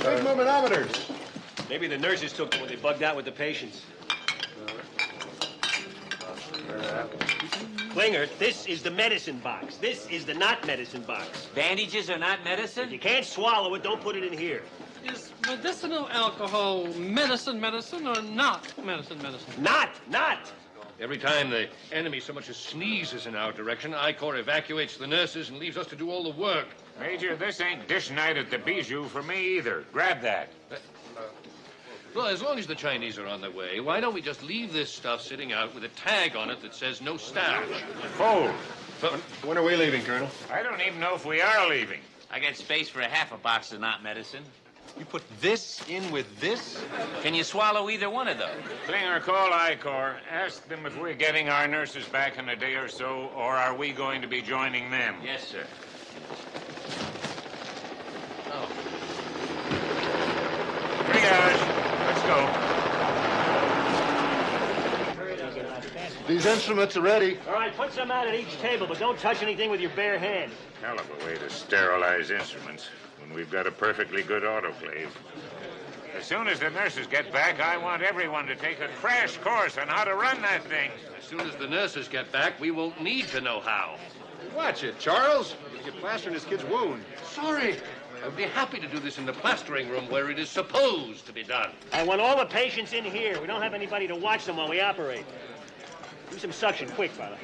big manometers. Maybe the nurses took them when they bugged out with the patients. Klinger, this is the medicine box. This is the not medicine box. Bandages are not medicine? If you can't swallow it, don't put it in here. Is medicinal alcohol medicine or not medicine? Not! Every time the enemy so much as sneezes in our direction, I-Corps evacuates the nurses and leaves us to do all the work. Major, this ain't dish night at the Bijou for me either. Grab that. Well, as long as the Chinese are on their way, why don't we just leave this stuff sitting out with a tag on it that says no starch? Fold. When are we leaving, Colonel? I don't even know if we are leaving. I got space for a half a box of not medicine. You put this in with this? Can you swallow either one of those? Klinger, call I-Corps. Ask them if we're getting our nurses back in a day or so, or are we going to be joining them? Yes, sir. Oh. Triage. Let's go. These instruments are ready. All right, put some out at each table, but don't touch anything with your bare hand. Hell of a way to sterilize instruments when we've got a perfectly good autoclave. As soon as the nurses get back, I want everyone to take a crash course on how to run that thing. As soon as the nurses get back, we won't need to know how. Watch it, Charles. You're plastering this kid's wound. Sorry. I'd be happy to do this in the plastering room where it is supposed to be done. I want all the patients in here. We don't have anybody to watch them while we operate. Do some suction, quick, fella.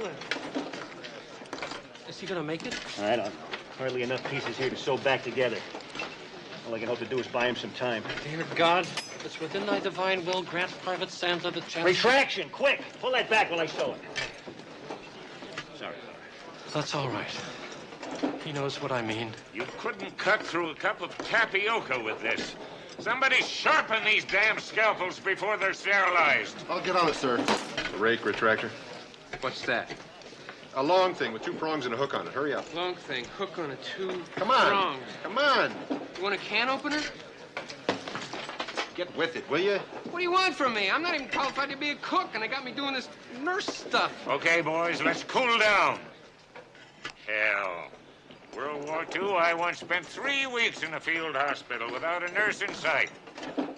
Is he gonna make it? I don't. Hardly enough pieces here to sew back together. All I can hope to do is buy him some time. Dear God, if it's within thy divine will, grant Private Sansa the chance. Retraction, quick! Pull that back while I sew it. Sorry. That's all right. He knows what I mean. You couldn't cut through a cup of tapioca with this. Somebody sharpen these damn scalpels before they're sterilized. I'll get on it, sir. A rake retractor. What's that? A long thing with two prongs and a hook on it. Hurry up. Long thing, hook on a two Come on. prongs. Come on. You want a can opener? Get with it, will you? What do you want from me? I'm not even qualified to be a cook, and they got me doing this nurse stuff. Okay, boys, let's cool down. Hell. World War II, I once spent 3 weeks in a field hospital without a nurse in sight.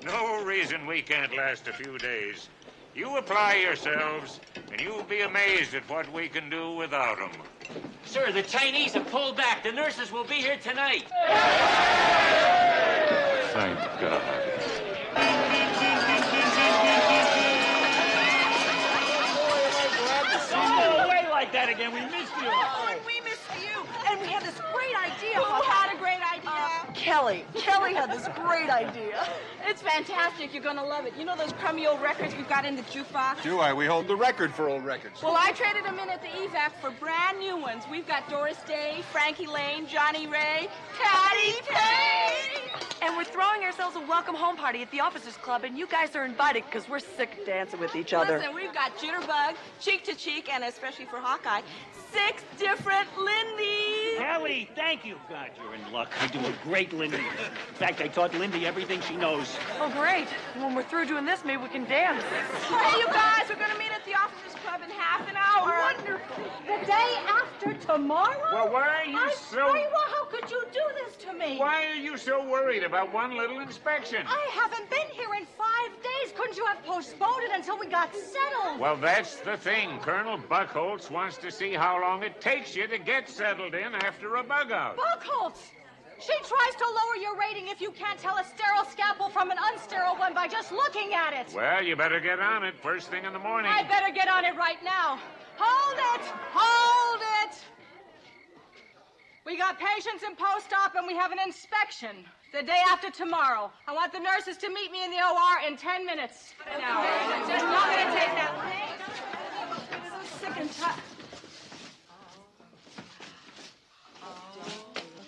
No reason we can't last a few days. You apply yourselves, and you'll be amazed at what we can do without them. Sir, the Chinese have pulled back. The nurses will be here tonight. Thank God. Don't go away like that again. We missed you. Oh, and we missed you. And we had this great idea. Who had a great idea? Kelly. Kelly had this great idea. It's fantastic. You're going to love it. You know those crummy old records we've got in the jukebox? Do I? We hold the record for old records. Well, I traded them in at the evac for brand new ones. We've got Doris Day, Frankie Lane, Johnny Ray, Patty Payne. And we're throwing ourselves a welcome home party at the Officers Club, and you guys are invited because we're sick of dancing with each other. Listen, we've got Jitterbug, Cheek to Cheek, and especially for Hawkeye, 6 different Lindys. Kelly, thank you. God, you're in luck. I do a great Lindy. In fact, I taught Lindy everything she knows. Oh, great. When we're through doing this, maybe we can dance. Hey, you guys, we're going to meet at the Officers Club in half an hour. Wonderful. The day after tomorrow? Well, why are you Well, how could you do this to me? Why are you so worried about one little inspection? I haven't been here in 5 days. Couldn't you have postponed it until we got settled? Well, that's the thing. Colonel Buckholz wants to see how long it takes you to get settled in after a bug out. Buckholz! She tries to lower your rating if you can't tell a sterile scalpel from an unsterile one by just looking at it. Well, you better get on it first thing in the morning. I better get on it right now. Hold it! Hold it! We got patients in post-op and we have an inspection the day after tomorrow. I want the nurses to meet me in the OR in 10 minutes. No, it's not going to take that long. I'm so sick and tired.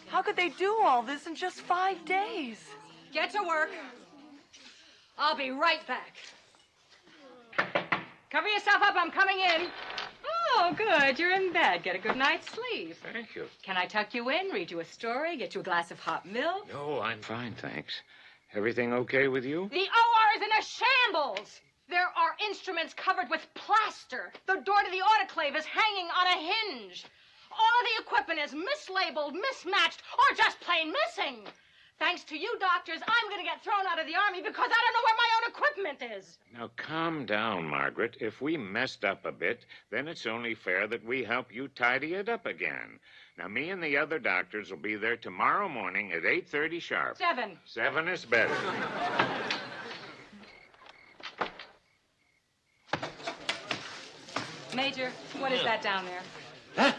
How could they do all this in just 5 days? Get to work. I'll be right back. Cover yourself up. I'm coming in. Oh, good. You're in bed. Get a good night's sleep. Thank you. Can I tuck you in, read you a story, get you a glass of hot milk? No, I'm fine, thanks. Everything okay with you? The OR is in a shambles. There are instruments covered with plaster. The door to the autoclave is hanging on a hinge. All of the equipment is mislabeled, mismatched, or just plain missing. Thanks to you doctors, I'm going to get thrown out of the Army because I don't know where my own equipment is. Now, calm down, Margaret. If we messed up a bit, then it's only fair that we help you tidy it up again. Now, me and the other doctors will be there tomorrow morning at 8:30 sharp. 7. 7 is better. Major, what is that down there? That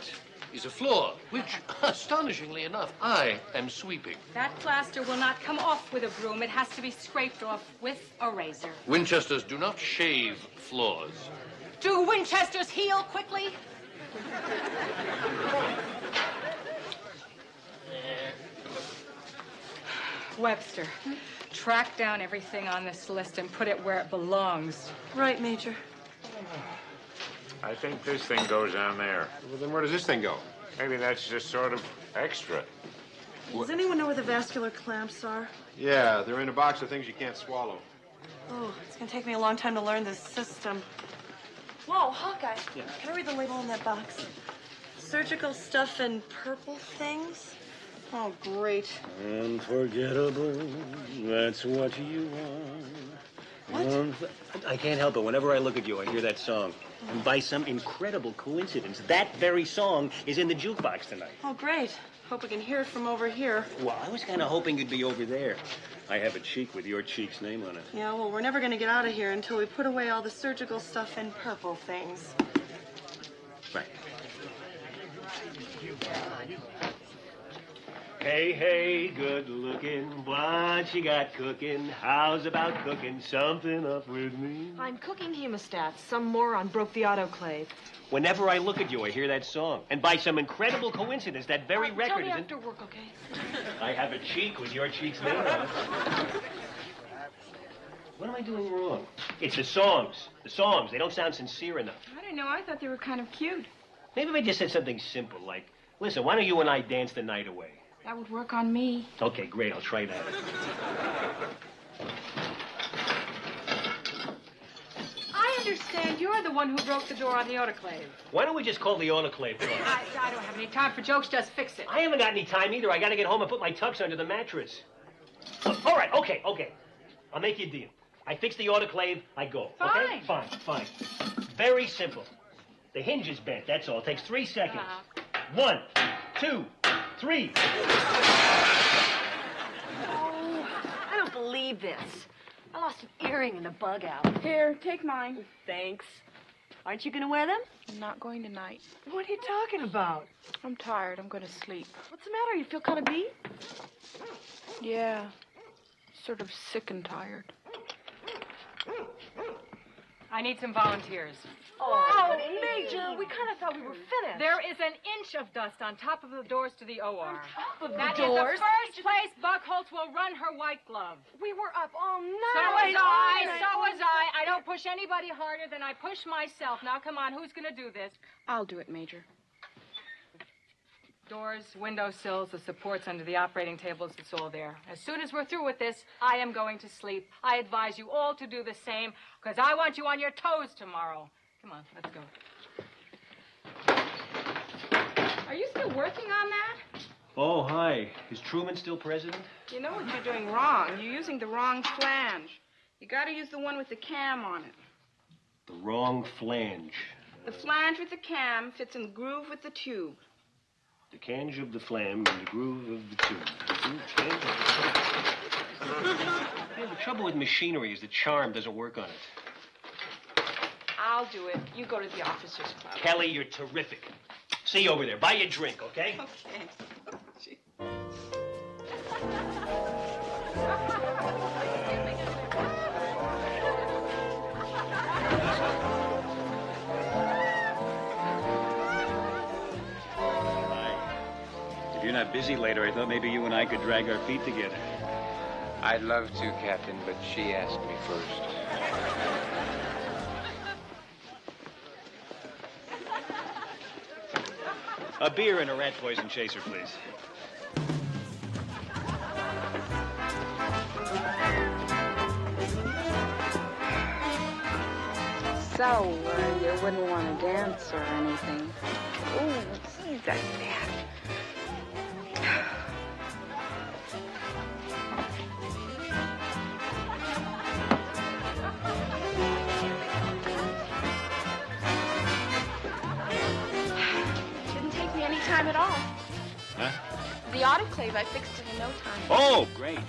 is a floor, which, astonishingly enough, I am sweeping. That plaster will not come off with a broom. It has to be scraped off with a razor. Winchesters do not shave floors. Do Winchesters heal quickly? Webster, track down everything on this list and put it where it belongs. Right, Major. I think this thing goes on there. Well, then where does this thing go? Maybe that's just sort of extra. Does anyone know where the vascular clamps are? Yeah, they're in a box of things you can't swallow. Oh, it's gonna take me a long time to learn this system. Whoa, Hawkeye. Yeah. Can I read the label on that box? Surgical stuff and purple things? Oh, great. Unforgettable, that's what you want. What? I can't help it. Whenever I look at you, I hear that song. And by some incredible coincidence, that very song is in the jukebox tonight. Oh, great. Hope we can hear it from over here. Well, I was kind of hoping you'd be over there. I have a cheek with your cheek's name on it. Yeah, well, we're never gonna get out of here until we put away all the surgical stuff and purple things. Right. Hey, hey, good looking, what you got cooking? How's about cooking something up with me? I'm cooking hemostats. Some moron broke the autoclave. Whenever I look at you, I hear that song. And by some incredible coincidence, that very record Tell me is in... after work, okay? I have a cheek with your cheek's name on it. What am I doing wrong? It's the songs. The songs. They don't sound sincere enough. I don't know. I thought they were kind of cute. Maybe if I just said something simple, like, listen, why don't you and I dance the night away? That would work on me. Okay, great. I'll try that. I understand you're the one who broke the door on the autoclave. Why don't we just call the autoclave club? I don't have any time for jokes. Just fix it. I haven't got any time either. I got to get home and put my tux under the mattress. All right, okay. I'll make you a deal. I fix the autoclave, I go. Okay? Fine. Very simple. The hinge is bent, that's all. It takes 3 seconds. 1, 2, 3. Oh, I don't believe this. I lost an earring in the bug out. Here, take mine. Thanks. Aren't you going to wear them? I'm not going tonight. What are you talking about? I'm tired. I'm going to sleep. What's the matter? You feel kind of beat? Yeah. Sort of sick and tired. I need some volunteers. Oh, Major, we kind of thought we were finished. There is an inch of dust on top of the doors to the OR. On top of the That doors? is the first place Buckholtz will run her white glove. We were up all So night. was I. I don't push anybody harder than I push myself. Now, come on, who's going to do this? I'll do it, Major. Doors, window sills, the supports under the operating tables, it's all there. As soon as we're through with this, I am going to sleep. I advise you all to do the same, because I want you on your toes tomorrow. Come on, let's go. Are you still working on that? Oh, hi. Is Truman still president? You know what you're doing wrong. You're using the wrong flange. You got to use the one with the cam on it. The wrong flange. The flange with the cam fits in the groove with the tube. The cange of the flam and the groove of the tube. Yeah, the trouble with machinery is the charm doesn't work on it. I'll do it. You go to the officers' club. Kelly, you're terrific. See you over there. Buy you a drink, okay? Okay. If you're not busy later, I thought maybe you and I could drag our feet together. I'd love to, Captain, but she asked me first. A beer and a rat poison chaser, please. So, you wouldn't want to dance or anything. Ooh, geez, that's bad. time at all. Huh? The autoclave, I fixed it in no time. Oh, great.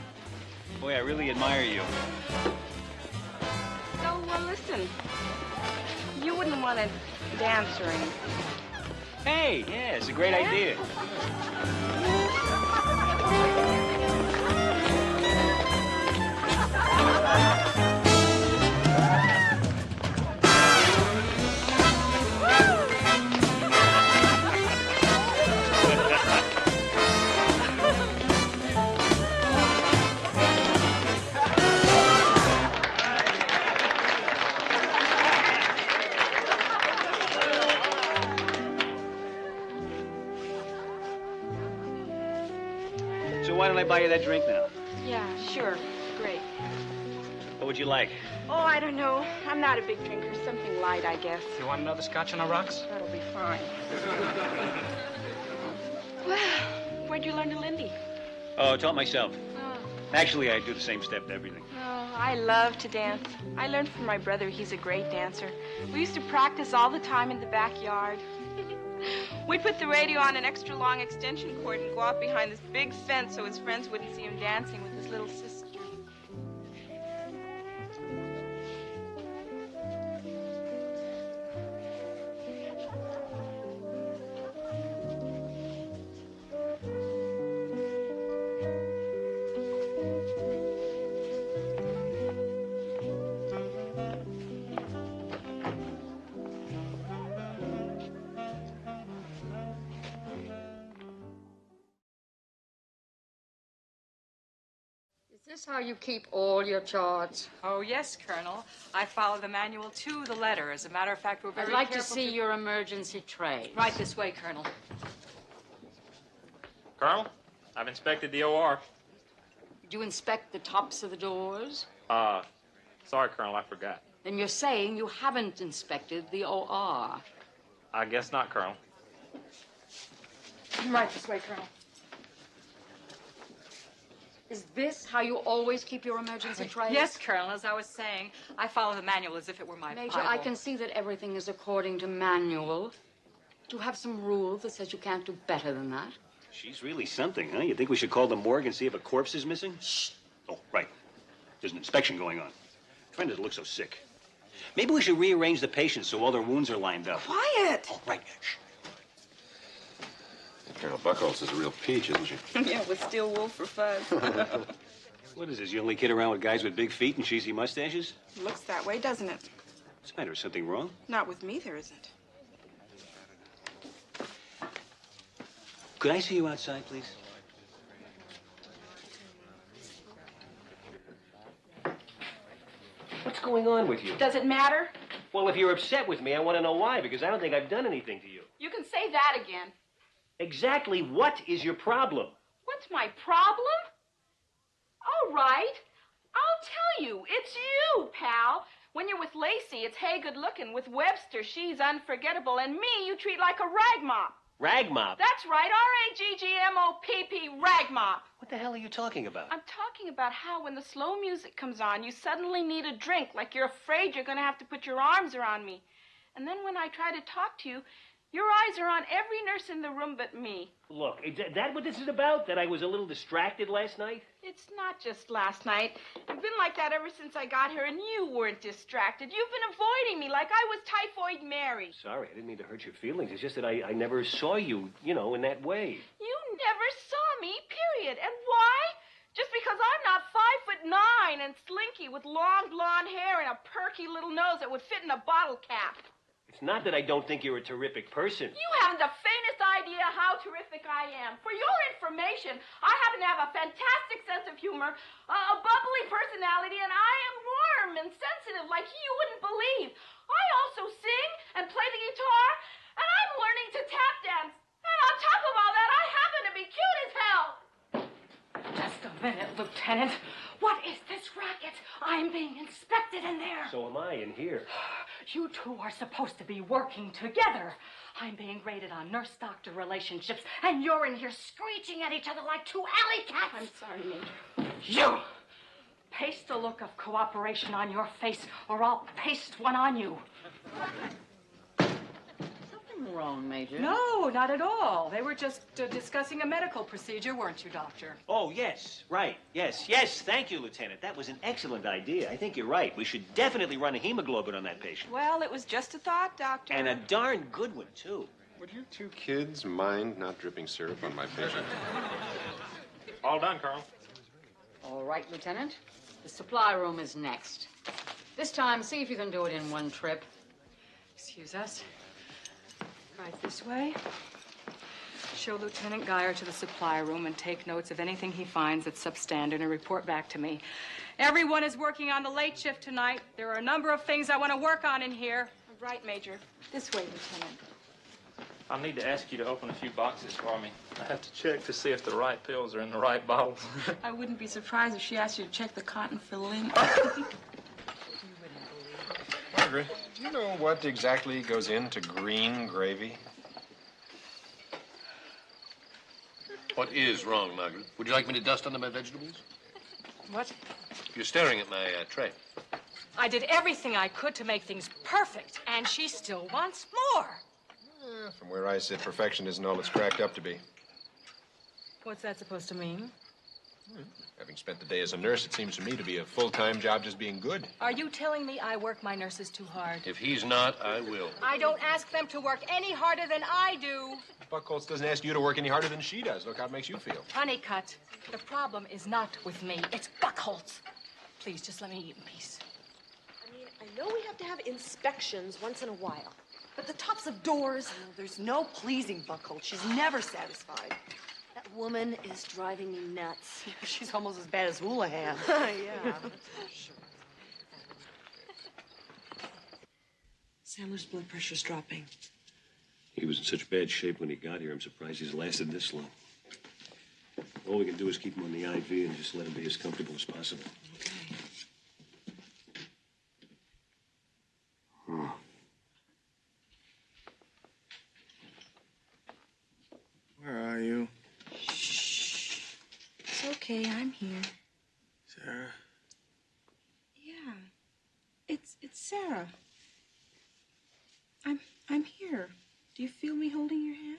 Boy, I really admire you. So, listen. You wouldn't want to dance or anything. Hey, yeah, it's a great idea. Why don't I buy you that drink now? Yeah, sure. Great. What would you like? Oh, I don't know. I'm not a big drinker. Something light, I guess. You want another scotch on the rocks? That'll be fine. Well, where'd you learn to Lindy? Oh, taught myself. Oh. Actually, I do the same step to everything. Oh, I love to dance. I learned from my brother. He's a great dancer. We used to practice all the time in the backyard. We'd put the radio on an extra long extension cord and go out behind this big fence so his friends wouldn't see him dancing with his little sister. Is this how you keep all your charts? Oh, yes, Colonel. I follow the manual to the letter. As a matter of fact, we're very I'd like to careful see your emergency tray. Right this way, Colonel. Colonel, I've inspected the OR. Did you inspect the tops of the doors? Sorry, Colonel, I forgot. Then you're saying you haven't inspected the OR. I guess not, Colonel. Right this way, Colonel. Is this how you always keep your emergency trays? Yes, Colonel. As I was saying, I follow the manual as if it were my Major, Bible. I can see that everything is according to manual. Do you have some rule that says you can't do better than that? She's really something, huh? You think we should call the morgue and see if a corpse is missing? Shh. Oh, right. There's an inspection going on. Friend doesn't look so sick. Maybe we should rearrange the patients so all their wounds are lined up. Quiet! Oh, right. Shh. Colonel Buckholz is a real peach, isn't she? Yeah, with Steel Wolf for fun. What is this? You only kid around with guys with big feet and cheesy mustaches? Looks that way, doesn't it? What's the matter? Is something wrong? Not with me, there isn't. Could I see you outside, please? What's going on with you? Does it matter? Well, if you're upset with me, I want to know why, because I don't think I've done anything to you. You can say that again. Exactly what is your problem? What's my problem? All right. I'll tell you. It's you, pal. When you're with Lacey, it's hey, good looking. With Webster, she's unforgettable. And me, you treat like a rag mop. Rag mop? That's right. R-A-G-G-M-O-P-P, rag mop. What the hell are you talking about? I'm talking about how when the slow music comes on, you suddenly need a drink, like you're afraid you're going to have to put your arms around me. And then when I try to talk to you, your eyes are on every nurse in the room but me. Look, is that what this is about? That I was a little distracted last night? It's not just last night. You've been like that ever since I got here, and you weren't distracted. You've been avoiding me like I was Typhoid Mary. Sorry, I didn't mean to hurt your feelings. It's just that I never saw you, in that way. You never saw me, period. And why? Just because I'm not 5'9" and slinky with long blonde hair and a perky little nose that would fit in a bottle cap. It's not that I don't think you're a terrific person. You haven't the faintest idea how terrific I am. For your information, I happen to have a fantastic sense of humor, a bubbly personality, and I am warm and sensitive like you wouldn't believe. I also sing and play the guitar, and I'm learning to tap dance. And on top of all that, I happen to be cute as hell. Just a minute, Lieutenant. What is this racket? I'm being inspected in there. So am I in here. You two are supposed to be working together. I'm being rated on nurse-doctor relationships, and you're in here screeching at each other like two alley cats. I'm sorry, Major. You! Paste a look of cooperation on your face, or I'll paste one on you. Something nothing wrong, Major. No, not at all. They were just discussing a medical procedure, weren't you, Doctor? Oh, yes, right. Yes, thank you, Lieutenant. That was an excellent idea. I think you're right. We should definitely run a hemoglobin on that patient. Well, it was just a thought, Doctor. And a darn good one, too. Would you two kids mind not dripping syrup on my patient? All done, Colonel. All right, Lieutenant. The supply room is next. This time, see if you can do it in one trip. Excuse us. Right this way. Show Lieutenant Geyer to the supply room and take notes of anything he finds that's substandard and report back to me. Everyone is working on the late shift tonight. There are a number of things I want to work on in here. Right, Major. This way, Lieutenant. I'll need to ask you to open a few boxes for me. I have to check to see if the right pills are in the right bottles. I wouldn't be surprised if she asked you to check the cotton filling. Margaret, do you know what exactly goes into green gravy? What is wrong, Margaret? Would you like me to dust under my vegetables? What? You're staring at my tray. I did everything I could to make things perfect, and she still wants more. From where I sit, perfection isn't all it's cracked up to be. What's that supposed to mean? Having spent the day as a nurse, it seems to me to be a full-time job just being good. Are you telling me I work my nurses too hard? If he's not, I will. I don't ask them to work any harder than I do. Buckholz doesn't ask you to work any harder than she does. Look how it makes you feel. Honeycutt, the problem is not with me. It's Buckholz. Please, just let me eat in peace. I mean, I know we have to have inspections once in a while, but the tops of doors... Oh, there's no pleasing Buckholz. She's never satisfied. That woman is driving me nuts. She's almost as bad as Houlihan. Yeah. Sandler's blood pressure's dropping. He was in such bad shape when he got here. I'm surprised he's lasted this long. All we can do is keep him on the IV and just let him be as comfortable as possible. Okay. Where are you? Shh. It's okay, I'm here. Sarah? Yeah. It's Sarah. I'm here. Do you feel me holding your hand?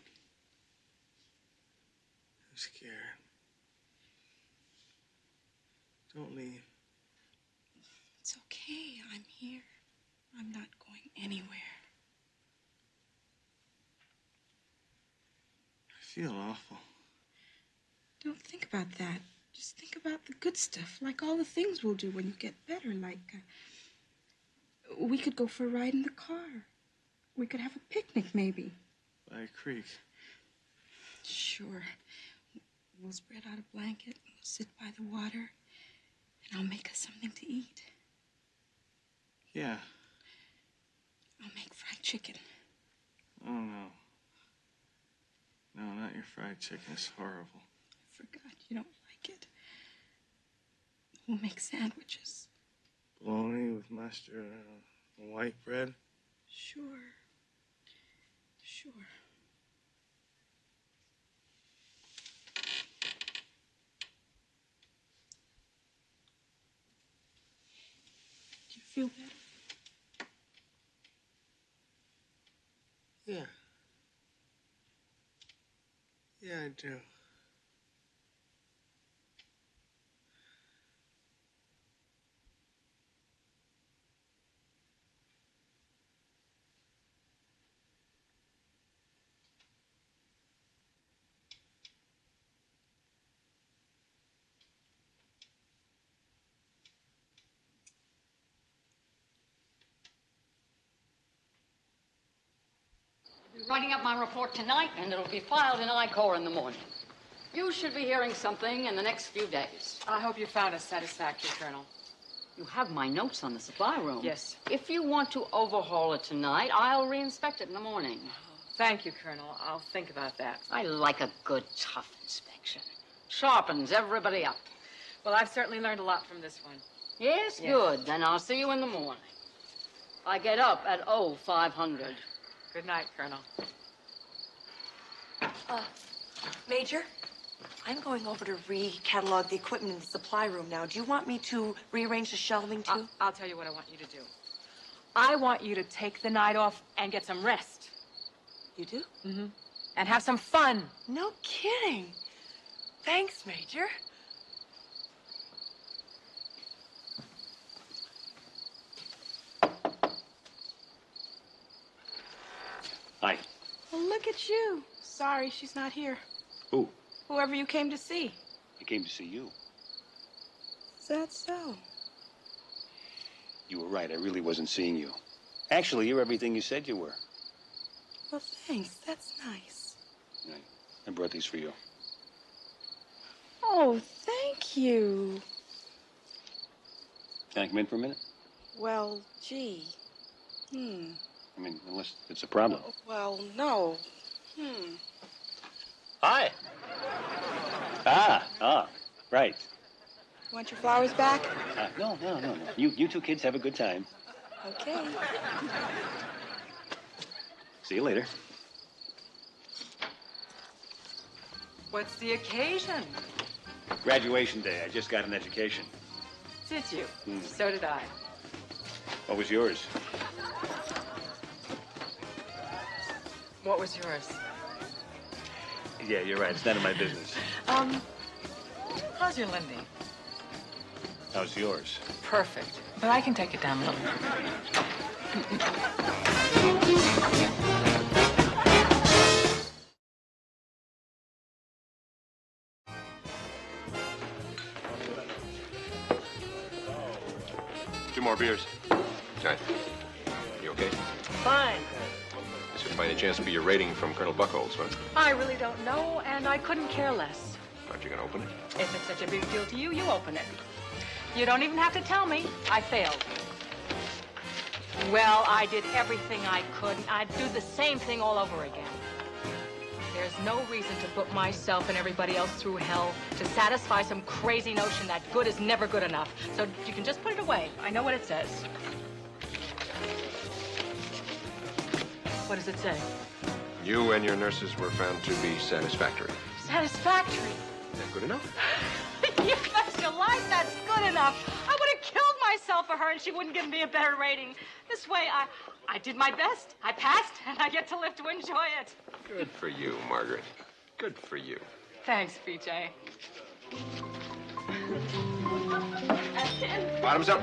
I'm scared. Don't leave. It's okay. I'm here. I'm not going anywhere. I feel awful. Don't think about that. Just think about the good stuff, like all the things we'll do when you get better, like we could go for a ride in the car. We could have a picnic, maybe. By a creek. Sure. We'll spread out a blanket, we'll sit by the water, and I'll make us something to eat. Yeah. I'll make fried chicken. Oh, no. No, not your fried chicken. It's horrible. I forgot you don't like it. We'll make sandwiches. Bologna with mustard and white bread. Sure. Sure. Do you feel better? Yeah. Yeah, I do. Writing up my report tonight, and it'll be filed in I-Corps in the morning. You should be hearing something in the next few days. I hope you found it satisfactory, Colonel. You have my notes on the supply room. Yes. If you want to overhaul it tonight, I'll reinspect it in the morning. Thank you, Colonel. I'll think about that. I like a good, tough inspection. Sharpens everybody up. Well, I've certainly learned a lot from this one. Yes, Yes. good. Then I'll see you in the morning. I get up at 0500. Good night, Colonel. Major, I'm going over to re-catalog the equipment in the supply room now. Do you want me to rearrange the shelving, too? I'll tell you what I want you to do. I want you to take the night off and get some rest. You do? Mm-hmm. And have some fun. No kidding. Thanks, Major. Hi. Well, look at you. Sorry, she's not here. Who? Whoever you came to see. I came to see you. Is that so? You were right. I really wasn't seeing you. Actually, you're everything you said you were. Well, thanks. That's nice. Right. I brought these for you. Oh, thank you. Can I come in for a minute? Well, gee. I mean, unless it's a problem. Well, no. Hi. Right. You want your flowers back? No. You two kids have a good time. Okay. See you later. What's the occasion? Graduation day. I just got an education. Did you? So did I. What was yours? What was yours? Yeah, you're right. It's none of my business. How's your Lindy? How's yours? Perfect. But I can take it down a little. Two more beers. Hi. You okay? Fine. This would by any chance be your rating from Colonel Buckholz, huh? I really don't know, and I couldn't care less. Aren't you going to open it? If it's such a big deal to you, you open it. You don't even have to tell me. I failed. Well, I did everything I could. I'd do the same thing all over again. There's no reason to put myself and everybody else through hell to satisfy some crazy notion that good is never good enough. So you can just put it away. I know what it says. What does it say? You and your nurses were found to be satisfactory. Satisfactory. Is that good enough? You bet your life that's good enough. I would have killed myself for her and she wouldn't give me a better rating. This way, I did my best. I passed, and I get to live to enjoy it. Good for you, Margaret. Good for you. Thanks, BJ. Bottoms up.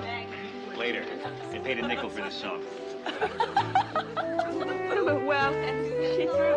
Later. I paid a nickel for this song. Well, she threw.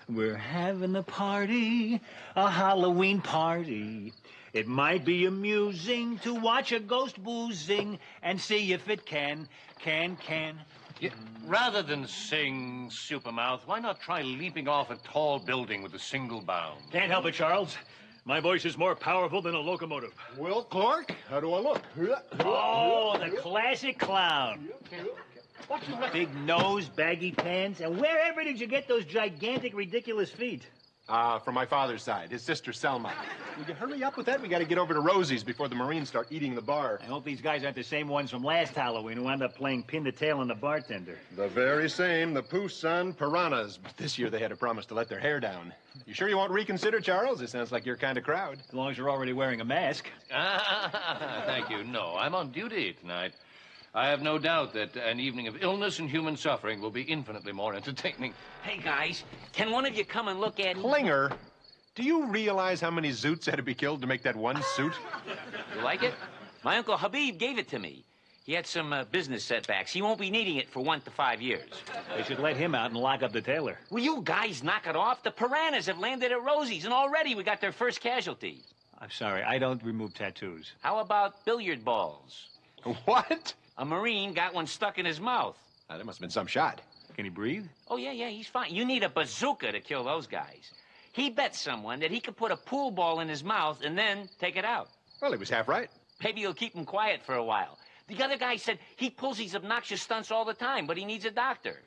We're having a party, a Halloween party. It might be amusing to watch a ghost boozing and see if it can. Yeah, rather than sing, Supermouth, why not try leaping off a tall building with a single bound? Can't help it, Charles. My voice is more powerful than a locomotive. Well, Clark, how do I look? Oh, the classic clown. Big nose, baggy pants, and wherever did you get those gigantic, ridiculous feet? From my father's side, his sister Selma. Will you hurry up with that? We got to get over to Rosie's before the Marines start eating the bar. I hope these guys aren't the same ones from last Halloween who wound up playing pin the tail on the bartender. The very same, the Pooh-San Piranhas. But this year they had a promise to let their hair down. You sure you won't reconsider, Charles? It sounds like your kind of crowd. As long as you're already wearing a mask. Thank you. No, I'm on duty tonight. I have no doubt that an evening of illness and human suffering will be infinitely more entertaining. Hey, guys, can one of you come and look at... Klinger, do you realize how many Zoots had to be killed to make that one suit? You like it? My Uncle Habib gave it to me. He had some business setbacks. He won't be needing it for 1 to 5 years. They should let him out and lock up the tailor. Will you guys knock it off? The piranhas have landed at Rosie's, and already we got their first casualty. I'm sorry, I don't remove tattoos. How about billiard balls? What? A Marine got one stuck in his mouth. That must have been some shot. Can he breathe? Oh, yeah, he's fine. You need a bazooka to kill those guys. He bet someone that he could put a pool ball in his mouth and then take it out. Well, he was half right. Maybe he'll keep him quiet for a while. The other guy said he pulls these obnoxious stunts all the time, but he needs a doctor.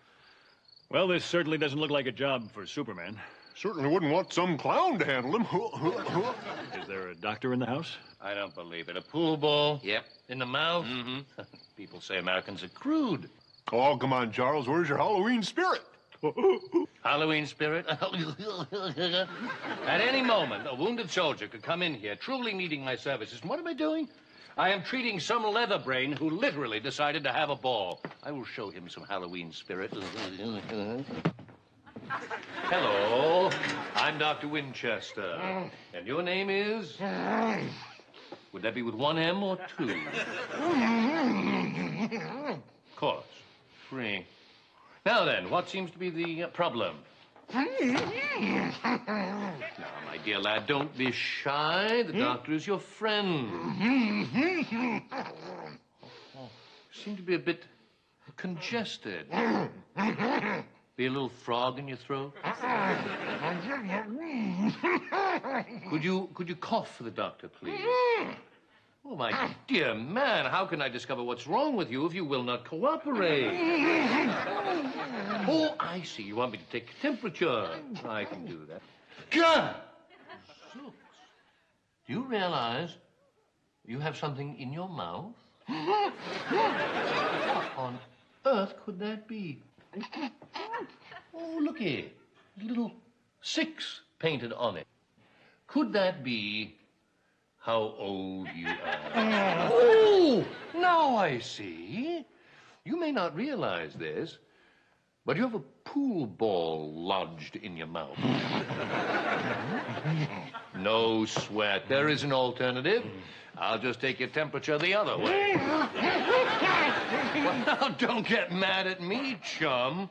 Well, this certainly doesn't look like a job for Superman. Certainly wouldn't want some clown to handle him. Is there a doctor in the house? I don't believe it. A pool ball? Yep. In the mouth? Mm-hmm. People say Americans are crude. Oh, come on, Charles. Where's your Halloween spirit? Halloween spirit? At any moment, a wounded soldier could come in here, truly needing my services. And what am I doing? I am treating some leather brain who literally decided to have a ball. I will show him some Halloween spirit. Hello, I'm Dr. Winchester. And your name is? Would that be with one M or two? Of course. 3. Now then, what seems to be the problem? Now, my dear lad, don't be shy. The doctor is your friend. Oh, seem to be a bit congested. Be a little frog in your throat? Could you cough for the doctor, please? Oh, my dear man, how can I discover what's wrong with you if you will not cooperate? Oh, I see. You want me to take temperature. I can do that. God! Do you realize you have something in your mouth? What on earth could that be? Oh, looky. A little 6 painted on it. Could that be how old you are? Oh, now I see. You may not realize this, but you have a pool ball lodged in your mouth. No sweat. There is an alternative. I'll just take your temperature the other way. Well, now, don't get mad at me, chum.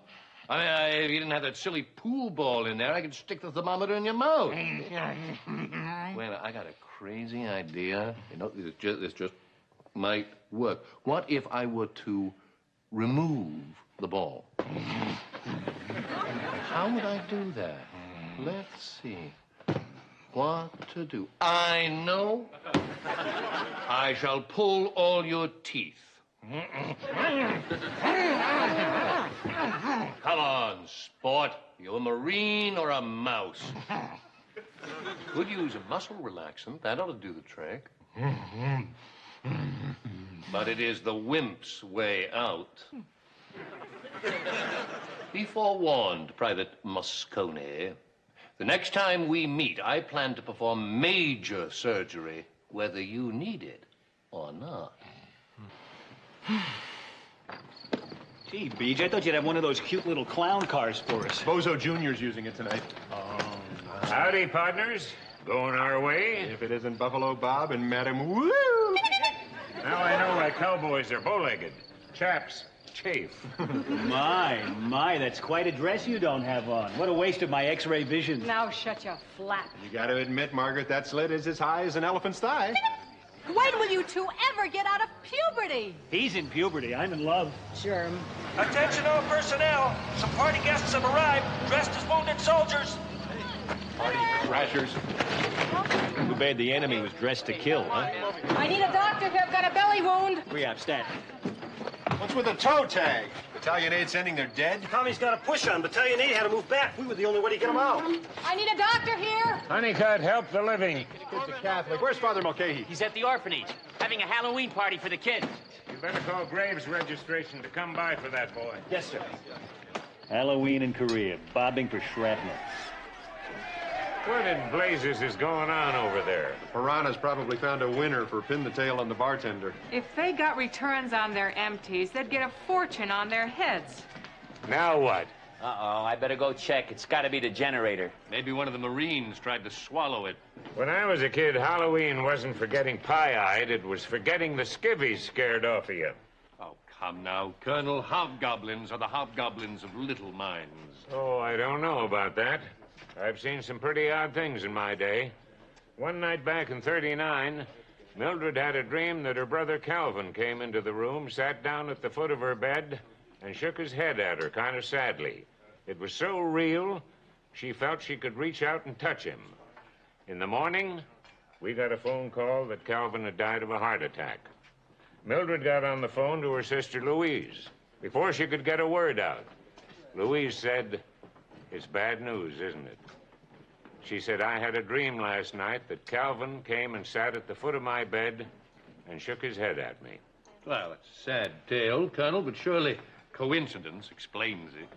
I mean, if you didn't have that silly pool ball in there, I could stick the thermometer in your mouth. Wait, I got a crazy idea. You know, this just might work. What if I were to remove the ball? How would I do that? Let's see. What to do? I know. I shall pull all your teeth. Come on, sport. You a Marine or a mouse? Could use a muscle relaxant. That ought to do the trick. But it is the wimp's way out. Be forewarned, Private Moscone. The next time we meet, I plan to perform major surgery, whether you need it or not. Gee, Beej, I thought you'd have one of those cute little clown cars for us. Bozo Jr.'s using it tonight. Howdy, partners. Going our way? If it isn't Buffalo Bob and Madam Woo! Now I know why cowboys are bow-legged. Chaps chafe. My, that's quite a dress you don't have on. What a waste of my X-ray vision. Now shut your flap. You gotta admit, Margaret, that slit is as high as an elephant's thigh. When will you two ever get out of puberty? He's in puberty. I'm in love. Germ. Attention all personnel. Some party guests have arrived, dressed as wounded soldiers. Party crashers. Too bad the enemy was dressed to kill, huh? I need a doctor here. I've got a belly wound. We have stat. What's with the toe tag? Battalion 8 sending their dead? Tommy's got a push on. Battalion 8 had to move back. We were the only way to get them out. I need a doctor here. Honeycutt, help the living. Kid's a Catholic. Where's Father Mulcahy? He's at the orphanage, having a Halloween party for the kids. You better call Graves Registration to come by for that boy. Yes, sir. Halloween in Korea, bobbing for shrapnel. What in blazes is going on over there? The Piranhas probably found a winner for Pin the Tail on the bartender. If they got returns on their empties, they'd get a fortune on their heads. Now what? Uh-oh, I better go check. It's got to be the generator. Maybe one of the Marines tried to swallow it. When I was a kid, Halloween wasn't for getting pie-eyed. It was for getting the skivvies scared off of you. Oh, come now, Colonel. Hobgoblins are the hobgoblins of little minds. Oh, I don't know about that. I've seen some pretty odd things in my day. One night back in '39, Mildred had a dream that her brother Calvin came into the room, sat down at the foot of her bed, and shook his head at her kind of sadly. It was so real, she felt she could reach out and touch him. In the morning, we got a phone call that Calvin had died of a heart attack. Mildred got on the phone to her sister Louise. Before she could get a word out, Louise said, "It's bad news, isn't it?" She said, "I had a dream last night that Calvin came and sat at the foot of my bed and shook his head at me." Well, it's a sad tale, Colonel, but surely coincidence explains it.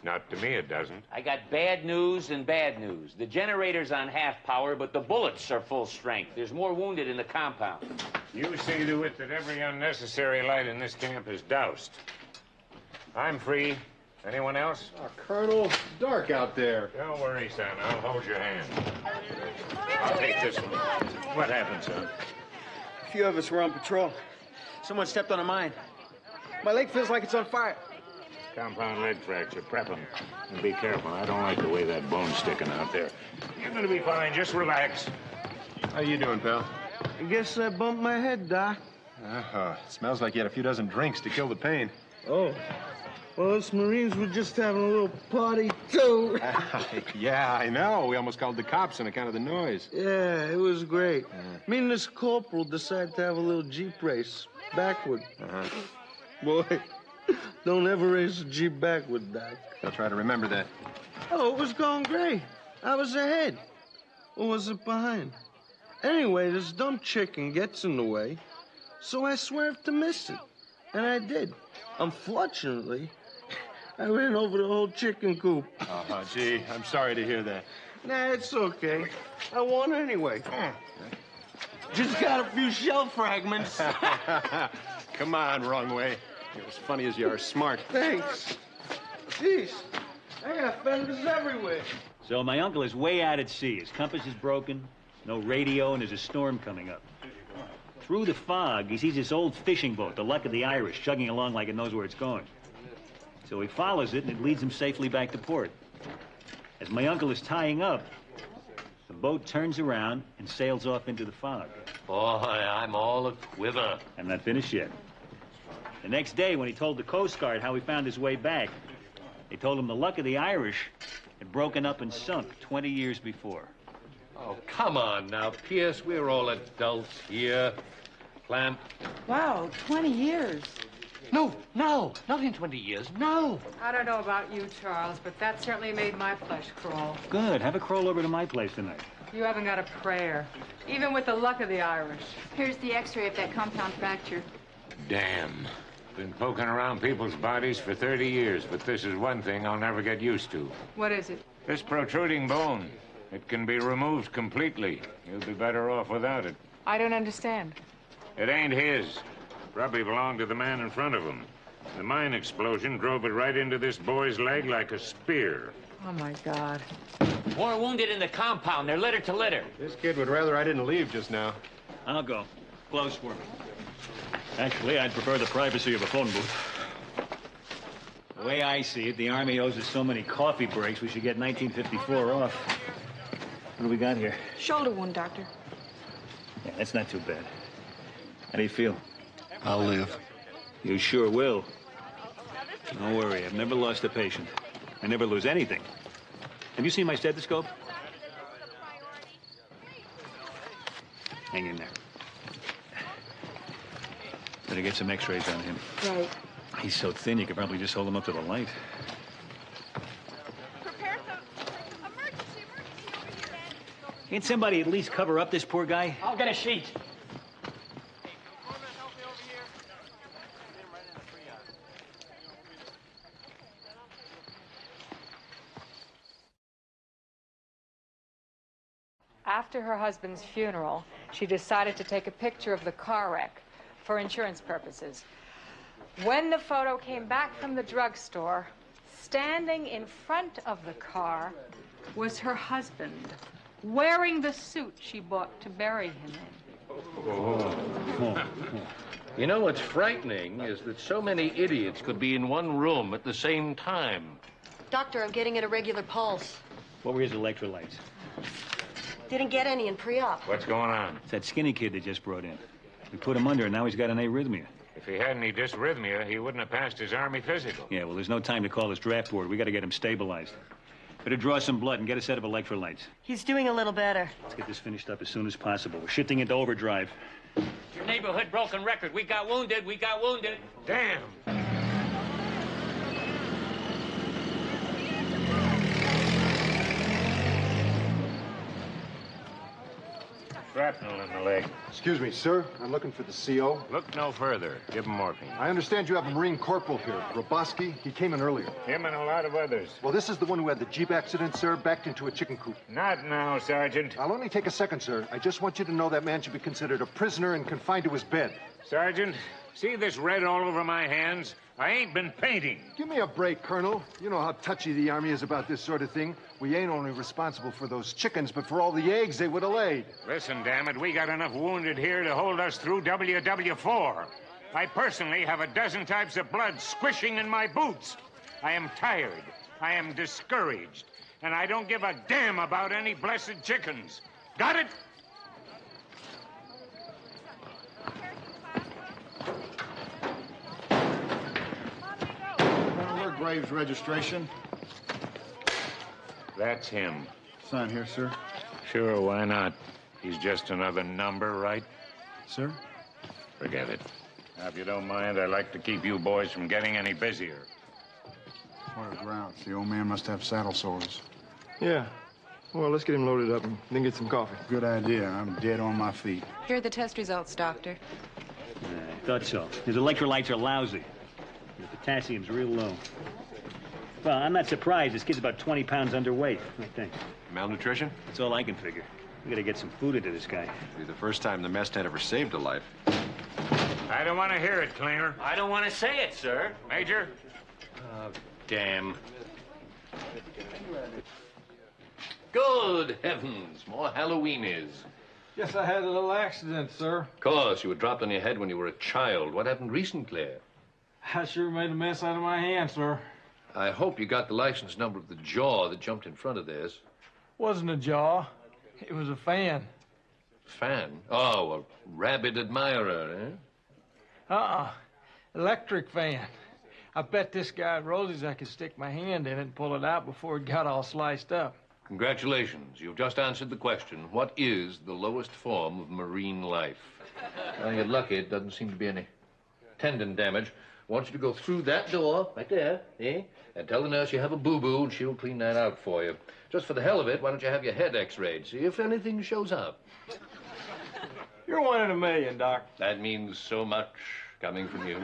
Not to me, it doesn't. I got bad news and bad news. The generator's on half power, but the bullets are full strength. There's more wounded in the compound. You see to it that every unnecessary light in this camp is doused. I'm free. Anyone else? Oh, Colonel, it's dark out there. Don't worry, son. I'll hold your hand. I'll take this one. What happened, son? A few of us were on patrol. Someone stepped on a mine. My leg feels like it's on fire. Compound leg fracture. Prep him. And be careful. I don't like the way that bone's sticking out there. You're going to be fine. Just relax. How you doing, pal? I guess I bumped my head, Doc. It smells like you had a few dozen drinks to kill the pain. Oh. Well, us Marines were just having a little party, too. Yeah, I know. We almost called the cops on account of the noise. Yeah, it was great. Me and this corporal decided to have a little Jeep race, backward. Boy, don't ever race a Jeep backward, Doc. I'll try to remember that. Oh, it was going great. I was ahead. Or was it behind? Anyway, this dumb chicken gets in the way, so I swerved to miss it. And I did. Unfortunately, I ran over the whole chicken coop. Oh, gee, I'm sorry to hear that. Nah, it's okay. I won anyway. Just got a few shell fragments. Come on, wrong way. You're as funny as you are smart. Thanks. Jeez, I got fenders everywhere. So my uncle is way out at sea. His compass is broken, no radio, and there's a storm coming up. Through the fog, he sees this old fishing boat, the Luck of the Irish, chugging along like it knows where it's going. So he follows it, and it leads him safely back to port. As my uncle is tying up, the boat turns around and sails off into the fog. Boy, I'm all a quiver. I'm not finished yet. The next day, when he told the Coast Guard how he found his way back, they told him the Luck of the Irish had broken up and sunk 20 years before. Oh, come on now, Pierce. We're all adults here. Clamp. Wow, 20 years. No, not in 20 years, no. I don't know about you, Charles, but that certainly made my flesh crawl. Good. Have a crawl over to my place tonight. You haven't got a prayer, even with the Luck of the Irish. Here's the x-ray of that compound fracture. Damn. Been poking around people's bodies for 30 years, but this is one thing I'll never get used to. What is it? This protruding bone. It can be removed completely. You'll be better off without it. I don't understand. It ain't his. Probably belonged to the man in front of him. The mine explosion drove it right into this boy's leg like a spear. Oh, my God. More wounded in the compound. They're litter to litter. This kid would rather I didn't leave just now. I'll go. Close for me. Actually, I'd prefer the privacy of a phone booth. The way I see it, the Army owes us so many coffee breaks, we should get 1954 off. What do we got here? Shoulder wound, Doctor. Yeah, that's not too bad. How do you feel? I'll live. You sure will. Don't worry, I've never lost a patient. I never lose anything. Have you seen my stethoscope? Hang in there. Better get some x-rays on him. Right. He's so thin, you could probably just hold him up to the light. Can't somebody at least cover up this poor guy? I'll get a sheet. After her husband's funeral, she decided to take a picture of the car wreck for insurance purposes. When the photo came back from the drugstore, standing in front of the car was her husband, wearing the suit she bought to bury him in. You know what's frightening is that so many idiots could be in one room at the same time. Doctor, I'm getting an irregular pulse. What were his electrolytes? Didn't get any in pre-op. What's going on? It's that skinny kid they just brought in. We put him under, and now he's got an arrhythmia. If he had any dysrhythmia, he wouldn't have passed his Army physical. Yeah, well, there's no time to call his draft board. We got to get him stabilized. Better draw some blood and get a set of electrolytes. He's doing a little better. Let's get this finished up as soon as possible. We're shifting into overdrive. Your neighborhood broken record. We got wounded. We got wounded. Damn. Shrapnel in the leg. Excuse me, sir. I'm looking for the CO. Look no further. Give him morphine. I understand you have a Marine corporal here, Roboski. He came in earlier. Him and a lot of others. Well, this is the one who had the Jeep accident, sir, backed into a chicken coop. Not now, Sergeant. I'll only take a second, sir. I just want you to know that man should be considered a prisoner and confined to his bed. Sergeant, see this red all over my hands? I ain't been painting. Give me a break, Colonel. You know how touchy the Army is about this sort of thing. We ain't only responsible for those chickens, but for all the eggs they would have laid. Listen, damn it, we got enough wounded here to hold us through WW4. I personally have a dozen types of blood squishing in my boots. I am tired. I am discouraged. And I don't give a damn about any blessed chickens. Got it? Graves registration. That's him. Sign here, sir. Sure, why not? He's just another number, right? Sir? Forget it. Now, if you don't mind, I'd like to keep you boys from getting any busier. What a ground. The old man must have saddle sores. Yeah. Well, let's get him loaded up and then get some coffee. Good idea. I'm dead on my feet. Here are the test results, Doctor. I thought so. His electrolytes are lousy. The potassium's real low. Well, I'm not surprised. This kid's about 20 pounds underweight, I think. Malnutrition? That's all I can figure. We gotta get some food into this guy. It'll be the first time the mess tent ever saved a life. I don't want to hear it, Klinger. I don't want to say it, sir. Major? Oh, damn. Good heavens, more Halloween-is. Yes, I had a little accident, sir. Of course, you were dropped on your head when you were a child. What happened recently? I sure made a mess out of my hand, sir. I hope you got the license number of the jaw that jumped in front of this. Wasn't a jaw. It was a fan. Fan? Oh, a rabid admirer, eh? Electric fan. I bet this guy at Rosie's I could stick my hand in it and pull it out before it got all sliced up. Congratulations. You've just answered the question. What is the lowest form of marine life? Well, you're lucky. It doesn't seem to be any tendon damage. I want you to go through that door, right there, eh? And tell the nurse you have a boo-boo, and she'll clean that out for you. Just for the hell of it, why don't you have your head x-rayed? See if anything shows up. You're one in a million, Doc. That means so much coming from you.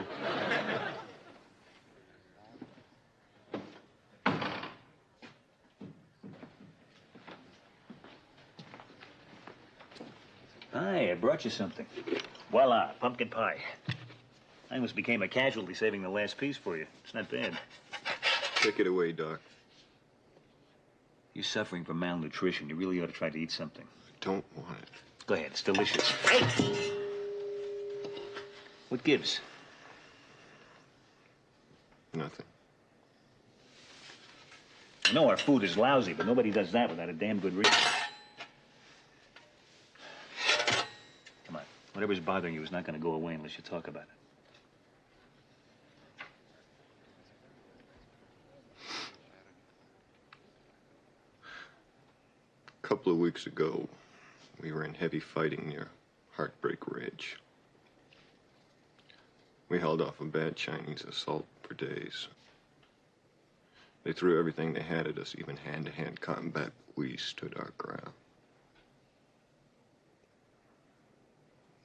Hi, I brought you something. Voila, pumpkin pie. I almost became a casualty saving the last piece for you. It's not bad. Take it away, Doc. You're suffering from malnutrition. You really ought to try to eat something. Don't want it. Go ahead, it's delicious. Hey! What gives? Nothing. I know our food is lousy, but nobody does that without a damn good reason. Come on. Whatever's bothering you is not going to go away unless you talk about it. A couple of weeks ago, we were in heavy fighting near Heartbreak Ridge. We held off a bad Chinese assault for days. They threw everything they had at us, even hand-to-hand combat. We stood our ground.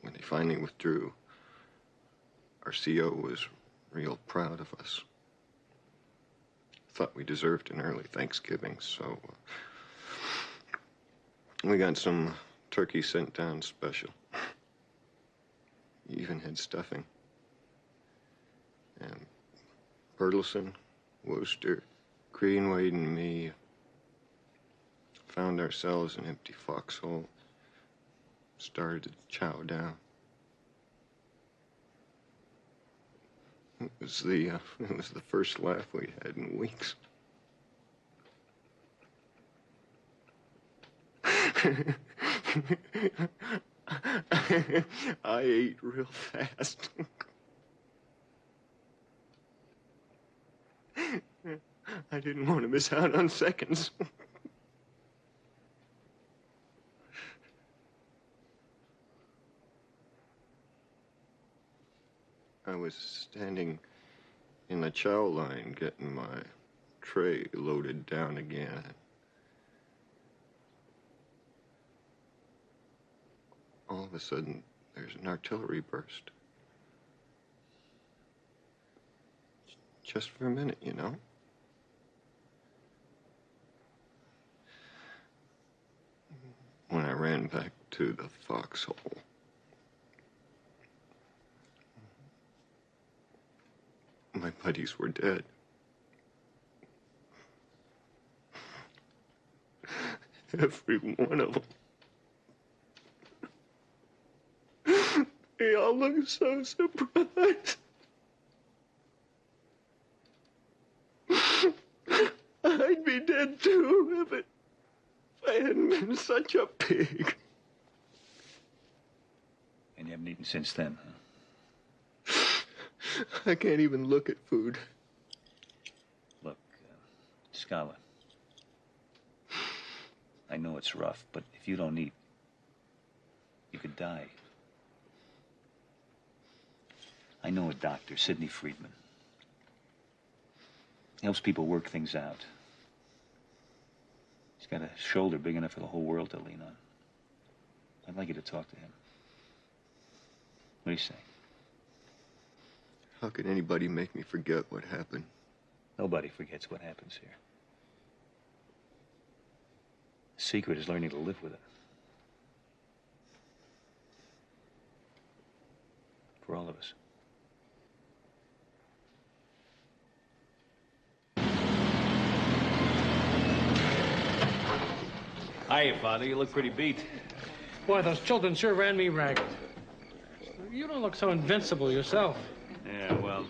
When they finally withdrew, our CO was real proud of us. Thought we deserved an early Thanksgiving, so we got some turkey sent down special. Even had stuffing. And Bertelson, Wooster, Greenwade, and me found ourselves an empty foxhole. Started to chow down. It was the first laugh we had in weeks. I ate real fast. I didn't want to miss out on seconds. I was standing in the chow line getting my tray loaded down again. All of a sudden, there's an artillery burst. Just for a minute, you know? When I ran back to the foxhole, my buddies were dead. Every one of them. They all looked so surprised. I'd be dead too if I hadn't been such a pig. And you haven't eaten since then, huh? I can't even look at food. Look, Scala, I know it's rough, but if you don't eat, you could die. I know a doctor, Sidney Friedman. He helps people work things out. He's got a shoulder big enough for the whole world to lean on. I'd like you to talk to him. What do you say? How could anybody make me forget what happened? Nobody forgets what happens here. The secret is learning to live with it. For all of us. Hiya, Father. You look pretty beat. Boy, those children sure ran me ragged. You don't look so invincible yourself. Yeah, well,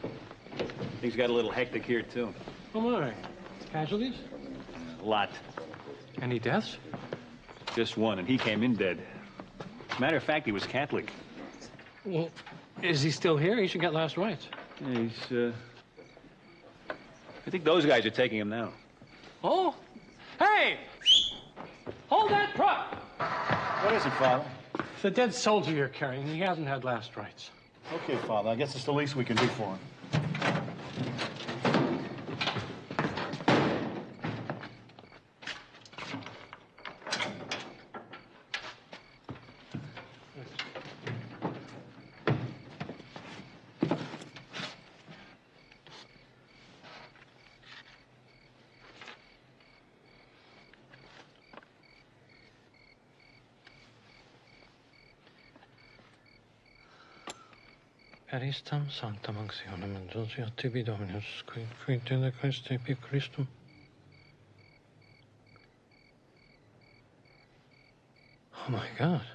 things got a little hectic here, too. Oh, my. Casualties? A lot. Any deaths? Just one, and he came in dead. Matter of fact, he was Catholic. Well, is he still here? He should get last rites. Yeah, he's, I think those guys are taking him now. Oh? Hey! Hold that truck! What is it, Father? It's a dead soldier you're carrying. He hasn't had last rites. Okay, Father. I guess it's the least we can do for him. Peristam sanctam actionem indulgia tibi Dominus, qui intende Christe epi Christum. Oh my God.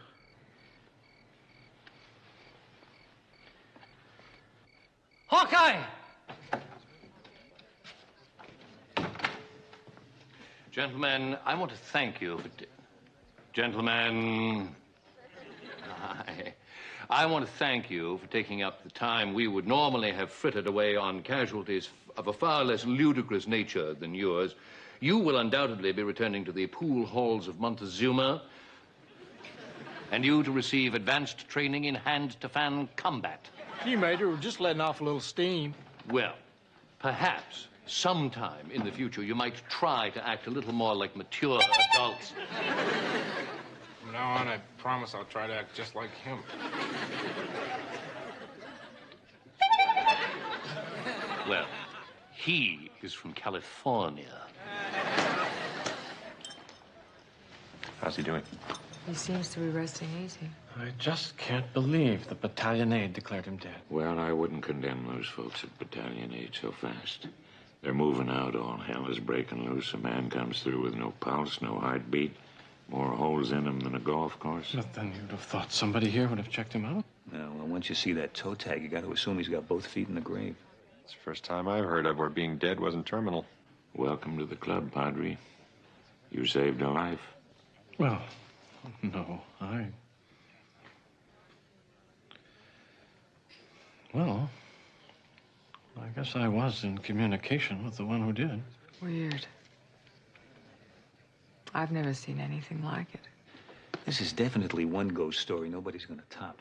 Hawkeye! Gentlemen, I want to thank you for... Gentlemen, I want to thank you for taking up the time we would normally have frittered away on casualties of a far less ludicrous nature than yours. You will undoubtedly be returning to the pool halls of Montezuma, and you to receive advanced training in hand-to-fan combat. Gee, Major, we're just letting off a little steam. Well, perhaps sometime in the future you might try to act a little more like mature adults. From now on, I promise I'll try to act just like him. Well, he is from California. How's he doing? He seems to be resting easy. I just can't believe the battalion aide declared him dead. Well, I wouldn't condemn those folks at Battalion 8 so fast. They're moving out. All hell is breaking loose. A man comes through with no pulse, no heartbeat. More holes in him than a golf course. But then you'd have thought somebody here would have checked him out. Now, well, once you see that toe tag, you got to assume he's got both feet in the grave. It's the first time I've heard of where being dead wasn't terminal. Welcome to the club, Padre. You saved a life. Well, no, Well, I guess I was in communication with the one who did. Weird. I've never seen anything like it. This is definitely one ghost story nobody's gonna top.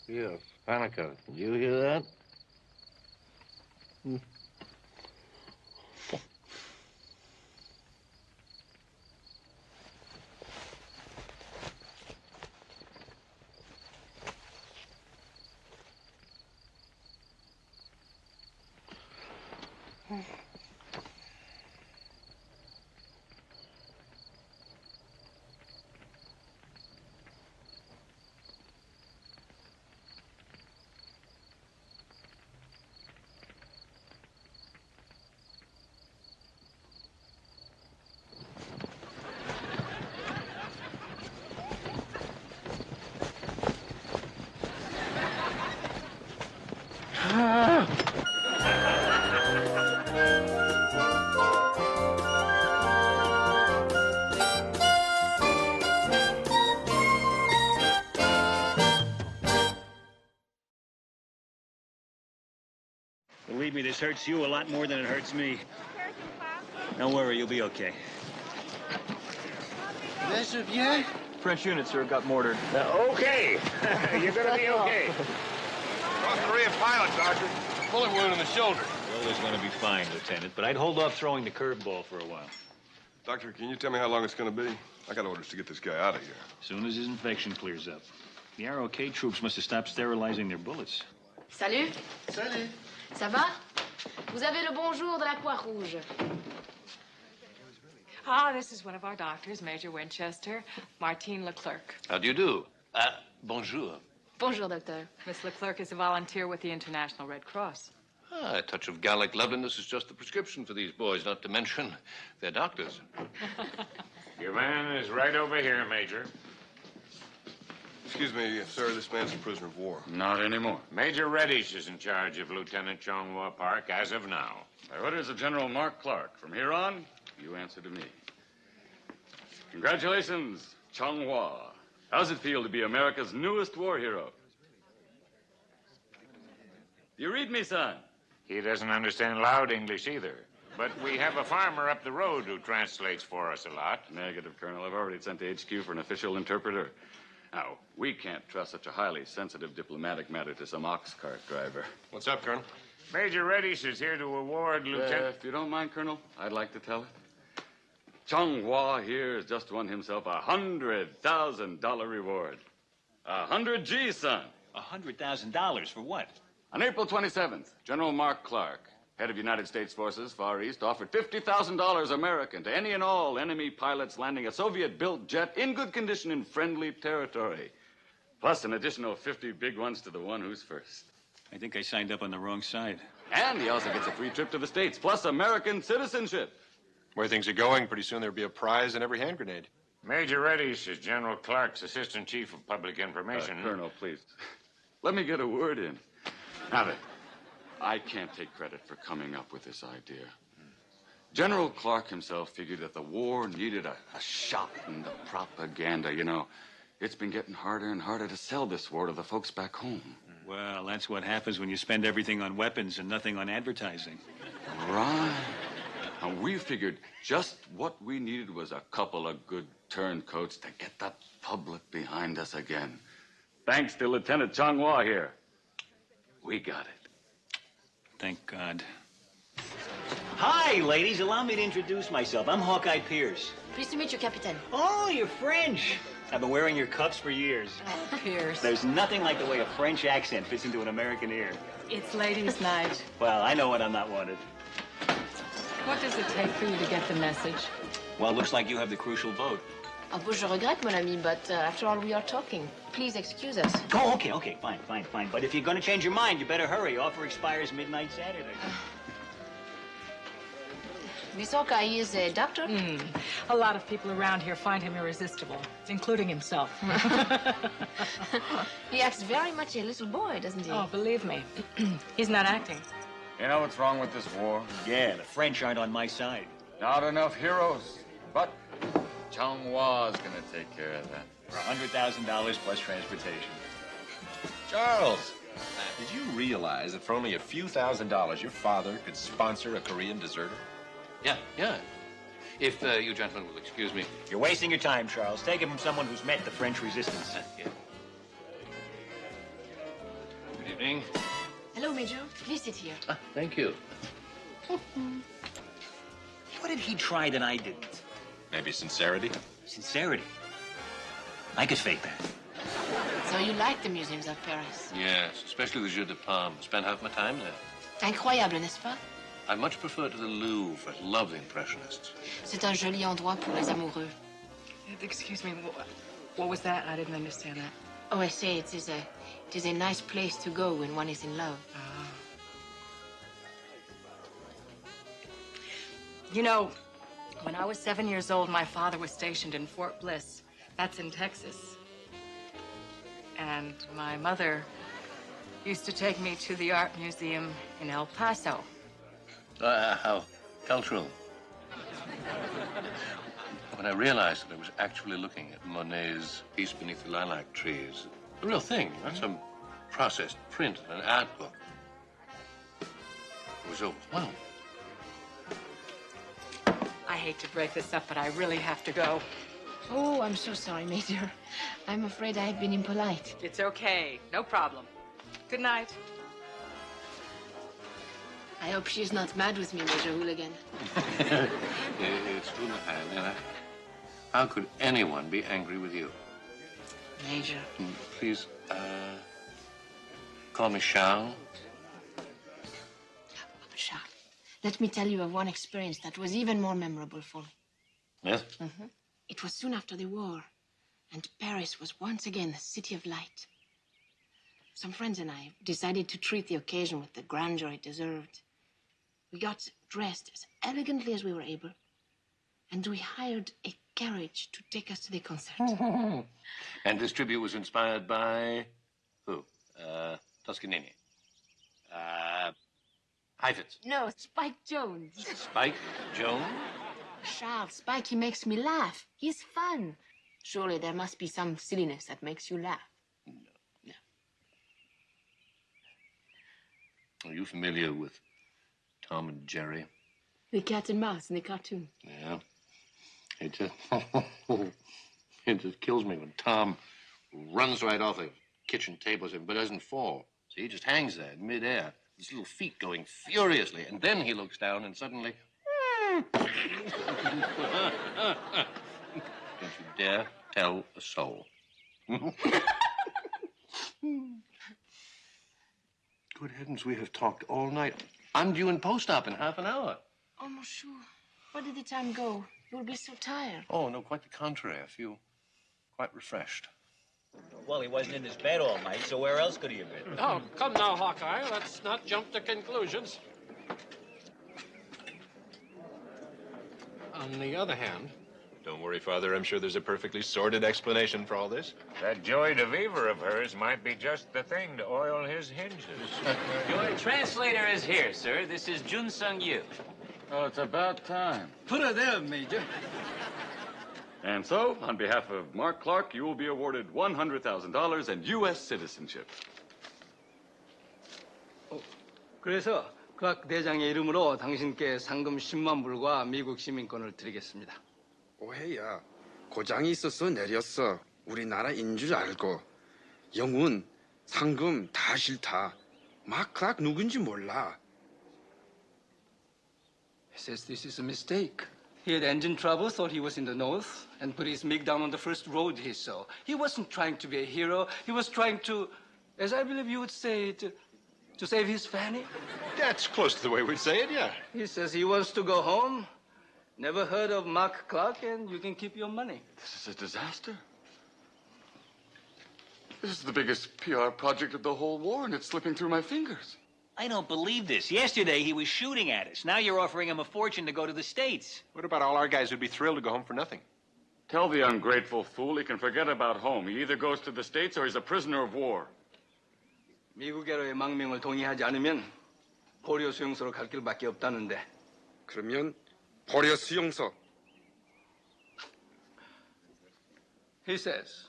Yeah, Panica, did you hear that? Believe me, this hurts you a lot more than it hurts me. Don't worry, you'll be okay. Monsieur bien? French unit, sir, got mortared. Okay. You're gonna be okay. North Korean pilot, Doctor. Bullet wound in the shoulder. You're always gonna be fine, Lieutenant, but I'd hold off throwing the curveball for a while. Doctor, can you tell me how long it's going to be? I got orders to get this guy out of here. As soon as his infection clears up. The ROK troops must have stopped sterilizing their bullets. Salut. Salut. Ça va? Vous avez le bonjour de la Croix-Rouge. Ah, this is one of our doctors, Major Winchester, Martine Leclerc. How do you do? Bonjour. Bonjour, docteur. Miss Leclerc is a volunteer with the International Red Cross. A touch of Gallic loveliness is just the prescription for these boys, not to mention their doctors. Your man is right over here, Major. Excuse me, sir, this man's a prisoner of war. Not anymore. Major Reddish is in charge of Lieutenant Chonghua Park as of now. By orders of General Mark Clark. From here on, you answer to me. Congratulations, Chonghua. How's it feel to be America's newest war hero? You read me, son? He doesn't understand loud English either. But we have a farmer up the road who translates for us a lot. Negative, Colonel. I've already sent to HQ for an official interpreter. Now, we can't trust such a highly sensitive diplomatic matter to some ox cart driver. What's up, Colonel? Major Reddish is here to award Lieutenant... If you don't mind, Colonel, I'd like to tell it. Chonghua here has just won himself a $100,000 reward. 100 G's, son. $100,000 for what? On April 27th, General Mark Clark, head of United States Forces, Far East, offered $50,000 American to any and all enemy pilots landing a Soviet-built jet in good condition in friendly territory. Plus an additional 50 big ones to the one who's first. I think I signed up on the wrong side. And he also gets a free trip to the States, plus American citizenship. Where things are going, pretty soon there'll be a prize in every hand grenade. Major Reddish is General Clark's Assistant Chief of Public Information. Colonel, please. Let me get a word in. Now then, I can't take credit for coming up with this idea. General Clark himself figured that the war needed a shot in the propaganda. You know, it's been getting harder and harder to sell this war to the folks back home. Well, that's what happens when you spend everything on weapons and nothing on advertising. Right. And we figured just what we needed was a couple of good turncoats to get the public behind us again. Thanks to Lieutenant Chonghua here. We got it. Thank God. Hi, ladies. Allow me to introduce myself. I'm Hawkeye Pierce. Pleased to meet you, Captain. Oh, you're French. I've been wearing your cuffs for years. Oh, Pierce. There's nothing like the way a French accent fits into an American ear. It's ladies' night. Well, I know when I'm not wanted. What does it take for you to get the message? Well, looks like you have the crucial vote. Oh, but je regrette, mon ami, but after all, we are talking. Please excuse us. Oh, okay, fine. But if you're gonna change your mind, you better hurry. Offer expires midnight Saturday. This Hawkeye is a doctor? A lot of people around here find him irresistible, including himself. He acts very much a little boy, doesn't he? Oh, believe me, he's not acting. You know what's wrong with this war? Yeah, the French aren't on my side. Not enough heroes. But Changhua is going to take care of that. For $100,000 plus transportation. Charles, did you realize that for only a few $1,000s, your father could sponsor a Korean deserter? Yeah. If you gentlemen will excuse me. You're wasting your time, Charles. Take it from someone who's met the French resistance. Good evening. Hello, Major. Please sit here. Thank you. What did he try that I didn't? Maybe sincerity? Sincerity? I could fake that. So you like the museums of Paris? Yes, especially the Jeu de Paume. Spent half my time there. Incroyable, n'est-ce pas? I much prefer to the Louvre. I love the Impressionists. C'est un joli endroit pour les amoureux. Excuse me, what was that? I didn't understand that. Oh, I say, it is a nice place to go when one is in love. You know, when I was 7 years old, my father was stationed in Fort Bliss. That's in Texas. And my mother used to take me to the art museum in El Paso. How cultural. When I realized that I was actually looking at Monet's Peace Beneath the Lilac Trees, the real thing, not some processed print in an art book, it was overwhelmed. I hate to break this up, but I really have to go. Oh, I'm so sorry, Major. I'm afraid I've been impolite. It's okay. No problem. Good night. I hope she's not mad with me, Major Hooligan. It's true, Nathaniel. How could anyone be angry with you? Major. Please, call me Charles. Charles, let me tell you of one experience that was even more memorable for me. Yes? It was soon after the war, and Paris was once again the city of light. Some friends and I decided to treat the occasion with the grandeur it deserved. We got dressed as elegantly as we were able, and we hired a carriage to take us to the concert. And this tribute was inspired by who? Toscanini. Heifetz. No, Spike Jones. Spike Jones? Charles, Spike, he makes me laugh. He's fun. Surely there must be some silliness that makes you laugh. No. Are you familiar with Tom and Jerry? The cat and mouse in the cartoon. Yeah. It just, it just kills me when Tom runs right off the kitchen table but doesn't fall. So he just hangs there in midair, his little feet going furiously, and then he looks down and suddenly... Don't you dare tell a soul. Good heavens, we have talked all night. I'm due in post-op in half an hour. Oh, monsieur, where did the time go? You'll be so tired. Oh, no, quite the contrary. I feel quite refreshed. Well, he wasn't in his bed all night, so where else could he have been? Oh, come now, Hawkeye. Let's not jump to conclusions. On the other hand... Don't worry, Father. I'm sure there's a perfectly sordid explanation for all this. That Joy de Vivre of hers might be just the thing to oil his hinges. Your translator is here, sir. This is Jun Sung Yu. Oh, it's about time. Put her there, Major. And so, on behalf of Mark Clark, you will be awarded $100,000 and U.S. citizenship. 그래서 클락 대장의 이름으로 당신께 상금 10만 불과 미국 시민권을 드리겠습니다. 오해야. 고장이 있어서 내렸어. 우리나라 인줄 알고. 영훈, 상금 다 싫다. 막 클락 누군지 몰라. He says this is a mistake. He had engine trouble, thought he was in the north, and put his MiG down on the first road he saw. He wasn't trying to be a hero. He was trying to, as I believe you would say, to save his fanny. That's close to the way we'd say it, yeah. He says he wants to go home. Never heard of Mark Clark, and you can keep your money. This is a disaster. This is the biggest PR project of the whole war, and it's slipping through my fingers. I don't believe this. Yesterday, he was shooting at us. Now you're offering him a fortune to go to the States. What about all our guys who'd be thrilled to go home for nothing? Tell the ungrateful fool he can forget about home. He either goes to the States or he's a prisoner of war. 미국에로의 망명을 동의하지 않으면 포리오 수용소로 갈 길밖에 없다는데. 그러면 포리오 수용소. He says,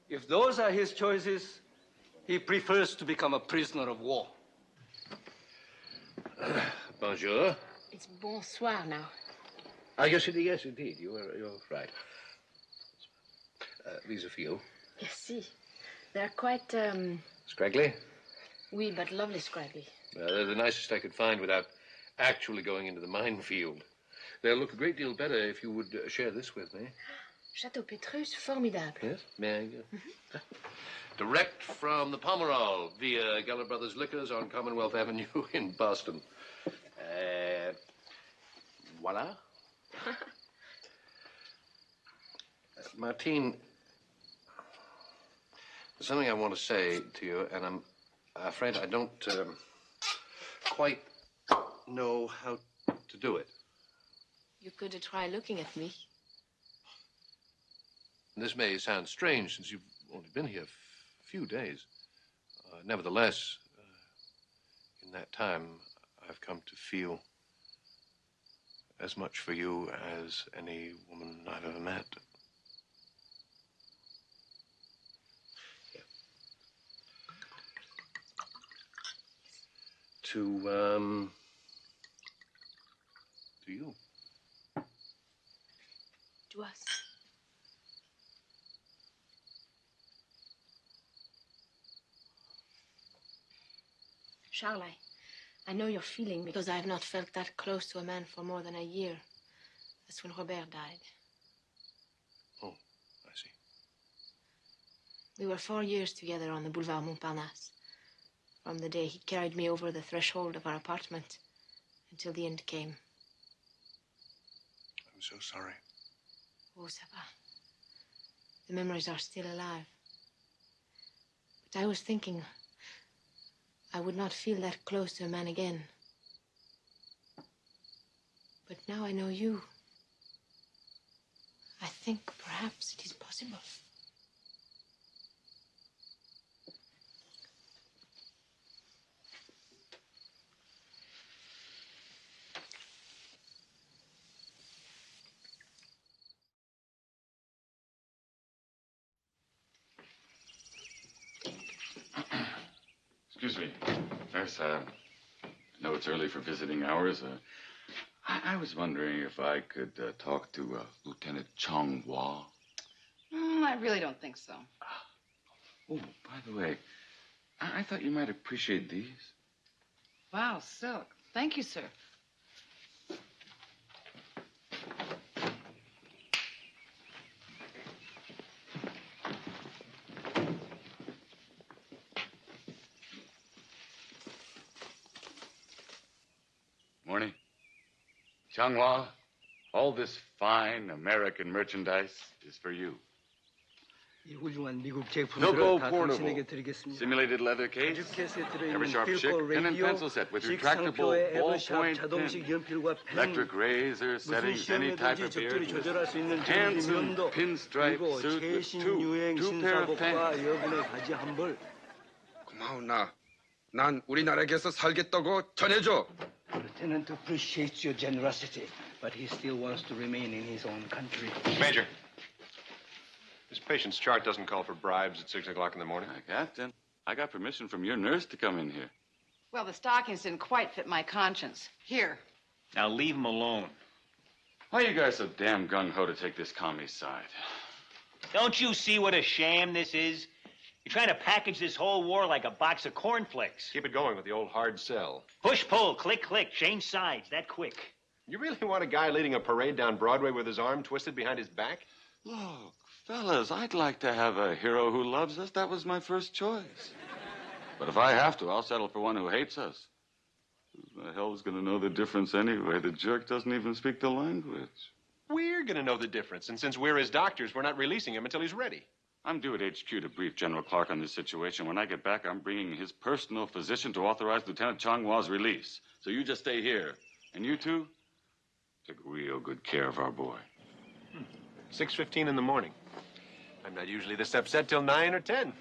if those are his choices, he prefers to become a prisoner of war. Bonjour. It's bonsoir now. Yes, indeed. You're right. These are for you. Yes, see. They're quite, Scraggly? wee but lovely scraggly. They're the nicest I could find without actually going into the minefield. They'll look a great deal better if you would share this with me. Chateau Petrus, formidable. Yes? May I? Direct from the Pomerol via Geller Brothers Liquors on Commonwealth Avenue in Boston. Voila. Martine, there's something I want to say to you, and I'm afraid I don't quite know how to do it. You could try looking at me. This may sound strange since you've only been here a few days. Nevertheless, in that time, I've come to feel as much for you as any woman I've ever met. Yeah. To you. To us. Charles, I know your feeling because I have not felt that close to a man for more than a year. That's when Robert died. Oh, I see. We were 4 years together on the Boulevard Montparnasse. From the day he carried me over the threshold of our apartment until the end came. I'm so sorry. Oh, ça va. The memories are still alive. But I was thinking I would not feel that close to a man again. But now I know you. I think perhaps it is possible. Excuse me, nurse. I know it's early for visiting hours. I was wondering if I could talk to Lieutenant Chong Hua. I really don't think so. Oh, by the way, I thought you might appreciate these. Wow, silk. Thank you, sir. Morning. Changhua, all this fine American merchandise is for you. 훌륭한 미국 Milko 제품들을 다 Portable, 당신에게 드리겠습니다. simulated leather case, 가죽케이스에 ever 들어있는 sharp chick, 필코 pen and 라디오, pencil set with retractable 식상표에 ballpoint 에버샵 자동식 pen, 연필과 펜, electric razor, 무슨 settings, any type 시험에든지 of beard, 적절히 조절할 수 있는 handsome 전기면도, pinstripe 그리고 suit with 최신 two 유행 pair of 신사복과 pants. 여분의 바지 한 벌. 고마워 나. 난 우리나라에서 살겠다고 전해줘. Lieutenant appreciates your generosity, but he still wants to remain in his own country. Major, this patient's chart doesn't call for bribes at 6 o'clock in the morning. Captain, I got permission from your nurse to come in here. Well, the stockings didn't quite fit my conscience. Here. Now leave him alone. Why are you guys so damn gung-ho to take this commie side? Don't you see what a sham this is? You're trying to package this whole war like a box of cornflakes. Keep it going with the old hard sell. Push, pull, click, click, change sides, that quick. You really want a guy leading a parade down Broadway with his arm twisted behind his back? Look, fellas, I'd like to have a hero who loves us. That was my first choice. But if I have to, I'll settle for one who hates us. Who the hell's going to know the difference anyway? The jerk doesn't even speak the language. We're going to know the difference, and since we're his doctors, we're not releasing him until he's ready. I'm due at HQ to brief General Clark on this situation. When I get back, I'm bringing his personal physician to authorize Lieutenant Changhua's release. So you just stay here. And you two, take real good care of our boy. 6:15 in the morning. I'm not usually this upset till 9 or 10.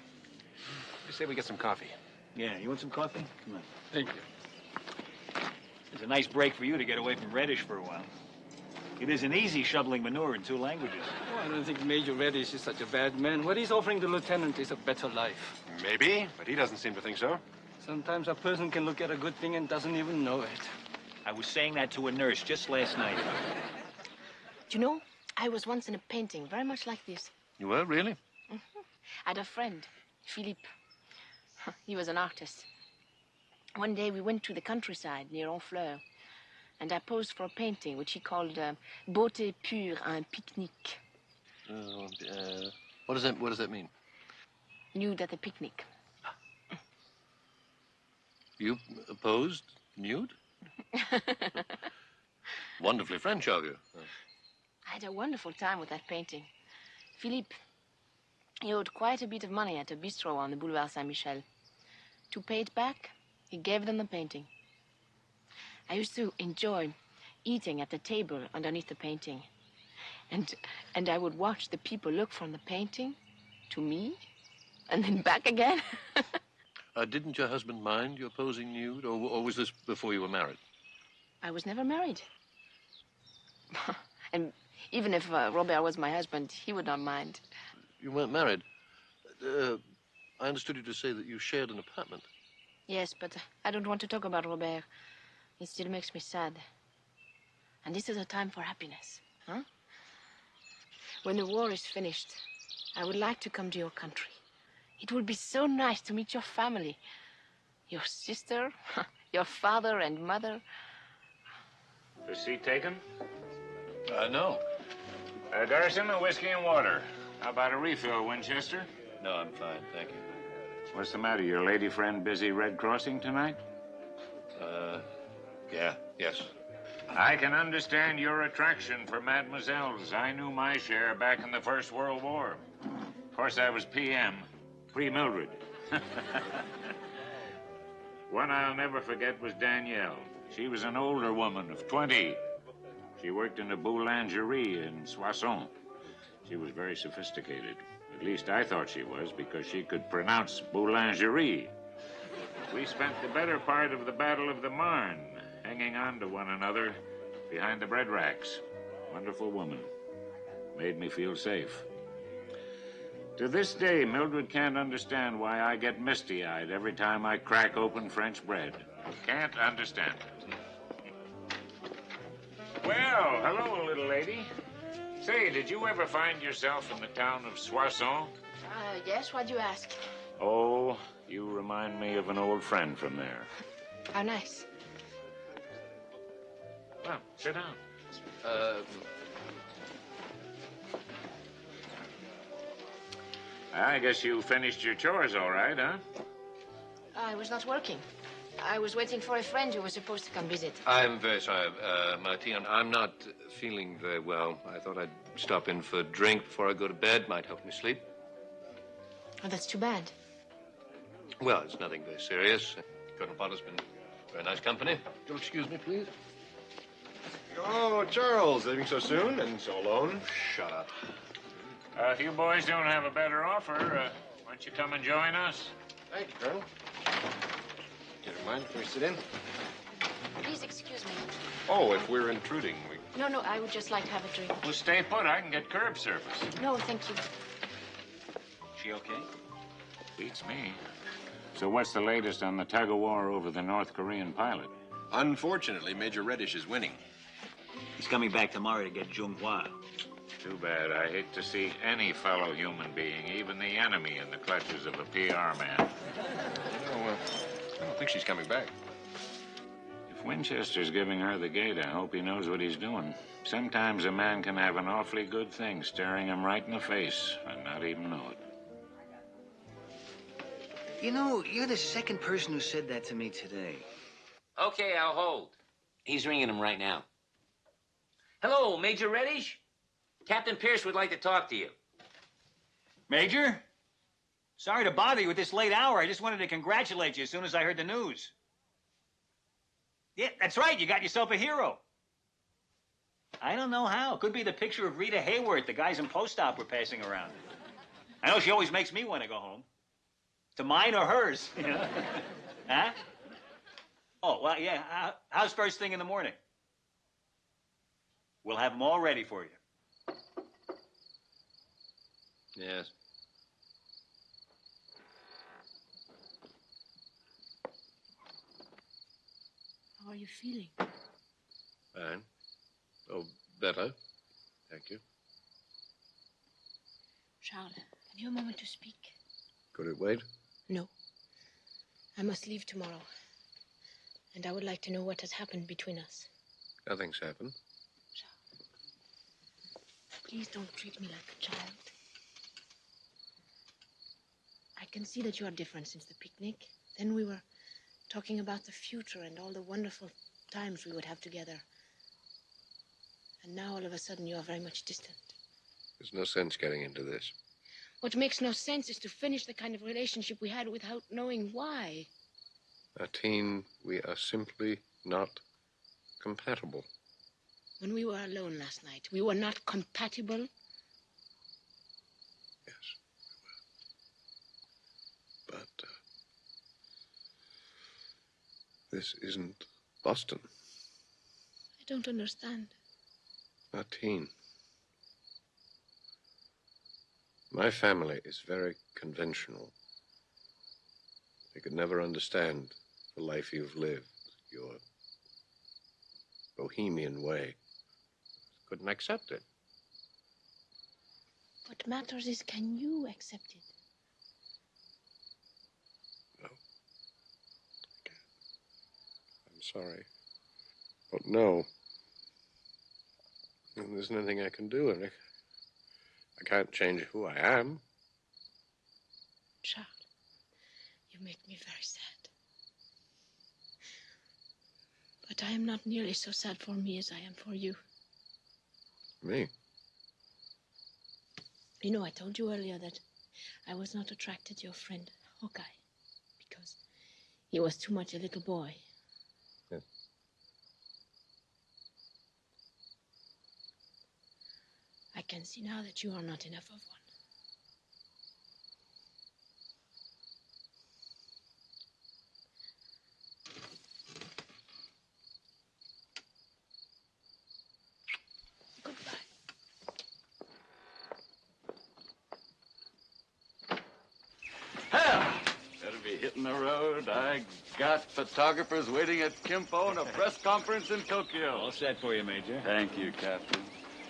You say we get some coffee. Yeah, you want some coffee? Come on. Thank you. It's a nice break for you to get away from Reddish for a while. It isn't easy shoveling manure in 2 languages. Oh, I don't think Major Reddish is such a bad man. What he's offering the lieutenant is a better life. Maybe, but he doesn't seem to think so. Sometimes a person can look at a good thing and doesn't even know it. I was saying that to a nurse just last night. You know, I was once in a painting very much like this. You were, really? I had a friend, Philippe. He was an artist. One day we went to the countryside near Honfleur, and I posed for a painting which he called Beauté pure, un pique-nique. What does that mean? Nude at the picnic. You posed nude? Wonderfully French of you. I had a wonderful time with that painting. Philippe, he owed quite a bit of money at a bistro on the Boulevard Saint-Michel. To pay it back, he gave them the painting. I used to enjoy eating at the table underneath the painting. And I would watch the people look from the painting to me and then back again. Didn't your husband mind your posing nude, or was this before you were married? I was never married. And even if Robert was my husband, he would not mind. You weren't married. I understood you to say that you shared an apartment. Yes, but I don't want to talk about Robert. It still makes me sad. And this is a time for happiness, huh? When the war is finished, I would like to come to your country. It would be so nice to meet your family. Your sister, your father and mother. The seat taken? No. Garrison, a whiskey and water. How about a refill, Winchester? No, I'm fine, thank you. What's the matter? Your lady friend busy Red Crossing tonight? Yes. I can understand your attraction for mademoiselles. I knew my share back in the First World War. Of course, I was PM, pre-Mildred. One I'll never forget was Danielle. She was an older woman of 20. She worked in a boulangerie in Soissons. She was very sophisticated. At least I thought she was, because she could pronounce boulangerie. We spent the better part of the Battle of the Marne hanging on to one another behind the bread racks. Wonderful woman. Made me feel safe. To this day, Mildred can't understand why I get misty-eyed every time I crack open French bread. Can't understand it. Well, hello, little lady. Say, did you ever find yourself in the town of Soissons? Yes, why'd you ask? Oh, you remind me of an old friend from there. How nice. Well, sit down. I guess you finished your chores all right, huh? I was not working. I was waiting for a friend who was supposed to come visit. I'm very sorry, Martine. I'm not feeling very well. I thought I'd stop in for a drink before I go to bed. Might help me sleep. Oh, that's too bad. Well, it's nothing very serious. Colonel Potter's been very nice company. You'll excuse me, please. Oh, Charles, leaving so soon and so alone? Shut up. If you boys don't have a better offer, why don't you come and join us? Thank you, Colonel. You don't mind if we sit in? Please excuse me. Oh, if we're intruding, we... No, I would just like to have a drink. Well, stay put. I can get curb service. No, thank you. She okay? Beats me. So what's the latest on the tug-of-war over the North Korean pilot? Unfortunately, Major Reddish is winning. He's coming back tomorrow to get Zhonghua. Too bad. I hate to see any fellow human being, even the enemy, in the clutches of a PR man. No, I don't think she's coming back. If Winchester's giving her the gate, I hope he knows what he's doing. Sometimes a man can have an awfully good thing staring him right in the face and not even know it. You know, you're the second person who said that to me today. Okay, I'll hold. He's ringing him right now. Hello, Major Reddish? Captain Pierce would like to talk to you. Major? Sorry to bother you at this late hour. I just wanted to congratulate you as soon as I heard the news. Yeah, that's right. You got yourself a hero. I don't know how. Could be the picture of Rita Hayworth the guys in post-op were passing around. I know she always makes me want to go home. To mine or hers, you know? Huh? Oh, well, yeah. How's first thing in the morning? We'll have them all ready for you. Yes. How are you feeling? Fine. Oh, better. Thank you. Charles, have you a moment to speak? Could it wait? No. I must leave tomorrow. And I would like to know what has happened between us. Nothing's happened. Please don't treat me like a child. I can see that you are different since the picnic. Then we were talking about the future and all the wonderful times we would have together. And now all of a sudden you are very much distant. There's no sense getting into this. What makes no sense is to finish the kind of relationship we had without knowing why. Martine, we are simply not compatible. When we were alone last night, we were not compatible. Yes, we were. But this isn't Boston. I don't understand. Martine. My family is very conventional. They could never understand the life you've lived, your bohemian way. Couldn't accept it. What matters is, can you accept it? No. I can't. I'm sorry. But no. And there's nothing I can do, and I can't change who I am. Charles, you make me very sad. But I am not nearly so sad for me as I am for you. Me? You know, I told you earlier that I was not attracted to your friend, Hawkeye, because he was too much a little boy. Yes. I can see now that you are not enough of one. Better be hitting the road. I got photographers waiting at Kimpo and a press conference in Tokyo. All set for you, Major. Thank you, Captain.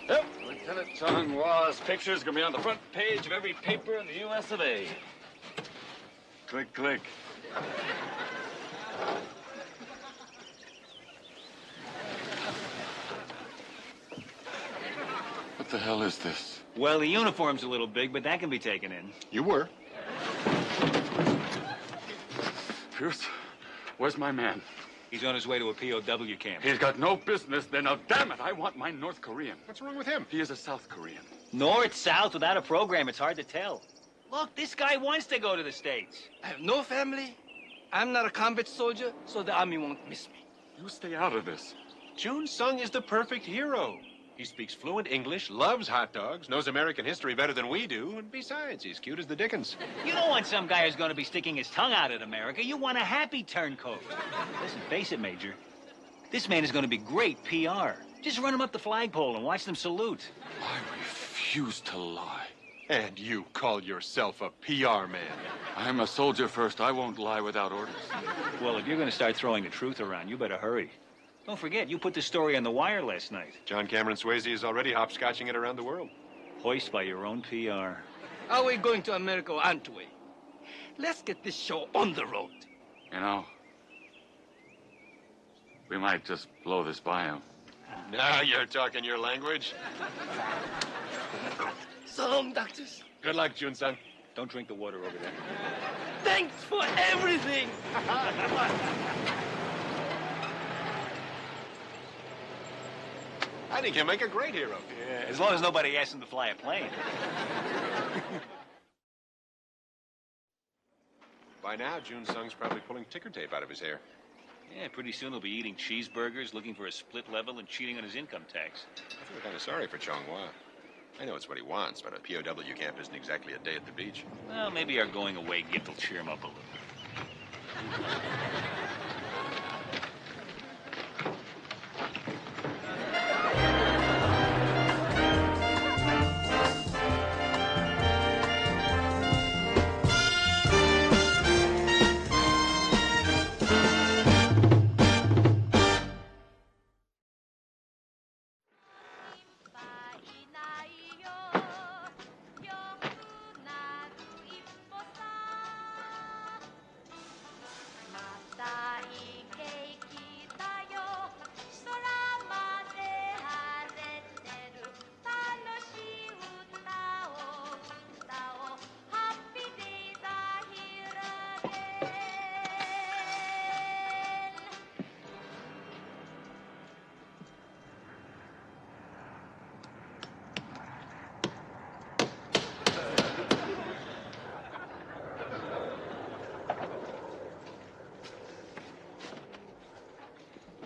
Yep, Lieutenant Changhwa's picture's gonna be on the front page of every paper in the U.S. of A. Click, click. What the hell is this? Well, the uniform's a little big, but that can be taken in. You were. Pierce, where's my man? He's on his way to a POW camp. He's got no business there. Now, damn it, I want my North Korean. What's wrong with him? He is a South Korean. North, south, without a program, it's hard to tell. Look, this guy wants to go to the States. I have no family. I'm not a combat soldier, so the army won't miss me. You stay out of this. Jun Sung is the perfect hero. He speaks fluent English, loves hot dogs, knows American history better than we do, and besides, he's cute as the dickens. You don't want some guy who's going to be sticking his tongue out at America. You want a happy turncoat. Listen, face it, Major. This man is going to be great PR. Just run him up the flagpole and watch them salute. I refuse to lie. And you call yourself a PR man. I'm a soldier first. I won't lie without orders. Well, if you're going to start throwing the truth around, you better hurry. Don't forget, you put the story on the wire last night. John Cameron Swayze is already hopscotching it around the world. Hoist by your own PR. Are we going to America or aren't we? Let's get this show on the road. You know, we might just blow this by him. Now you're talking your language. So long, doctors. Good luck, Jun-san. Don't drink the water over there. Thanks for everything. I think he'll make a great hero. Yeah, as long as nobody asks him to fly a plane. By now, June Sung's probably pulling ticker tape out of his hair. Yeah, pretty soon he'll be eating cheeseburgers, looking for a split level, and cheating on his income tax. I feel kind of sorry for Chong-Hua. I know it's what he wants, but a POW camp isn't exactly a day at the beach. Well, maybe our going away gift will cheer him up a little.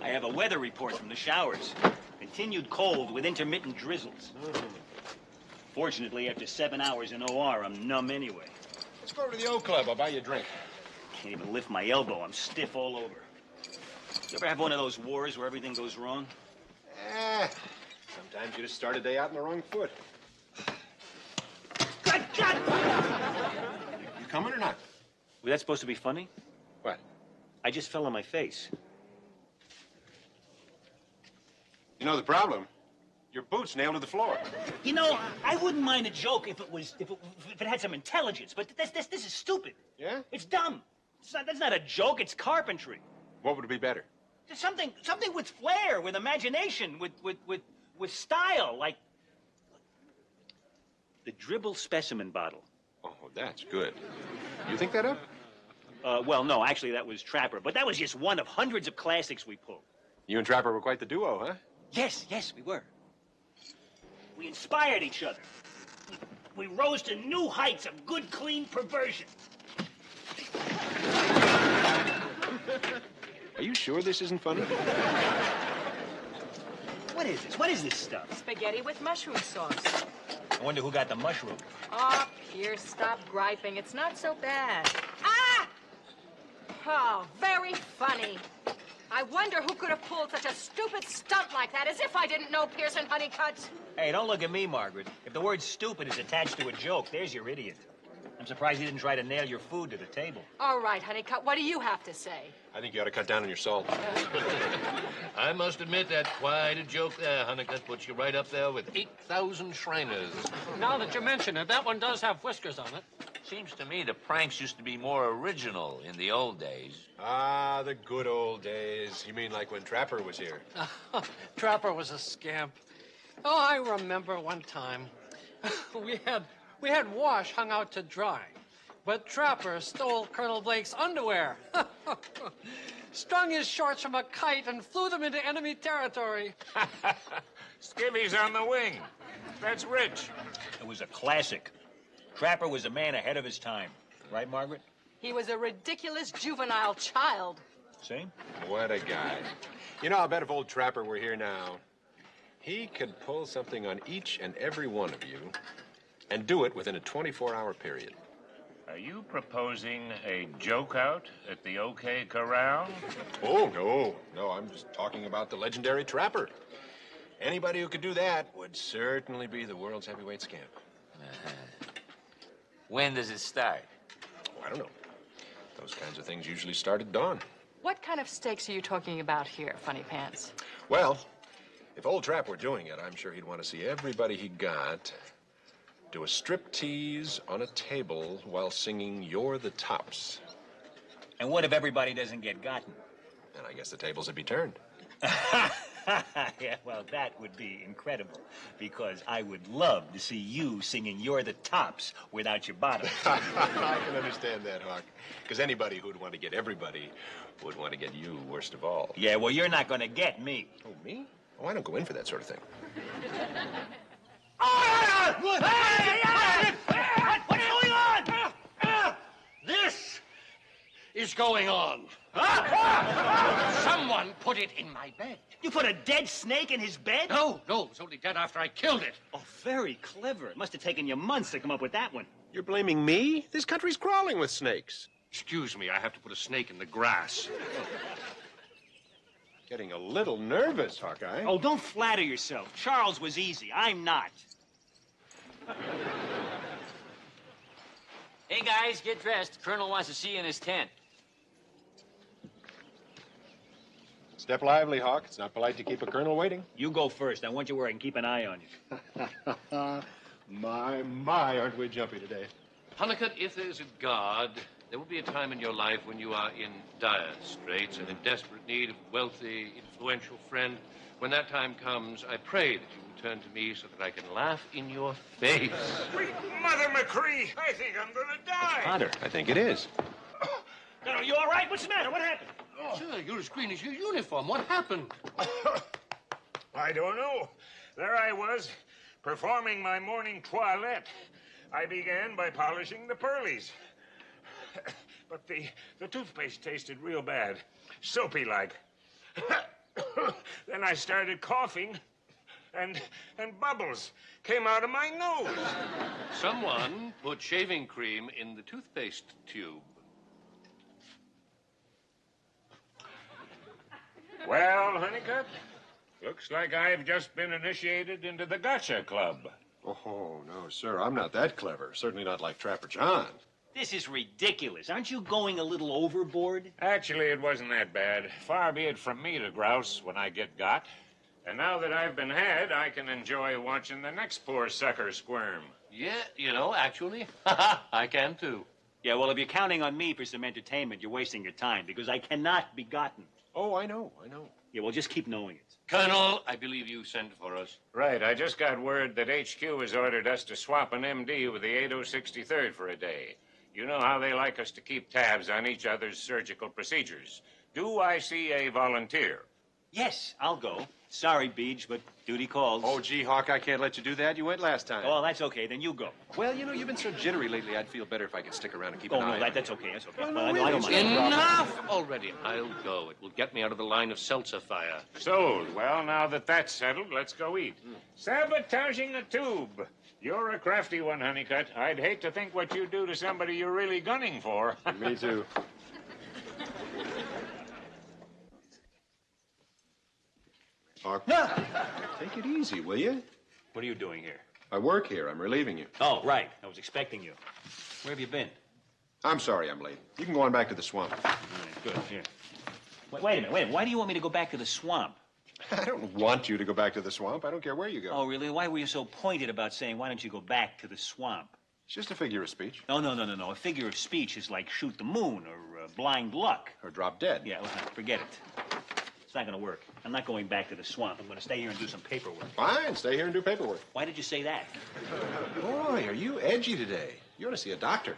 I have a weather report from the showers. Continued cold with intermittent drizzles. Fortunately, after 7 hours in OR, I'm numb anyway. Let's go over to the O Club. I'll buy you a drink. Can't even lift my elbow. I'm stiff all over. You ever have one of those wars where everything goes wrong? Sometimes you just start a day out on the wrong foot. God! You coming or not? Was that supposed to be funny? What? I just fell on my face. You know the problem? Your boot's nailed to the floor. You know, I wouldn't mind a joke if it had some intelligence, but this is stupid. Yeah? It's dumb. That's not a joke. It's carpentry. What would be better? Something with flair, with imagination, with style, like the dribble specimen bottle. Oh, that's good. You think that up? Well, no, actually, that was Trapper, but that was just one of hundreds of classics we pulled. You and Trapper were quite the duo, huh? Yes, we were. We inspired each other. We rose to new heights of good, clean perversion. Are you sure this isn't funny? What is this? What is this stuff? Spaghetti with mushroom sauce. I wonder who got the mushroom. Oh, Pierce, stop griping. It's not so bad. Ah! Oh, very funny. I wonder who could have pulled such a stupid stunt like that, as if I didn't know Pearson Honeycutt. Hey, don't look at me, Margaret. If the word stupid is attached to a joke, there's your idiot. I'm surprised you didn't try to nail your food to the table. All right, Honeycutt, what do you have to say? I think you ought to cut down on your salt. I must admit that's quite a joke there, Honeycutt. Puts you right up there with 8,000 Shriners. Now that you mention it, that one does have whiskers on it. Seems to me the pranks used to be more original in the old days. Ah, the good old days. You mean like when Trapper was here? Trapper was a scamp. Oh, I remember one time. we had Wash hung out to dry, but Trapper stole Colonel Blake's underwear. Strung his shorts from a kite and flew them into enemy territory. Skivvy's on the wing. That's rich. It was a classic. Trapper was a man ahead of his time. Right, Margaret? He was a ridiculous juvenile child. See? What a guy. You know, I'll bet if old Trapper were here now, he could pull something on each and every one of you and do it within a 24-hour period. Are you proposing a joke out at the OK Corral? Oh, no, I'm just talking about the legendary Trapper. Anybody who could do that would certainly be the world's heavyweight scamp. When does it start? Oh, I don't know. Those kinds of things usually start at dawn. What kind of stakes are you talking about here, Funny Pants? Well, if old Trap were doing it, I'm sure he'd want to see everybody he got do a striptease on a table while singing You're the Tops. And what if everybody doesn't get gotten? Then I guess the tables would be turned. Yeah, well, that would be incredible, because I would love to see you singing You're the Tops without your bottom. I can understand that, Hawk. Because anybody who'd want to get everybody would want to get you worst of all. Yeah, well, you're not going to get me. Oh, me? Oh, I don't go in for that sort of thing. What's going on? This is going on. Someone put it in my bed. You put a dead snake in his bed? No, it was only dead after I killed it. Oh, very clever. It must have taken you months to come up with that one. You're blaming me? This country's crawling with snakes. Excuse me, I have to put a snake in the grass. Getting a little nervous, Hawkeye. Oh, don't flatter yourself. Charles was easy. I'm not. Hey, guys, get dressed. Colonel wants to see you in his tent. Step lively, Hawk. It's not polite to keep a colonel waiting. You go first. I want you where I can keep an eye on you. My, aren't we jumpy today? Hunnicutt, if there's a God, there will be a time in your life when you are in dire straits and in desperate need of a wealthy, influential friend. When that time comes, I pray that you will turn to me so that I can laugh in your face. Mother McCree, I think I'm gonna die. Potter, I think it is. Colonel, you all right? What's the matter? What happened? Sir, you're as green as your uniform. What happened? I don't know. There I was, performing my morning toilette. I began by polishing the pearlies. But the toothpaste tasted real bad, soapy-like. Then I started coughing, and bubbles came out of my nose. Someone put shaving cream in the toothpaste tube. Well, Honeycutt, looks like I've just been initiated into the Gotcha Club. Oh, no, sir. I'm not that clever. Certainly not like Trapper John. This is ridiculous. Aren't you going a little overboard? Actually, it wasn't that bad. Far be it from me to grouse when I get got. And now that I've been had, I can enjoy watching the next poor sucker squirm. Yeah, actually, I can too. Yeah, well, if you're counting on me for some entertainment, you're wasting your time because I cannot be gotten. Oh, I know. Yeah, well, just keep knowing it. Colonel, I believe you sent for us. Right, I just got word that HQ has ordered us to swap an MD with the 8063rd for a day. You know how they like us to keep tabs on each other's surgical procedures. Do I see a volunteer? Yes, I'll go. Sorry, Beej, but duty calls. Oh, gee, Hawk, I can't let you do that. You went last time. Oh, that's okay. Then you go. Well, you've been so jittery lately. I'd feel better if I could stick around and keep Oh, an eye no, on that's okay. That's okay. Well, Well, no, I don't mind. Enough already. I'll go. It will get me out of the line of seltzer fire. Sold. Well, now that that's settled, let's go eat. Sabotaging a tube. You're a crafty one, Honeycutt. I'd hate to think what you do to somebody you're really gunning for. Me too. Hawk, take it easy, will you? What are you doing here? I work here. I'm relieving you. Oh, right. I was expecting you. Where have you been? I'm sorry I'm late. You can go on back to the swamp. All right, good. Here. Wait a minute. Why do you want me to go back to the swamp? I don't want you to go back to the swamp. I don't care where you go. Oh, really? Why were you so pointed about saying, why don't you go back to the swamp? It's just a figure of speech. No. A figure of speech is like shoot the moon or blind luck. Or drop dead. Yeah, well, forget it. It's not going to work. I'm not going back to the swamp. I'm going to stay here and do some paperwork. Fine, stay here and do paperwork. Why did you say that? Boy, are you edgy today. You ought to see a doctor.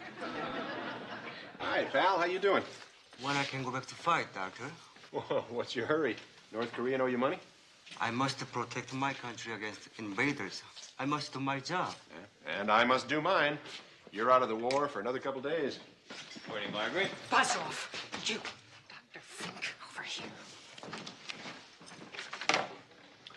Hi, pal. How you doing? When I can go back to fight, Doctor? Whoa, what's your hurry? North Korea owe you money? I must protect my country against invaders. I must do my job. Yeah, and I must do mine. You're out of the war for another couple days. Morning, Margaret. Buzz off. You, Dr. Fink, over here.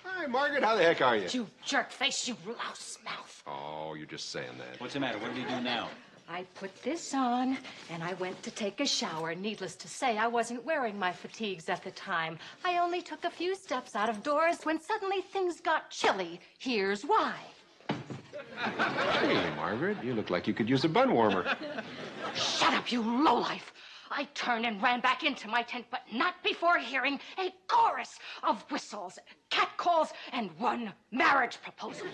Hi, Margaret. How the heck are you? You jerk face, you louse mouth. Oh, you're just saying that. What's the matter? What did he do now? I put this on, and I went to take a shower. Needless to say, I wasn't wearing my fatigues at the time. I only took a few steps out of doors when suddenly things got chilly. Here's why. Hey, Margaret, you look like you could use a bun warmer. Shut up, you lowlife! I turned and ran back into my tent, but not before hearing a chorus of whistles, catcalls, and one marriage proposal.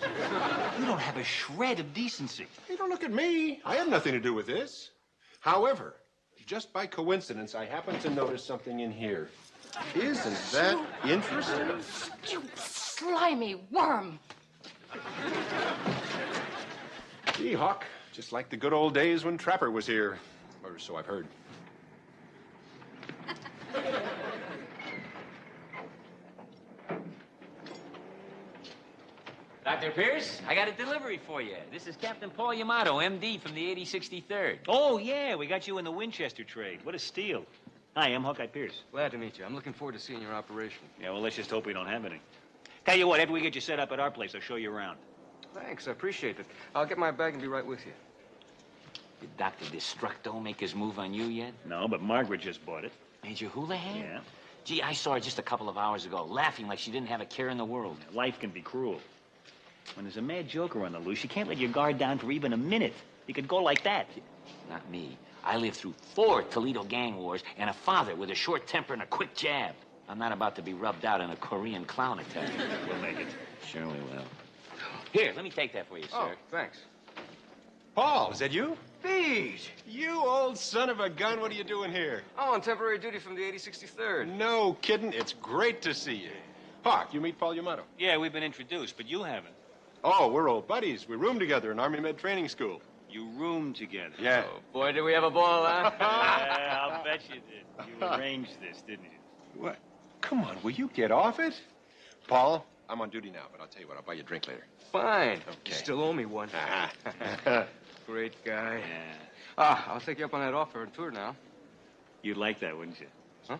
You don't have a shred of decency. Hey, don't look at me. I had nothing to do with this. However, just by coincidence, I happened to notice something in here. Isn't that interesting? You slimy worm! Gee, Hawk, just like the good old days when Trapper was here. Or so I've heard. Dr. Pierce, I got a delivery for you. This is Captain Paul Yamato, MD from the 8063rd. Oh, yeah, we got you in the Winchester trade. What a steal. Hi, I'm Hawkeye Pierce. Glad to meet you. I'm looking forward to seeing your operation. Yeah, well, let's just hope we don't have any. Tell you what, after we get you set up at our place, I'll show you around. Thanks, I appreciate it. I'll get my bag and be right with you. Did Dr. Destructo make his move on you yet? No, but Margaret just bought it. Major Houlihan? Yeah. Gee, I saw her just a couple of hours ago, laughing like she didn't have a care in the world. Life can be cruel. When there's a mad joker on the loose, you can't let your guard down for even a minute. You could go like that. Not me. I lived through 4 Toledo gang wars and a father with a short temper and a quick jab. I'm not about to be rubbed out in a Korean clown attack. We'll make it. Sure we will. Here, let me take that for you, sir. Oh, thanks. Paul, is that you? Beej, you old son of a gun. What are you doing here? Oh, on temporary duty from the 8063rd. No kidding. It's great to see you. Hawk, you meet Paul Yamato? Yeah, we've been introduced, but you haven't. Oh, we're old buddies. We roomed together in Army Med Training School. You roomed together. Yeah. Oh, boy, did we have a ball, huh? Yeah, I'll bet you did. You arranged this, didn't you? What? Come on, will you get off it? Paul, I'm on duty now, but I'll tell you what, I'll buy you a drink later. Fine. Okay. You still owe me one. Great guy. Yeah. I'll take you up on that offer and tour now. You'd like that, wouldn't you? Huh?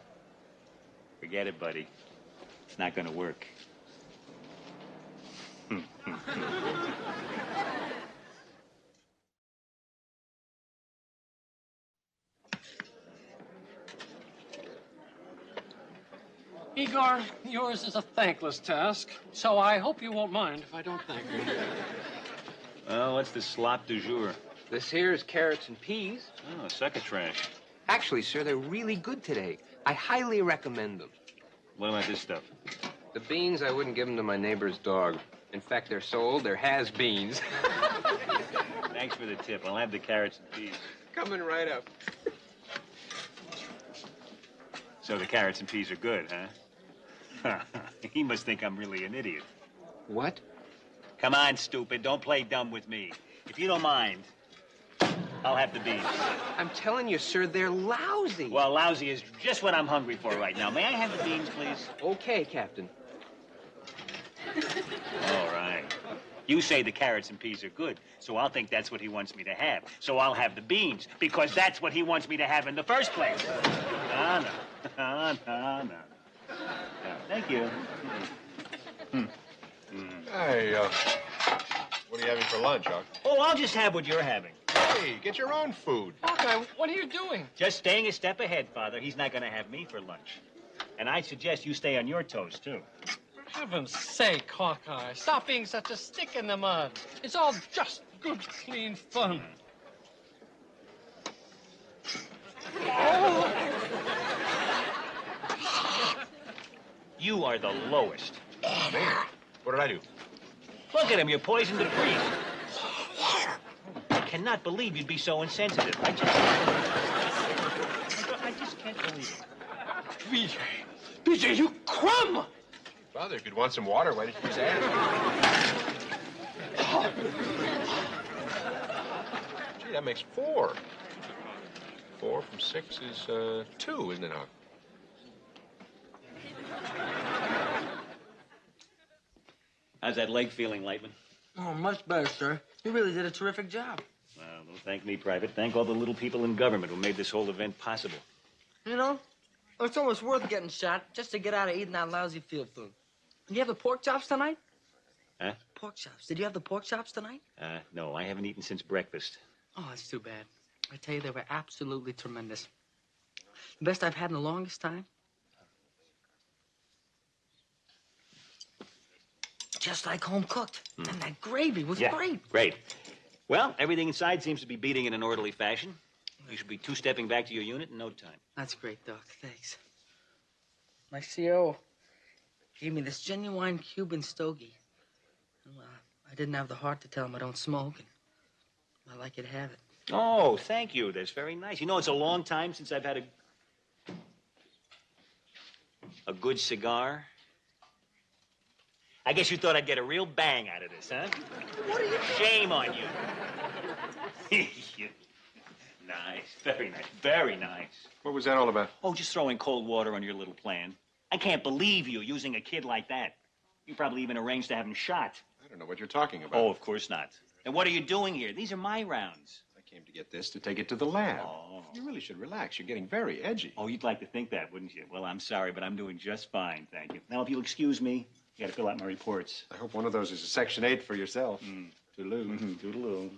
Forget it, buddy. It's not gonna work. Igor, yours is a thankless task, so I hope you won't mind if I don't thank you. Well, what's the slop du jour? This here is carrots and peas. Oh, succotash. Actually, sir, they're really good today. I highly recommend them. What about this stuff? The beans, I wouldn't give them to my neighbor's dog. In fact, they're so old, they're has-beens. Thanks for the tip. I'll have the carrots and peas. Coming right up. So the carrots and peas are good, huh? He must think I'm really an idiot. What? Come on, stupid. Don't play dumb with me. If you don't mind, I'll have the beans. I'm telling you, sir, they're lousy. Well, lousy is just what I'm hungry for right now. May I have the beans, please? Okay, Captain. All right. You say the carrots and peas are good, so I'll think that's what he wants me to have. So I'll have the beans, because that's what he wants me to have in the first place. No. Thank you. Hey, what are you having for lunch, Hawk? Oh, I'll just have what you're having. Hey, get your own food. Hawkeye, what are you doing? Just staying a step ahead, Father. He's not going to have me for lunch. And I suggest you stay on your toes, too. For heaven's sake, Hawkeye, stop being such a stick in the mud. It's all just good, clean fun. You are the lowest. What did I do? Look at him. You're poisoned the priest. I cannot believe you'd be so insensitive. I just can't believe it. BJ, you crumb! Father, if you'd want some water, why didn't you just ask? Gee, that makes 4. 4 from 6 is 2, isn't it, Hawk? How's that leg feeling, Lightman? Oh, much better, sir. You really did a terrific job. Well, don't thank me, Private. Thank all the little people in government who made this whole event possible. You know, it's almost worth getting shot just to get out of eating that lousy field food. Did you have the pork chops tonight? Huh? Pork chops. Did you have the pork chops tonight? No, I haven't eaten since breakfast. Oh, that's too bad. I tell you, they were absolutely tremendous. The best I've had in the longest time. Just like home cooked. And that gravy was great. Great. Well, everything inside seems to be beating in an orderly fashion. You should be two-stepping back to your unit in no time. That's great, Doc. Thanks. My CO gave me this genuine Cuban stogie. Well, I didn't have the heart to tell him I don't smoke, and I'd like you to have it. Oh, thank you. That's very nice. You know, it's a long time since I've had a good cigar. I guess you thought I'd get a real bang out of this, huh? What are you... Shame on you. Nice. Very nice. Very nice. What was that all about? Oh, just throwing cold water on your little plan. I can't believe you using a kid like that. You probably even arranged to have him shot. I don't know what you're talking about. Oh, of course not. And what are you doing here? These are my rounds. I came to get this to take it to the lab. Oh. You really should relax. You're getting very edgy. Oh, you'd like to think that, wouldn't you? Well, I'm sorry, but I'm doing just fine, thank you. Now, if you'll excuse me, you gotta fill out my reports. I hope one of those is a Section 8 for yourself. Toodaloo. Toodaloo.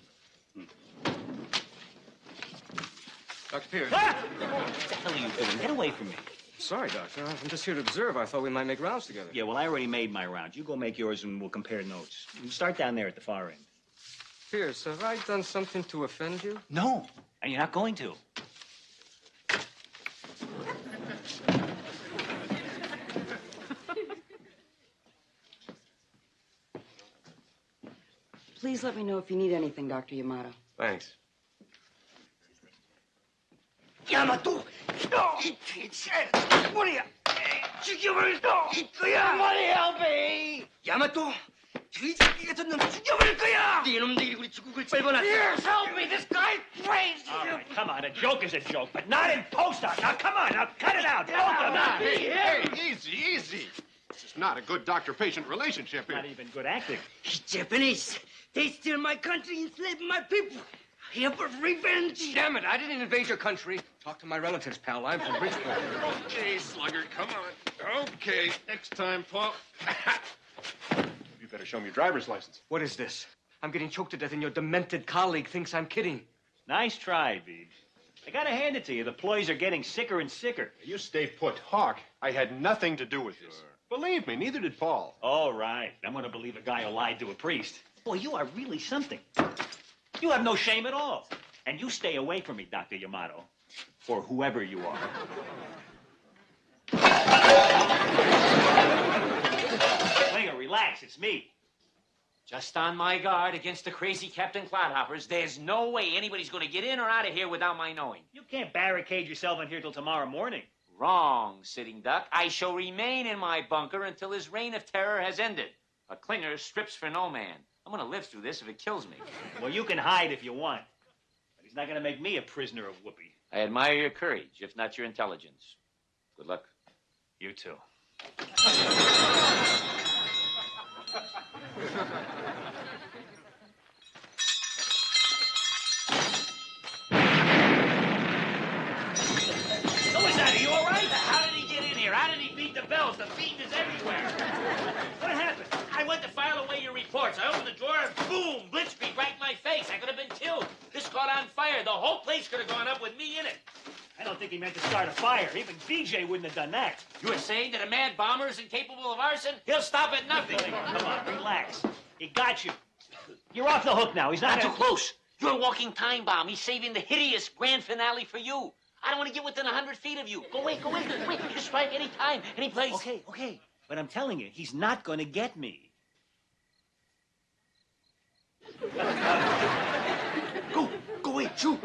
Dr. Pierce. Ah! What the hell are you doing? Get away from me. Sorry, Doctor. I'm just here to observe. I thought we might make rounds together. Yeah, well, I already made my rounds. You go make yours and we'll compare notes. We'll start down there at the far end. Pierce, have I done something to offend you? No, and you're not going to. Please let me know if you need anything, Dr. Yamato. Thanks. 야마토! 뭐야? 죽여버릴 거야! Somebody help me! 야마토! 돼지끼 같은 놈 죽여버릴 거야! 이놈들이 우리 죽국을 빨거나. Pierce, help me! This guy's crazy! All right, come on. A joke is a joke, but not in post-op. Now, come on. Now, cut it out. Both of them. Hey, easy, easy. This is not a good doctor-patient relationship here. Not even good acting. Japanese, they steal my country, enslave my people. Here for revenge. Damn it, I didn't invade your country. Talk to my relatives, pal. I'm from Bridgeport. Okay, Slugger, come on. Okay, next time, Paul. You better show me your driver's license. What is this? I'm getting choked to death and your demented colleague thinks I'm kidding. Nice try, Beej. I gotta hand it to you. The ploys are getting sicker and sicker. You stay put. Hawk, I had nothing to do with this. Believe me, neither did Paul. All right. I'm gonna believe a guy who lied to a priest. Boy, you are really something. You have no shame at all. And you stay away from me, Dr. Yamato. Or whoever you are. Klinger, relax. It's me. Just on my guard against the crazy Captain Clodhoppers. There's no way anybody's going to get in or out of here without my knowing. You can't barricade yourself in here till tomorrow morning. Wrong, Sitting Duck. I shall remain in my bunker until his reign of terror has ended. A Klinger strips for no man. I'm going to live through this if it kills me. Well, you can hide if you want. But he's not going to make me a prisoner of Whoopi. I admire your courage, if not your intelligence. Good luck. You too. Who is that? Are you all right? How did he get in here? How did he beat the bells? The beat is everywhere. What happened? I went to file away your reports. I opened the drawer and boom, blitzkrieg right in my face. I could have been killed. This caught on fire. The whole place could have gone up with me in it. I don't think he meant to start a fire. Even BJ wouldn't have done that. You were saying that a mad bomber is incapable of arson? He'll stop at nothing. Come on, relax. He got you. You're off the hook now. He's not too close. You're a walking time bomb. He's saving the hideous grand finale for you. I don't want to get within 100 feet of you. Go away, go away. Wait, you strike any time, any place. Okay. But I'm telling you, he's not going to get me. Go away, shoot.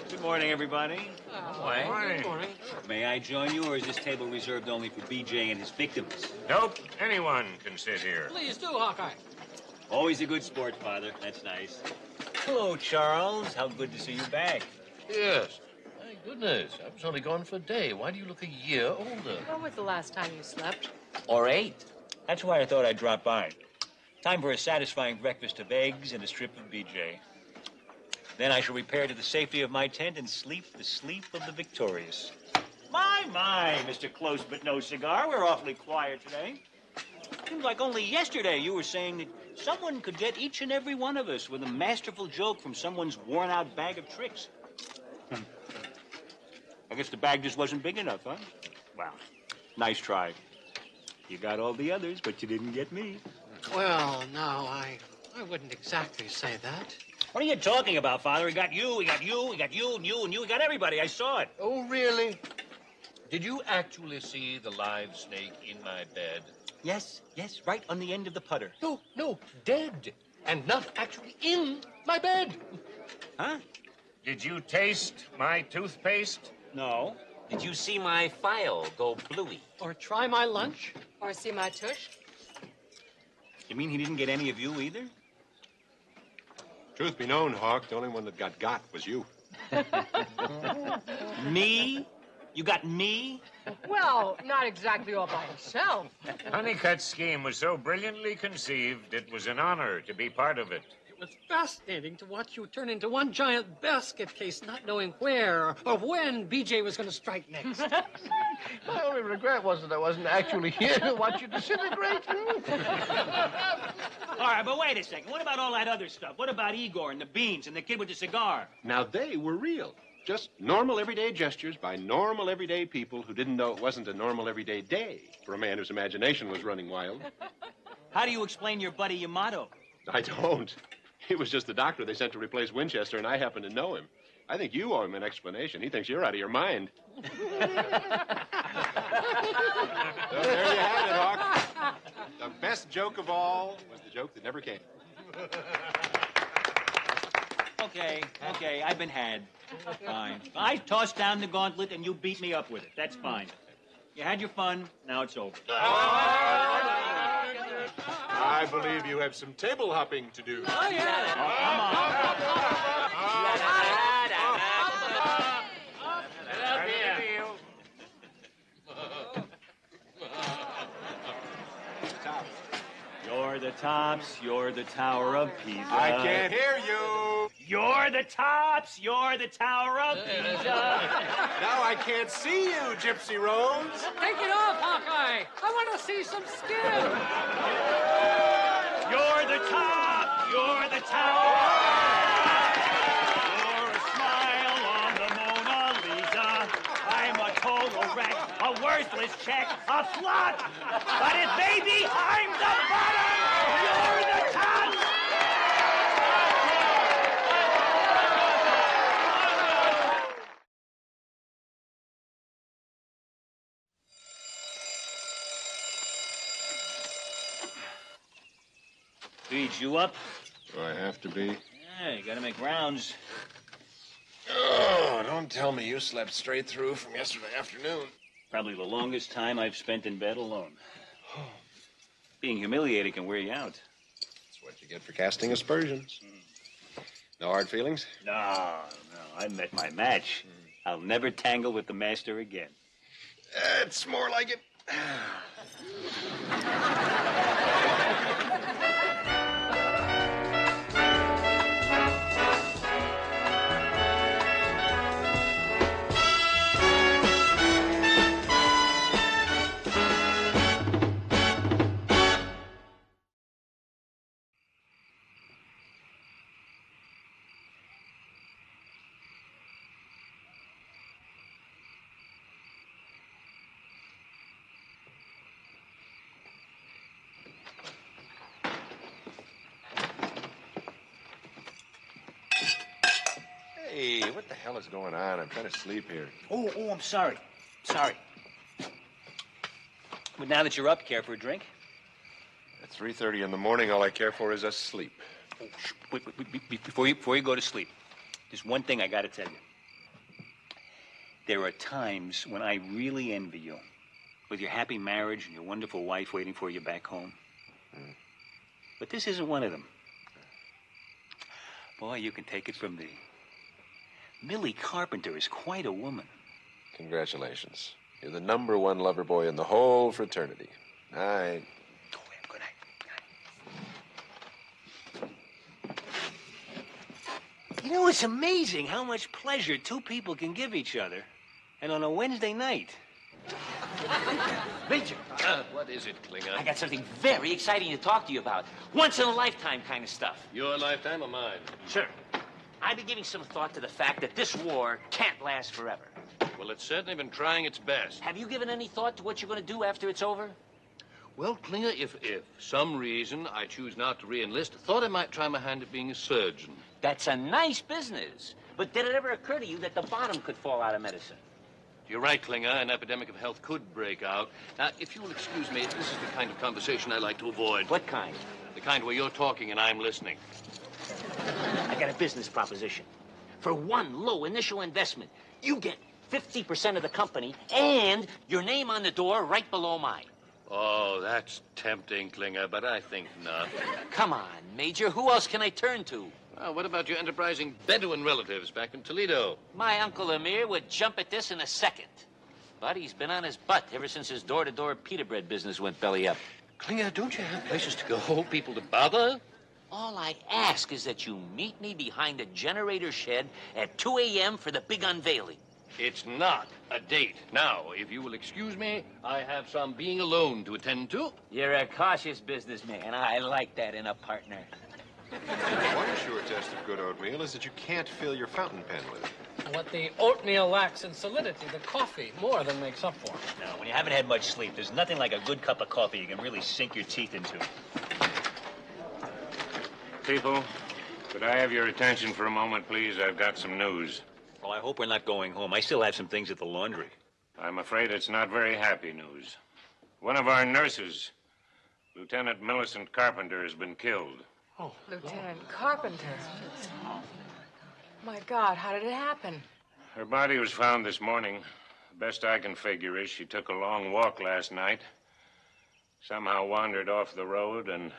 Good morning, everybody. Morning. Good morning. May I join you, or is this table reserved only for BJ and his victims? Nope, anyone can sit here. Please do, Hawkeye. Always a good sport, Father. That's nice. Hello, Charles. How good to see you back. Yes. My goodness, I was only gone for a day. Why do you look a year older? When was the last time you slept? Or 8. That's why I thought I'd drop by. Time for a satisfying breakfast of eggs and a strip of BJ. Then I shall repair to the safety of my tent and sleep the sleep of the victorious. My, Mr. Close but no cigar. We're awfully quiet today. Seems like only yesterday you were saying that someone could get each and every one of us with a masterful joke from someone's worn-out bag of tricks. I guess the bag just wasn't big enough, huh? Well, nice try. You got all the others, but you didn't get me. Well, no, I wouldn't exactly say that. What are you talking about, Father? We got you, we got you, we got you, and you, and you. We got everybody. I saw it. Oh, really? Did you actually see the live snake in my bed? Yes, right on the end of the putter. No, dead. And not actually in my bed. Huh? Did you taste my toothpaste? No. Did you see my file go bluey? Or try my lunch? Or see my tush? You mean he didn't get any of you either? Truth be known, Hawk, the only one that got was you. Me? You got me? Well, not exactly all by himself. Honeycutt's scheme was so brilliantly conceived, it was an honor to be part of it. It was fascinating to watch you turn into one giant basket case, not knowing where or when BJ was going to strike next. My only regret was that I wasn't actually here to watch you disintegrate. All right, but wait a second. What about all that other stuff? What about Igor and the beans and the kid with the cigar? Now, they were real. Just normal, everyday gestures by normal, everyday people who didn't know it wasn't a normal, everyday day for a man whose imagination was running wild. How do you explain your buddy Yamato? I don't. He was just the doctor they sent to replace Winchester, and I happen to know him. I think you owe him an explanation. He thinks you're out of your mind. So there you have it, Hawk. The best joke of all was the joke that never came. Okay, I've been had. Fine. I tossed down the gauntlet and you beat me up with it. That's fine. You had your fun, now it's over. I believe you have some table hopping to do. Oh, yeah. You're the tops, you're the Tower of Pisa. I can't hear you. You're the tops, you're the Tower of Pisa. Now I can't see you, Gypsy Rose. Take it off, Hawkeye. I want to see some skin. You're the top, you're the tower. You're a smile on the Mona Lisa. I'm a total wreck, a worthless check, a slut. But it may be I'm the bottom. You're the top. Feed you up? Do I have to be? Yeah, you gotta make rounds. Oh, don't tell me you slept straight through from yesterday afternoon. Probably the longest time I've spent in bed alone. Being humiliated can wear you out. That's what you get for casting aspersions. No hard feelings? No, I met my match. I'll never tangle with the master again. It's more like it. Hey, what the hell is going on? I'm trying to sleep here. Oh, I'm sorry. Sorry. But now that you're up, care for a drink? At 3:30 in the morning, all I care for is sleep. Oh, wait, before you go to sleep, there's one thing I gotta tell you. There are times when I really envy you, with your happy marriage and your wonderful wife waiting for you back home. But this isn't one of them. Boy, you can take it from me. Millie Carpenter is quite a woman. Congratulations. You're the #1 lover boy in the whole fraternity. Night. Good night. You know, it's amazing how much pleasure two people can give each other. And on a Wednesday night. Major. What is it, Klinger? I got something very exciting to talk to you about. Once-in-a-lifetime kind of stuff. Your lifetime or mine? Sure. I've been giving some thought to the fact that this war can't last forever. Well, it's certainly been trying its best. Have you given any thought to what you're going to do after it's over? Well, Klinger, if some reason I choose not to re-enlist, I thought I might try my hand at being a surgeon. That's a nice business. But did it ever occur to you that the bottom could fall out of medicine? You're right, Klinger. An epidemic of health could break out. Now, if you will excuse me, this is the kind of conversation I like to avoid. What kind? The kind where you're talking and I'm listening. I got a business proposition. For one low initial investment, you get 50% of the company and your name on the door right below mine. Oh, that's tempting, Klinger, but I think not. Come on, Major. Who else can I turn to? Well, what about your enterprising Bedouin relatives back in Toledo? My Uncle Amir would jump at this in a second. But he's been on his butt ever since his door-to-door pita bread business went belly up. Klinger, don't you have places to go, people to bother? All I ask is that you meet me behind the generator shed at 2 a.m. for the big unveiling. It's not a date. Now, if you will excuse me, I have some being alone to attend to. You're a cautious businessman. I like that in a partner. One sure test of good oatmeal is that you can't fill your fountain pen with it. What the oatmeal lacks in solidity, the coffee more than makes up for. Now, when you haven't had much sleep, there's nothing like a good cup of coffee you can really sink your teeth into. People, could I have your attention for a moment, please? I've got some news. Oh, I hope we're not going home. I still have some things at the laundry. I'm afraid it's not very happy news. One of our nurses, Lieutenant Millicent Carpenter, has been killed. Oh, Lieutenant Carpenter. My God, how did it happen? Her body was found this morning. The best I can figure is she took a long walk last night, somehow wandered off the road, and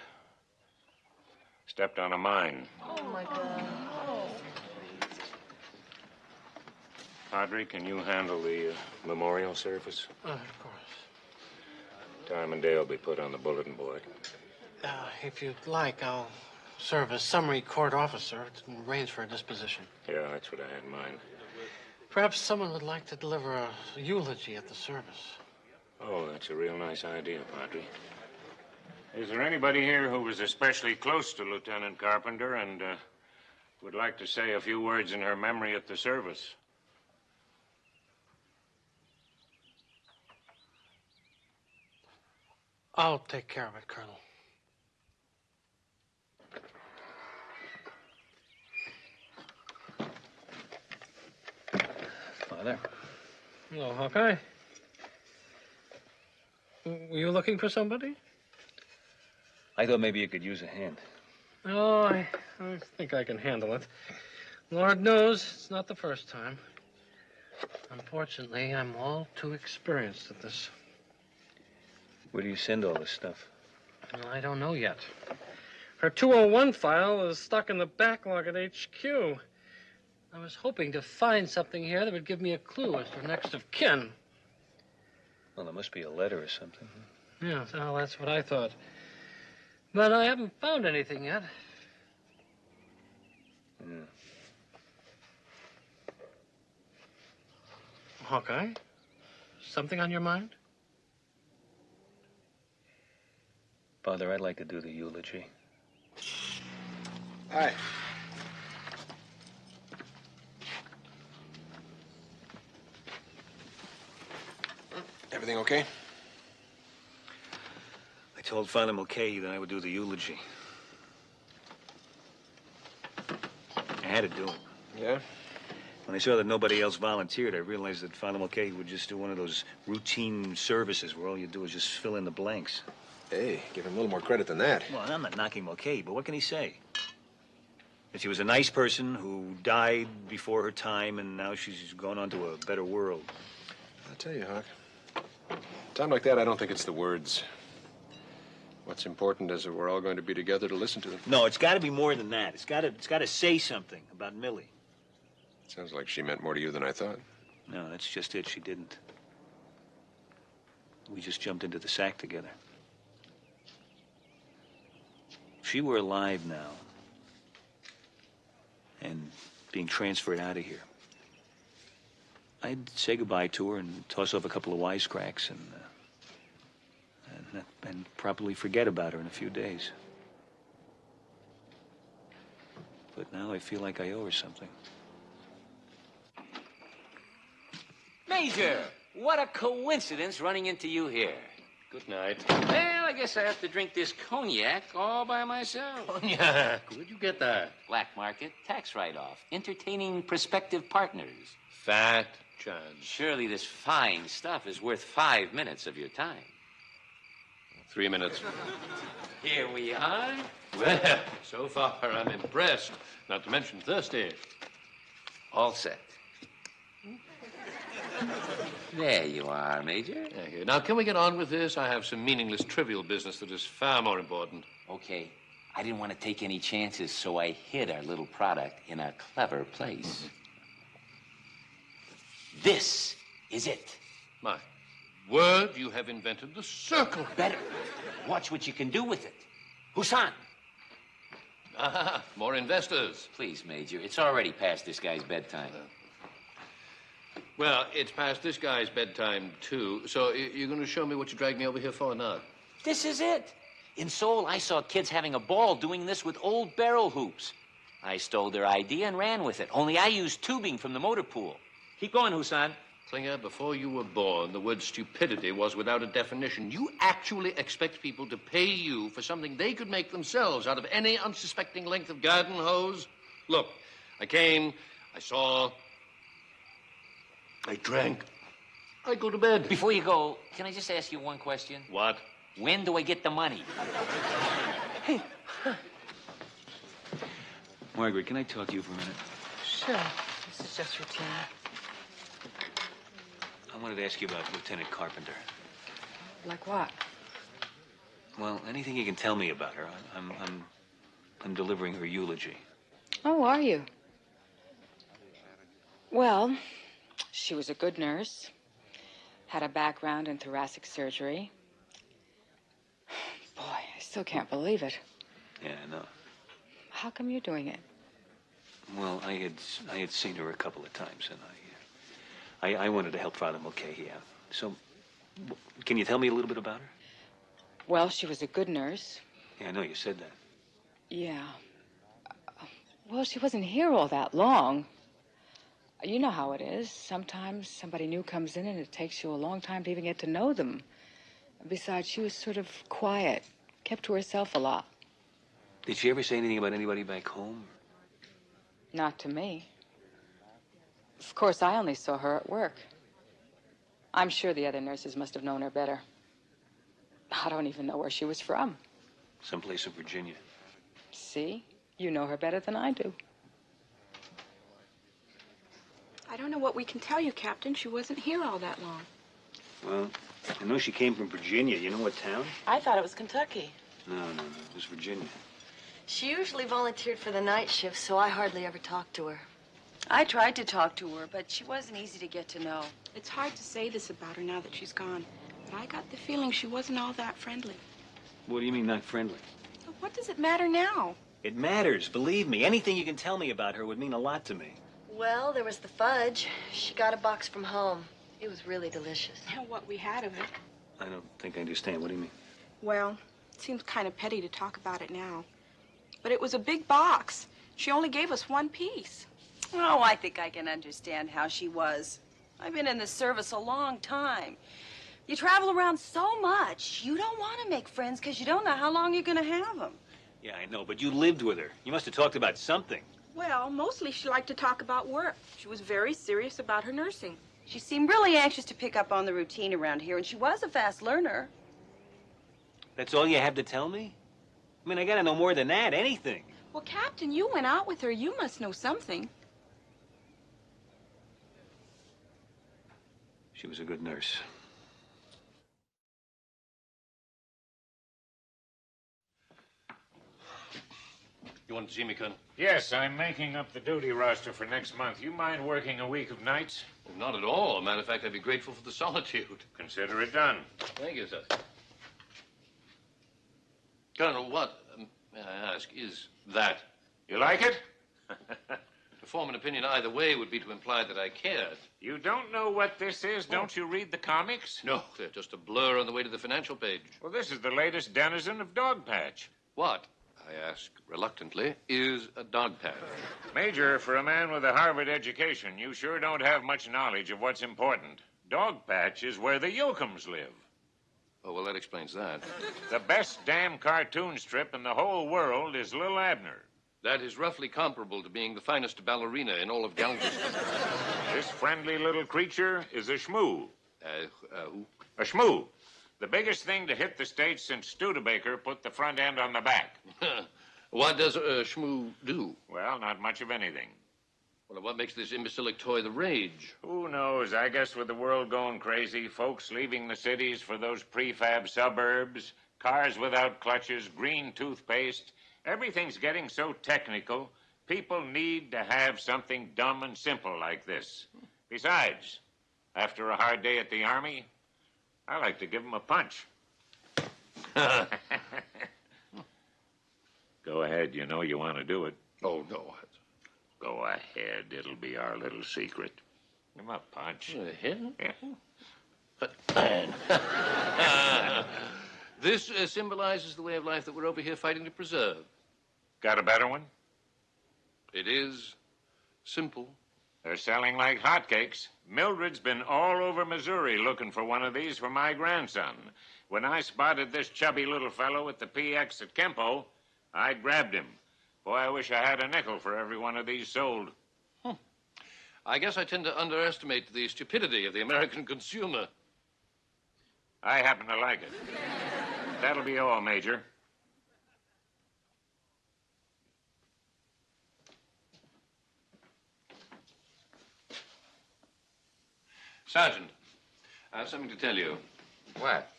stepped on a mine. Oh, my God. Oh. Padre, can you handle the memorial service? Of course. Time and day will be put on the bulletin board. If you'd like, I'll serve as summary court officer to arrange for a disposition. Yeah, that's what I had in mind. Perhaps someone would like to deliver a eulogy at the service. Oh, that's a real nice idea, Padre. Is there anybody here who was especially close to Lieutenant Carpenter and would like to say a few words in her memory at the service? I'll take care of it, Colonel. Father? Hello, Hawkeye. Were you looking for somebody? I thought maybe you could use a hand. Oh, I think I can handle it. Lord knows it's not the first time. Unfortunately, I'm all too experienced at this. Where do you send all this stuff? Well, I don't know yet. Her 201 file is stuck in the backlog at HQ. I was hoping to find something here that would give me a clue as to next of kin. Well, there must be a letter or something. Yeah, well, that's what I thought. But I haven't found anything yet. Yeah. Hawkeye, something on your mind? Father, I'd like to do the eulogy. Hi. Everything okay? I told Father Mulcahy that I would do the eulogy. I had to do it. Yeah? When I saw that nobody else volunteered, I realized that Father Mulcahy would just do one of those routine services where all you do is just fill in the blanks. Hey, give him a little more credit than that. Well, I'm not knocking Mulcahy, but what can he say? That she was a nice person who died before her time, and now she's gone on to a better world. I'll tell you, Hawk. Time like that, I don't think it's the words. What's important is that we're all going to be together to listen to them. No, it's got to be more than that. It's got to say something about Millie. Sounds like she meant more to you than I thought. No, that's just it. She didn't. We just jumped into the sack together. If she were alive now and being transferred out of here, I'd say goodbye to her and toss off a couple of wisecracks and probably forget about her in a few days. But now I feel like I owe her something. Major, what a coincidence running into you here. Good night. Well, I guess I have to drink this cognac all by myself. Cognac? Where'd you get that? Black market, tax write-off, entertaining prospective partners. Fat chance. Surely this fine stuff is worth 5 minutes of your time. 3 minutes. Here we are. Well, so far I'm impressed, not to mention thirsty. All set. There you are, Major. Thank you. Now, can we get on with this? I have some meaningless, trivial business that is far more important. Okay. I didn't want to take any chances, so I hid our little product in a clever place. This is it. My word, you have invented the circle. Better. Watch what you can do with it. Husan. Ah, more investors. Please, Major. It's already past this guy's bedtime. Well, it's past this guy's bedtime, too. So you're going to show me what you dragged me over here for or not? This is it. In Seoul, I saw kids having a ball doing this with old barrel hoops. I stole their idea and ran with it, only I used tubing from the motor pool. Keep going, Husan. Klinger, before you were born, the word stupidity was without a definition. You actually expect people to pay you for something they could make themselves out of any unsuspecting length of garden hose? Look, I came, I saw, I drank, I go to bed. Before you go, can I just ask you one question? What? When do I get the money? Hey. Margaret, can I talk to you for a minute? Sure. This is just routine. I wanted to ask you about Lieutenant Carpenter. Like what? Well, anything you can tell me about her. I'm delivering her eulogy. Oh, are you? Well, she was a good nurse. Had a background in thoracic surgery. Boy, I still can't believe it. Yeah, I know. How come you're doing it? Well, I had seen her a couple of times, and I wanted to help Father Mulcahy out. So, can you tell me a little bit about her? Well, she was a good nurse. Yeah, I know you said that. Yeah. Well, she wasn't here all that long. You know how it is. Sometimes somebody new comes in and it takes you a long time to even get to know them. Besides, she was sort of quiet, kept to herself a lot. Did she ever say anything about anybody back home? Not to me. Of course, I only saw her at work. I'm sure the other nurses must have known her better. I don't even know where she was from. Someplace in Virginia. See? You know her better than I do. I don't know what we can tell you, Captain. She wasn't here all that long. Well, I know she came from Virginia. You know what town? I thought it was Kentucky. No. It was Virginia. She usually volunteered for the night shift, so I hardly ever talked to her. I tried to talk to her, but she wasn't easy to get to know. It's hard to say this about her now that she's gone, but I got the feeling she wasn't all that friendly. What do you mean, not friendly? But what does it matter now? It matters, believe me. Anything you can tell me about her would mean a lot to me. Well, there was the fudge. She got a box from home. It was really delicious. And what we had of it. I don't think I understand. What do you mean? Well, it seems kind of petty to talk about it now. But it was a big box. She only gave us one piece. Oh, I think I can understand how she was. I've been in the service a long time. You travel around so much, you don't want to make friends because you don't know how long you're going to have them. Yeah, I know, but you lived with her. You must have talked about something. Well, mostly she liked to talk about work. She was very serious about her nursing. She seemed really anxious to pick up on the routine around here, and she was a fast learner. That's all you have to tell me? I mean, I gotta know more than that, anything. Well, Captain, you went out with her. You must know something. She was a good nurse. You want to see me, Colonel? Yes, I'm making up the duty roster for next month. You mind working a week of nights? Not at all. Matter of fact, I'd be grateful for the solitude. Consider it done. Thank you, sir. Colonel, what, may I ask, is that? You like it? To form an opinion either way would be to imply that I cared. You don't know what this is? Don't you read the comics? No, they're just a blur on the way to the financial page. Well, this is the latest denizen of Dogpatch. What, I ask reluctantly, is a dog patch? Major, for a man with a Harvard education, you sure don't have much knowledge of what's important. Dogpatch is where the Yokums live. Oh, well, that explains that. The best damn cartoon strip in the whole world is Lil Abner. That is roughly comparable to being the finest ballerina in all of Galveston. This friendly little creature is a shmoo. Who? A shmoo. The biggest thing to hit the stage since Studebaker put the front end on the back. What does a shmoo do? Well, not much of anything. Well, what makes this imbecilic toy the rage? Who knows? I guess with the world going crazy, folks leaving the cities for those prefab suburbs, cars without clutches, green toothpaste, everything's getting so technical, people need to have something dumb and simple like this. Besides, after a hard day at the Army, I like to give them a punch. Go ahead. You know you want to do it. Oh, no. Go ahead. It'll be our little secret. Give him a punch. Him? Yeah. This symbolizes the way of life that we're over here fighting to preserve. Got a better one? It is simple. They're selling like hotcakes. Mildred's been all over Missouri looking for one of these for my grandson. When I spotted this chubby little fellow at the PX at Kempo, I grabbed him. Boy, I wish I had a nickel for every one of these sold. I guess I tend to underestimate the stupidity of the American consumer. I happen to like it. That'll be all, Major. Sergeant, I have something to tell you. What?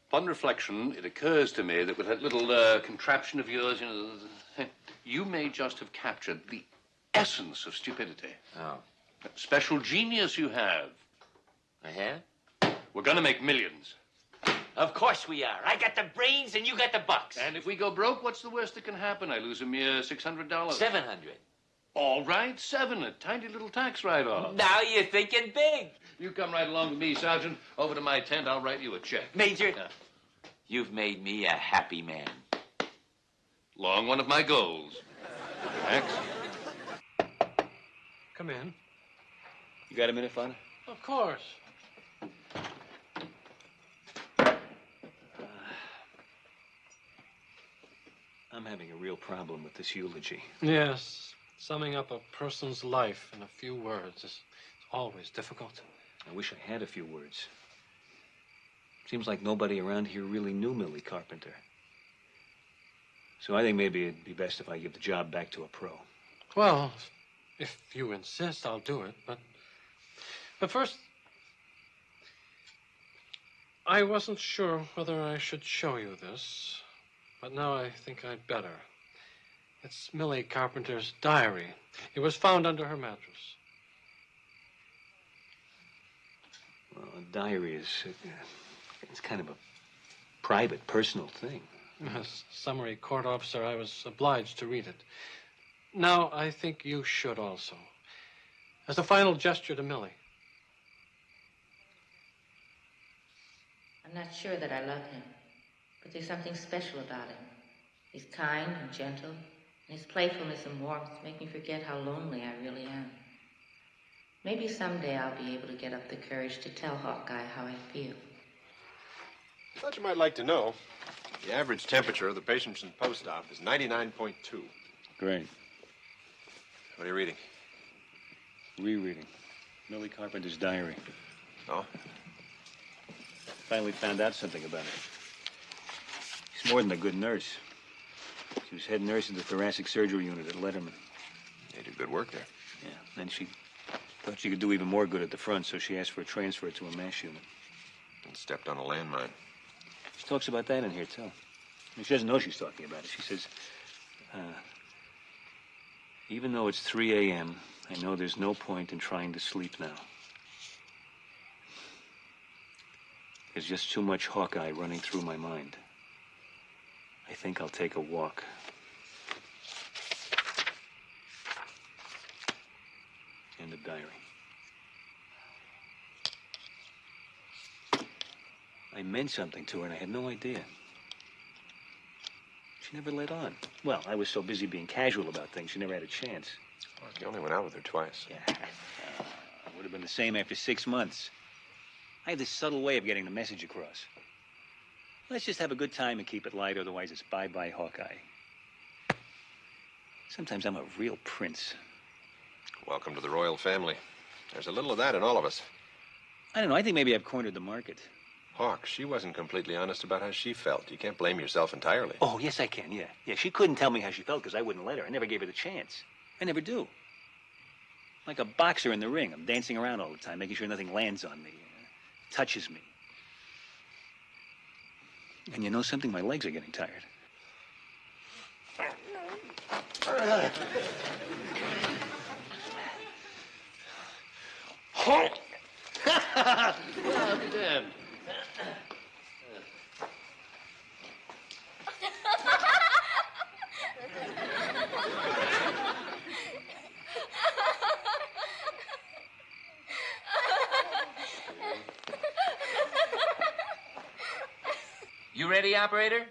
Upon reflection, it occurs to me that with that little contraption of yours, you may just have captured the essence of stupidity. Oh. That special genius you have. I have? We're gonna make millions. Of course we are. I got the brains and you got the bucks. And if we go broke, what's the worst that can happen? I lose a mere $600. $700. All right, $7, a tiny little tax write-off. Now you're thinking big. You come right along with me, Sergeant. Over to my tent, I'll write you a check. Major, you've made me a happy man. Long one of my goals. Thanks. Come in. You got a minute, Father? Of course. I'm having a real problem with this eulogy. Yes. Summing up a person's life in a few words is always difficult. I wish I had a few words. Seems like nobody around here really knew Millie Carpenter. So I think maybe it'd be best if I give the job back to a pro. Well, if you insist, I'll do it. But first, I wasn't sure whether I should show you this, but now I think I'd better. It's Millie Carpenter's diary. It was found under her mattress. Well, a diary is it's kind of a private, personal thing. As summary court officer, I was obliged to read it. Now, I think you should also. As a final gesture to Millie. I'm not sure that I love him, but there's something special about him. He's kind and gentle, and his playfulness and warmth make me forget how lonely I really am. Maybe someday I'll be able to get up the courage to tell Hawkeye how I feel. I thought you might like to know the average temperature of the patients in post-op is 99.2. Great. What are you reading? Rereading. Millie Carpenter's diary. Oh? Finally found out something about her. She's more than a good nurse. She was head nurse of the thoracic surgery unit at Letterman. They do good work there. Yeah. Then she thought she could do even more good at the front, so she asked for a transfer to a MASH unit. And stepped on a landmine. She talks about that in here, too. I mean, she doesn't know she's talking about it. She says, Even though it's 3 a.m., I know there's no point in trying to sleep now. There's just too much Hawkeye running through my mind. I think I'll take a walk. And a diary. I meant something to her, and I had no idea. She never let on. Well, I was so busy being casual about things, she never had a chance. Well, you only went out with her twice. Yeah. It would have been the same after 6 months. I have this subtle way of getting the message across. Let's just have a good time and keep it light, otherwise it's bye-bye Hawkeye. Sometimes I'm a real prince. Welcome to the royal family. There's a little of that in all of us. I don't know, I think maybe I've cornered the market. Hawk, she wasn't completely honest about how she felt. You can't blame yourself entirely. Oh, yes, I can, yeah. Yeah, she couldn't tell me how she felt because I wouldn't let her. I never gave her the chance. I never do. Like a boxer in the ring. I'm dancing around all the time, making sure nothing lands on me, touches me. And you know something? My legs are getting tired. I'll be damned. You ready, operator?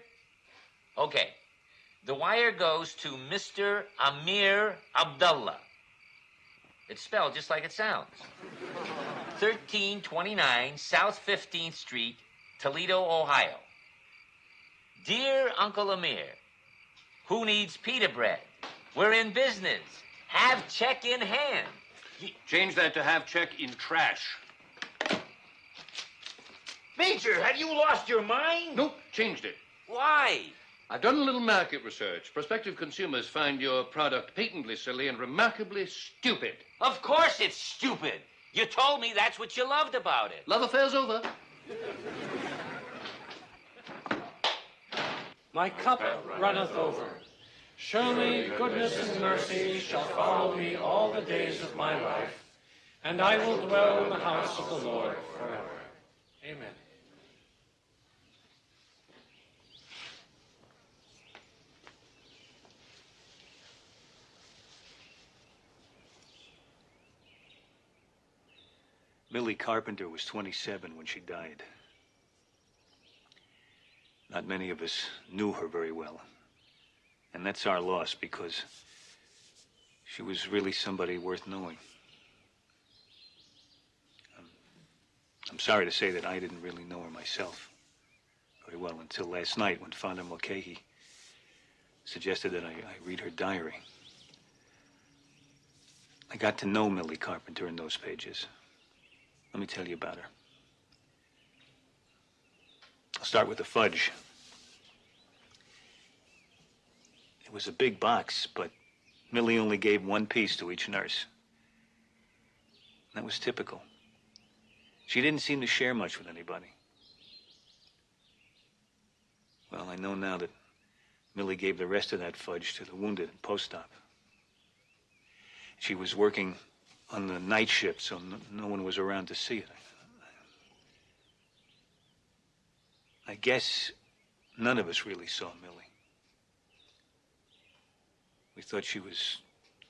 Okay. The wire goes to Mr. Amir Abdullah. It's spelled just like it sounds. 1329 South 15th Street, Toledo, Ohio. Dear Uncle Amir, who needs pita bread? We're in business. Have check in hand. Change that to have check in trash. Major, have you lost your mind? Nope, changed it. Why? I've done a little market research. Prospective consumers find your product patently silly and remarkably stupid. Of course it's stupid. You told me that's what you loved about it. Love affair's over. My cup runneth over. Surely goodness and mercy shall follow me all the days of my life, and I will dwell in the house of the Lord forever. Amen. Millie Carpenter was 27 when she died. Not many of us knew her very well. And that's our loss because she was really somebody worth knowing. I'm sorry to say that I didn't really know her myself very well until last night when Fonda Mulcahy suggested that I read her diary. I got to know Millie Carpenter in those pages. Let me tell you about her. I'll start with the fudge. It was a big box, but Millie only gave one piece to each nurse. That was typical. She didn't seem to share much with anybody. Well, I know now that Millie gave the rest of that fudge to the wounded in post-op. She was working on the night shift, so no one was around to see it. I guess none of us really saw Millie. We thought she was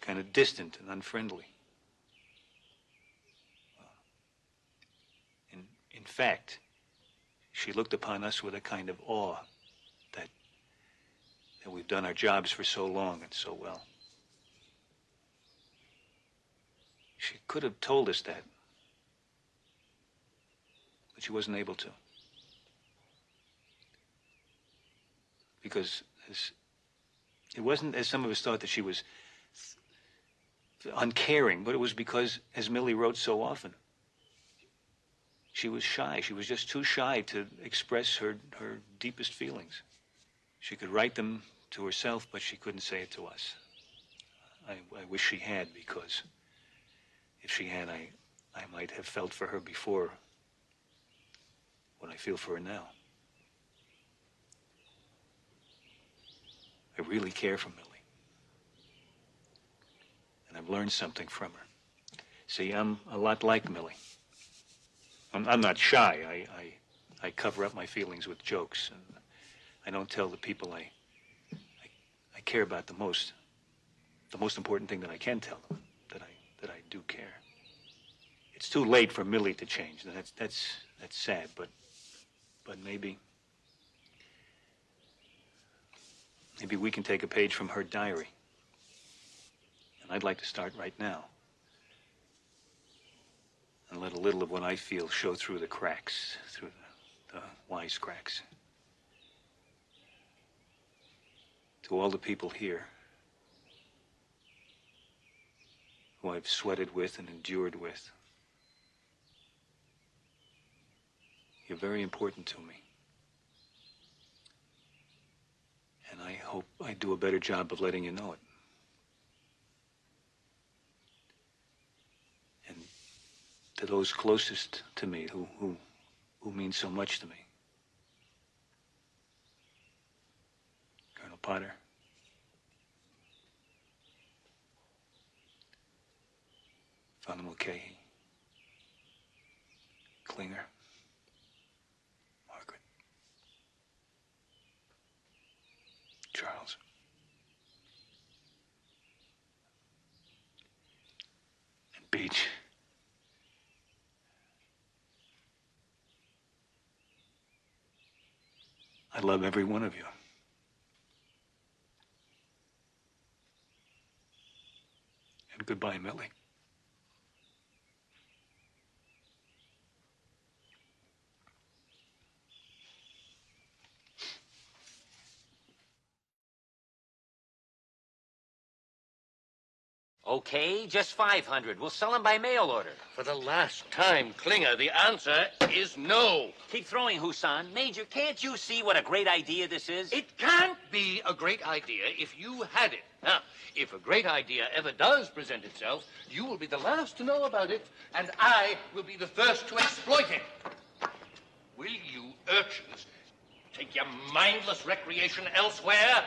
kind of distant and unfriendly. In fact, she looked upon us with a kind of awe that we've done our jobs for so long and so well. She could have told us that, but she wasn't able to. Because it wasn't, as some of us thought, that she was uncaring, but it was because, as Millie wrote so often, she was shy. She was just too shy to express her deepest feelings. She could write them to herself, but she couldn't say it to us. I wish she had, because if she had, I might have felt for her before what I feel for her now. I really care for Millie. learn something from her. See, I'm a lot like Millie. I'm not shy. I cover up my feelings with jokes, and I don't tell the people I care about the most important thing that I can tell them, that I do care. It's too late for Millie to change. That's sad, but maybe we can take a page from her diary. And I'd like to start right now. And let a little of what I feel show through the cracks, through the wisecracks. To all the people here who I've sweated with and endured with, you're very important to me. And I hope I do a better job of letting you know it. And to those closest to me who mean so much to me. Colonel Potter. Father Mulcahy. Klinger. Margaret. Charles. And Beach. I love every one of you. And goodbye, Millie. Okay, just 500. We'll sell them by mail order. For the last time, Klinger, the answer is no. Keep throwing, Husan. Major, can't you see what a great idea this is? It can't be a great idea if you had it. Now, if a great idea ever does present itself, you will be the last to know about it, and I will be the first to exploit it. Will you urchins take your mindless recreation elsewhere?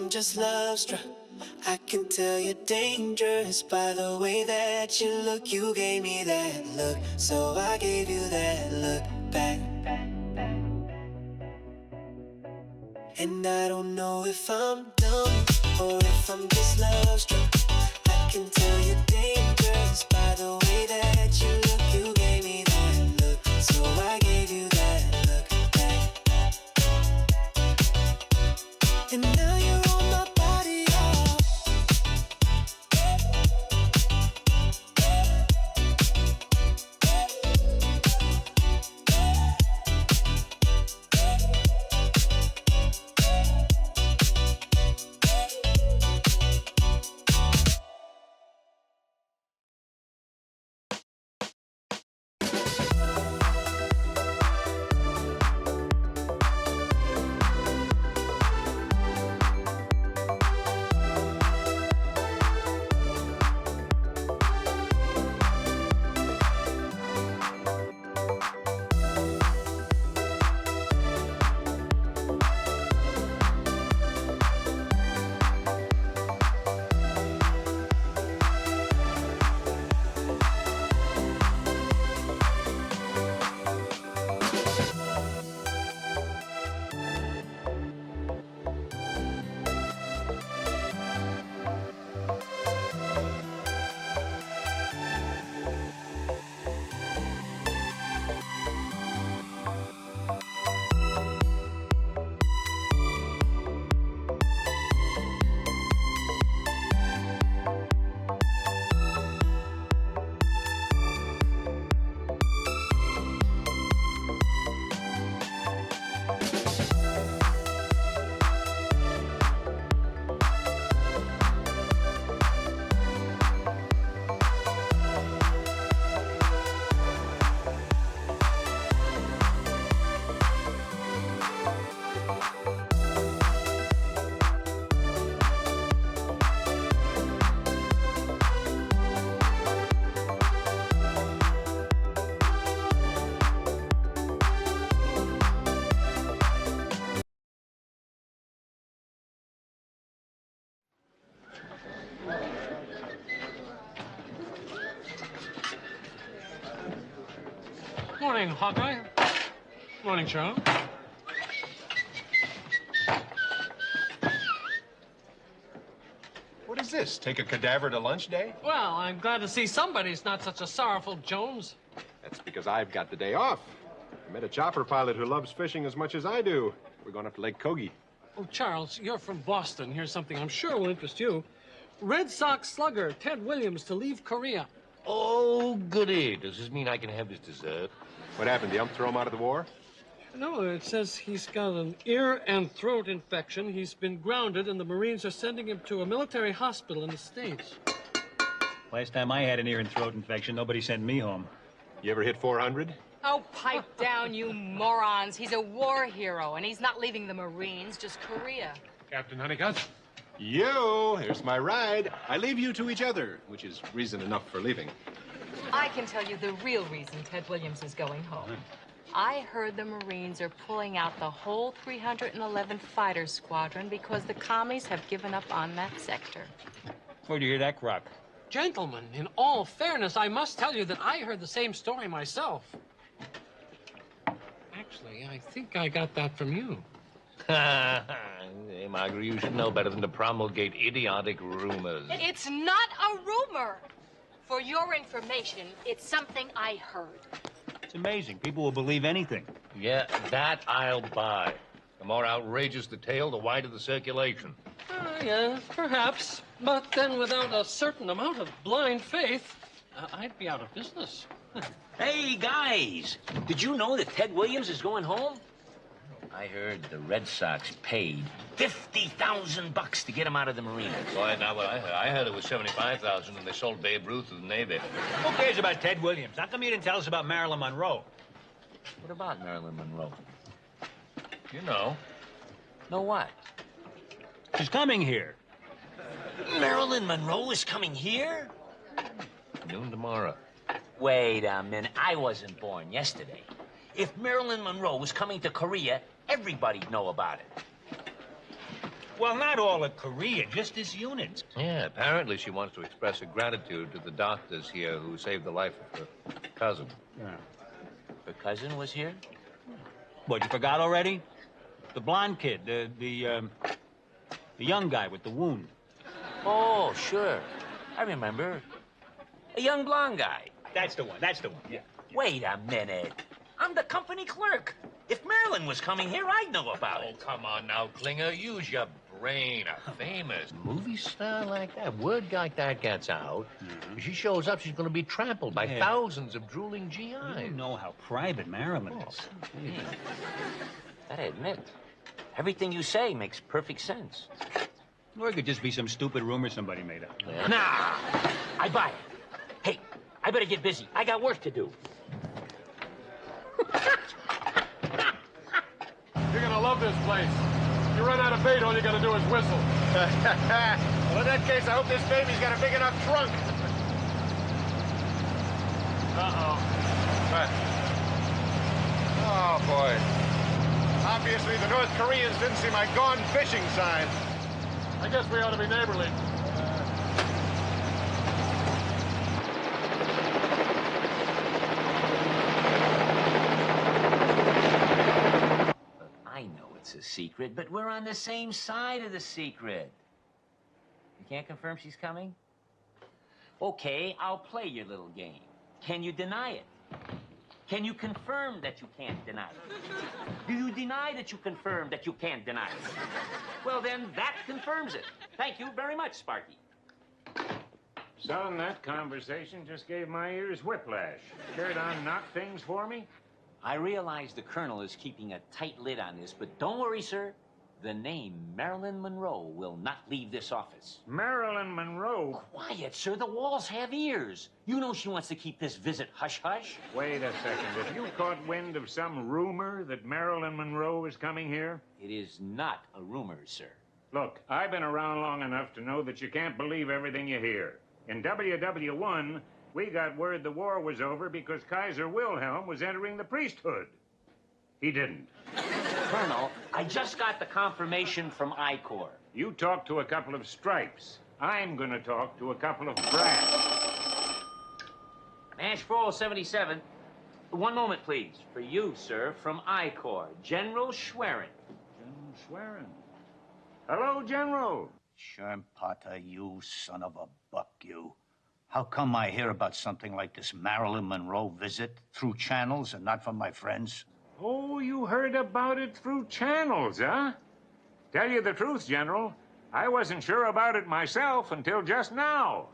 Just love struck. I can tell you're dangerous by the way that you look. You gave me that look, so I gave you that look back. And I don't know if I'm dumb or if I'm just love struck. I can tell you're dangerous by the way that you look. You gave me that look, so I gave you that look back. And now you're Morning, Hawkeye. Morning, Charles. What is this? Take a cadaver to lunch day? Well, I'm glad to see somebody's not such a sorrowful Jones. That's because I've got the day off. I met a chopper pilot who loves fishing as much as I do. We're going up to Lake Kogi. Oh, Charles, you're from Boston. Here's something I'm sure will interest you. Red Sox slugger Ted Williams to leave Korea. Oh, goody. Does this mean I can have his dessert? What happened? The ump throw him out of the war? No, it says he's got an ear and throat infection. He's been grounded, and the Marines are sending him to a military hospital in the States. Last time I had an ear and throat infection, nobody sent me home. You ever hit 400? Oh, pipe down, you morons. He's a war hero, and he's not leaving the Marines, just Korea. Captain Honeycutt? You! Here's my ride. I leave you to each other, which is reason enough for leaving. I can tell you the real reason Ted Williams is going home. I heard the Marines are pulling out the whole 311 fighter squadron because the commies have given up on that sector. Where'd you hear that crock? Gentlemen, in all fairness, I must tell you that I heard the same story myself. Actually, I think I got that from you. Hey, Margaret, you should know better than to promulgate idiotic rumors. It's not a rumor. For your information, it's something I heard. It's amazing. People will believe anything. Yeah, that I'll buy. The more outrageous the tale, the wider the circulation. Yeah, perhaps. But then without a certain amount of blind faith, I'd be out of business. Hey, guys, did you know that Ted Williams is going home? I heard the Red Sox paid $50,000 to get him out of the Marines. Boy, not what I heard. I heard it was $75,000 and they sold Babe Ruth to the Navy. Who cares about Ted Williams? How come you didn't tell us about Marilyn Monroe? What about Marilyn Monroe? You know. Know what? She's coming here. Marilyn Monroe is coming here? Noon tomorrow. Wait a minute. I wasn't born yesterday. If Marilyn Monroe was coming to Korea, everybody'd know about it. Well, not all of Korea, just this unit. Yeah, apparently she wants to express her gratitude to the doctors here who saved the life of her cousin. Yeah. Her cousin was here? What, you forgot already? The blonde kid, the young guy with the wound. Oh, sure. I remember. A young blonde guy. That's the one, yeah. Wait a minute. I'm the company clerk. If Marilyn was coming here, I'd know about it. Oh, come on now, Klinger. Use your brain. A famous movie star like that, word like that gets out. If she shows up, she's going to be trampled by thousands of drooling GIs. You don't know how private Marilyn is. Gotta admit, everything you say makes perfect sense. Or it could just be some stupid rumor somebody made up. Yeah. Nah, I buy it. Hey, I better get busy. I got work to do. You're gonna love this place. You run out of bait, all you gotta do is whistle. Well, in that case, I hope this baby's got a big enough trunk. Uh-oh. What? Oh, boy. Obviously, the North Koreans didn't see my gone fishing sign. I guess we ought to be neighborly. I know it's a secret, but we're on the same side of the secret. You can't confirm she's coming? Okay, I'll play your little game. Can you deny it? Can you confirm that you can't deny it? Do you deny that you confirm that you can't deny it? Well, then, that confirms it. Thank you very much, Sparky. Son, that conversation just gave my ears whiplash. Care to knock things for me? I realize the Colonel is keeping a tight lid on this, but don't worry, sir. The name Marilyn Monroe will not leave this office. Marilyn Monroe? Quiet, sir. The walls have ears. You know she wants to keep this visit hush-hush. Wait a second. Have you caught wind of some rumor that Marilyn Monroe is coming here? It is not a rumor, sir. Look, I've been around long enough to know that you can't believe everything you hear. In WW1, we got word the war was over because Kaiser Wilhelm was entering the priesthood. He didn't. Colonel, I just got the confirmation from I-Corps. You talked to a couple of stripes. I'm gonna talk to a couple of brass. Nash 4077. One moment, please. For you, sir, from I-Corps, General Schwerin. General Schwerin. Hello, General. Sherm Potter, you son of a buck, you. How come I hear about something like this Marilyn Monroe visit through channels and not from my friends? Oh, you heard about it through channels, huh? Tell you the truth, General, I wasn't sure about it myself until just now.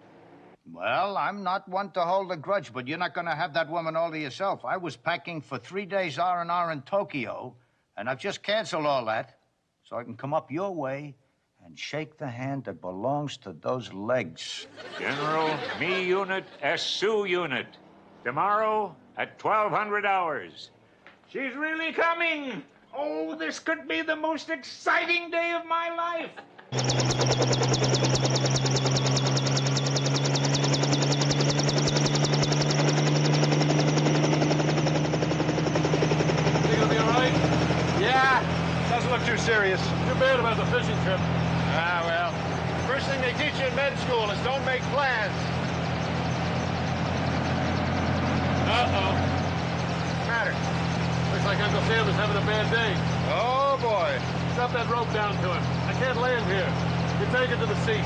Well, I'm not one to hold a grudge, but you're not going to have that woman all to yourself. I was packing for 3 days R&R in Tokyo, and I've just canceled all that so I can come up your way and shake the hand that belongs to those legs. General, me unit, SU unit. Tomorrow at 1200 hours. She's really coming. Oh, this could be the most exciting day of my life. Doesn't look too serious. Too bad about the fishing trip. Ah, well. First thing they teach you in med school is don't make plans. Uh-oh. What's the matter? Looks like Uncle Sam is having a bad day. Oh, boy. Drop that rope down to him. I can't land here. You take it to the seat.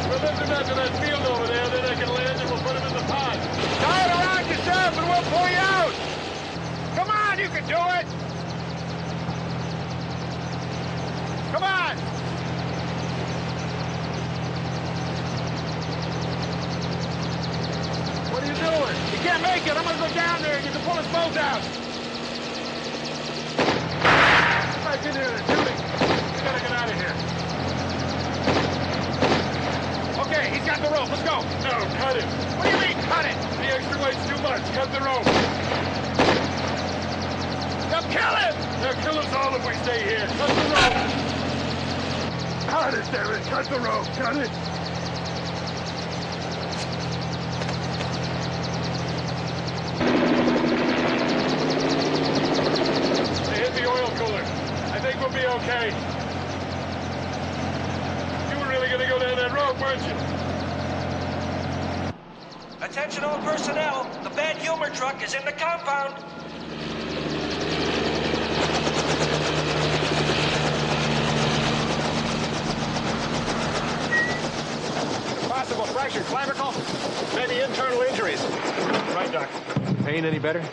We'll lift him out to that field over there, then I can land and we'll put him in the pod. Tie it around yourself and we'll pull you out. Come on, you can do it. Come on. What are you doing? You can't make it. I'm going to go down there and you can pull us both out. Get back in here and shoot him. We gotta get out of here. Okay, he's got the rope. Let's go. No, cut it. What do you mean, cut it? The extra weight's too much. Cut the rope. They'll kill him. They'll kill us all if we stay here. Cut the rope. Cut it, damn it. Cut the rope. Cut it. They hit the oil cooler. I think we'll be okay. You were really gonna go down that rope, weren't you? Attention all personnel. The bad humor truck is in the compound. Possible fractured clavicle, maybe internal injuries. Right, Doc. Pain any better?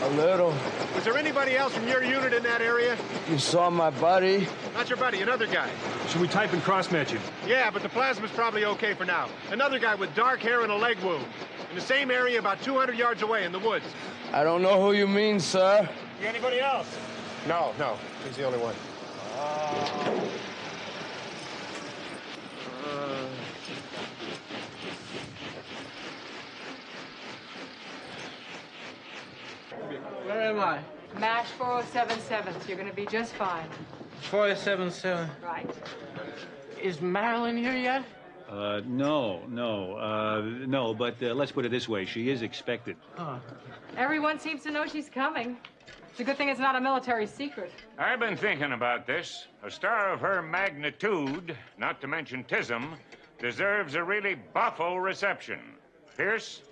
A little. Was there anybody else from your unit in that area? You saw my buddy? Not your buddy, another guy. Should we type and cross-match him? Yeah, but the plasma's probably okay for now. Another guy with dark hair and a leg wound. In the same area about 200 yards away in the woods. I don't know who you mean, sir. You got anybody else? No. He's the only one. Where am I? MASH 4077. You're going to be just fine. 477. Right. Is Marilyn here yet? No, but let's put it this way. She is expected. Oh. Everyone seems to know she's coming. It's a good thing it's not a military secret. I've been thinking about this. A star of her magnitude, not to mention tism, deserves a really buffo reception. Pierce,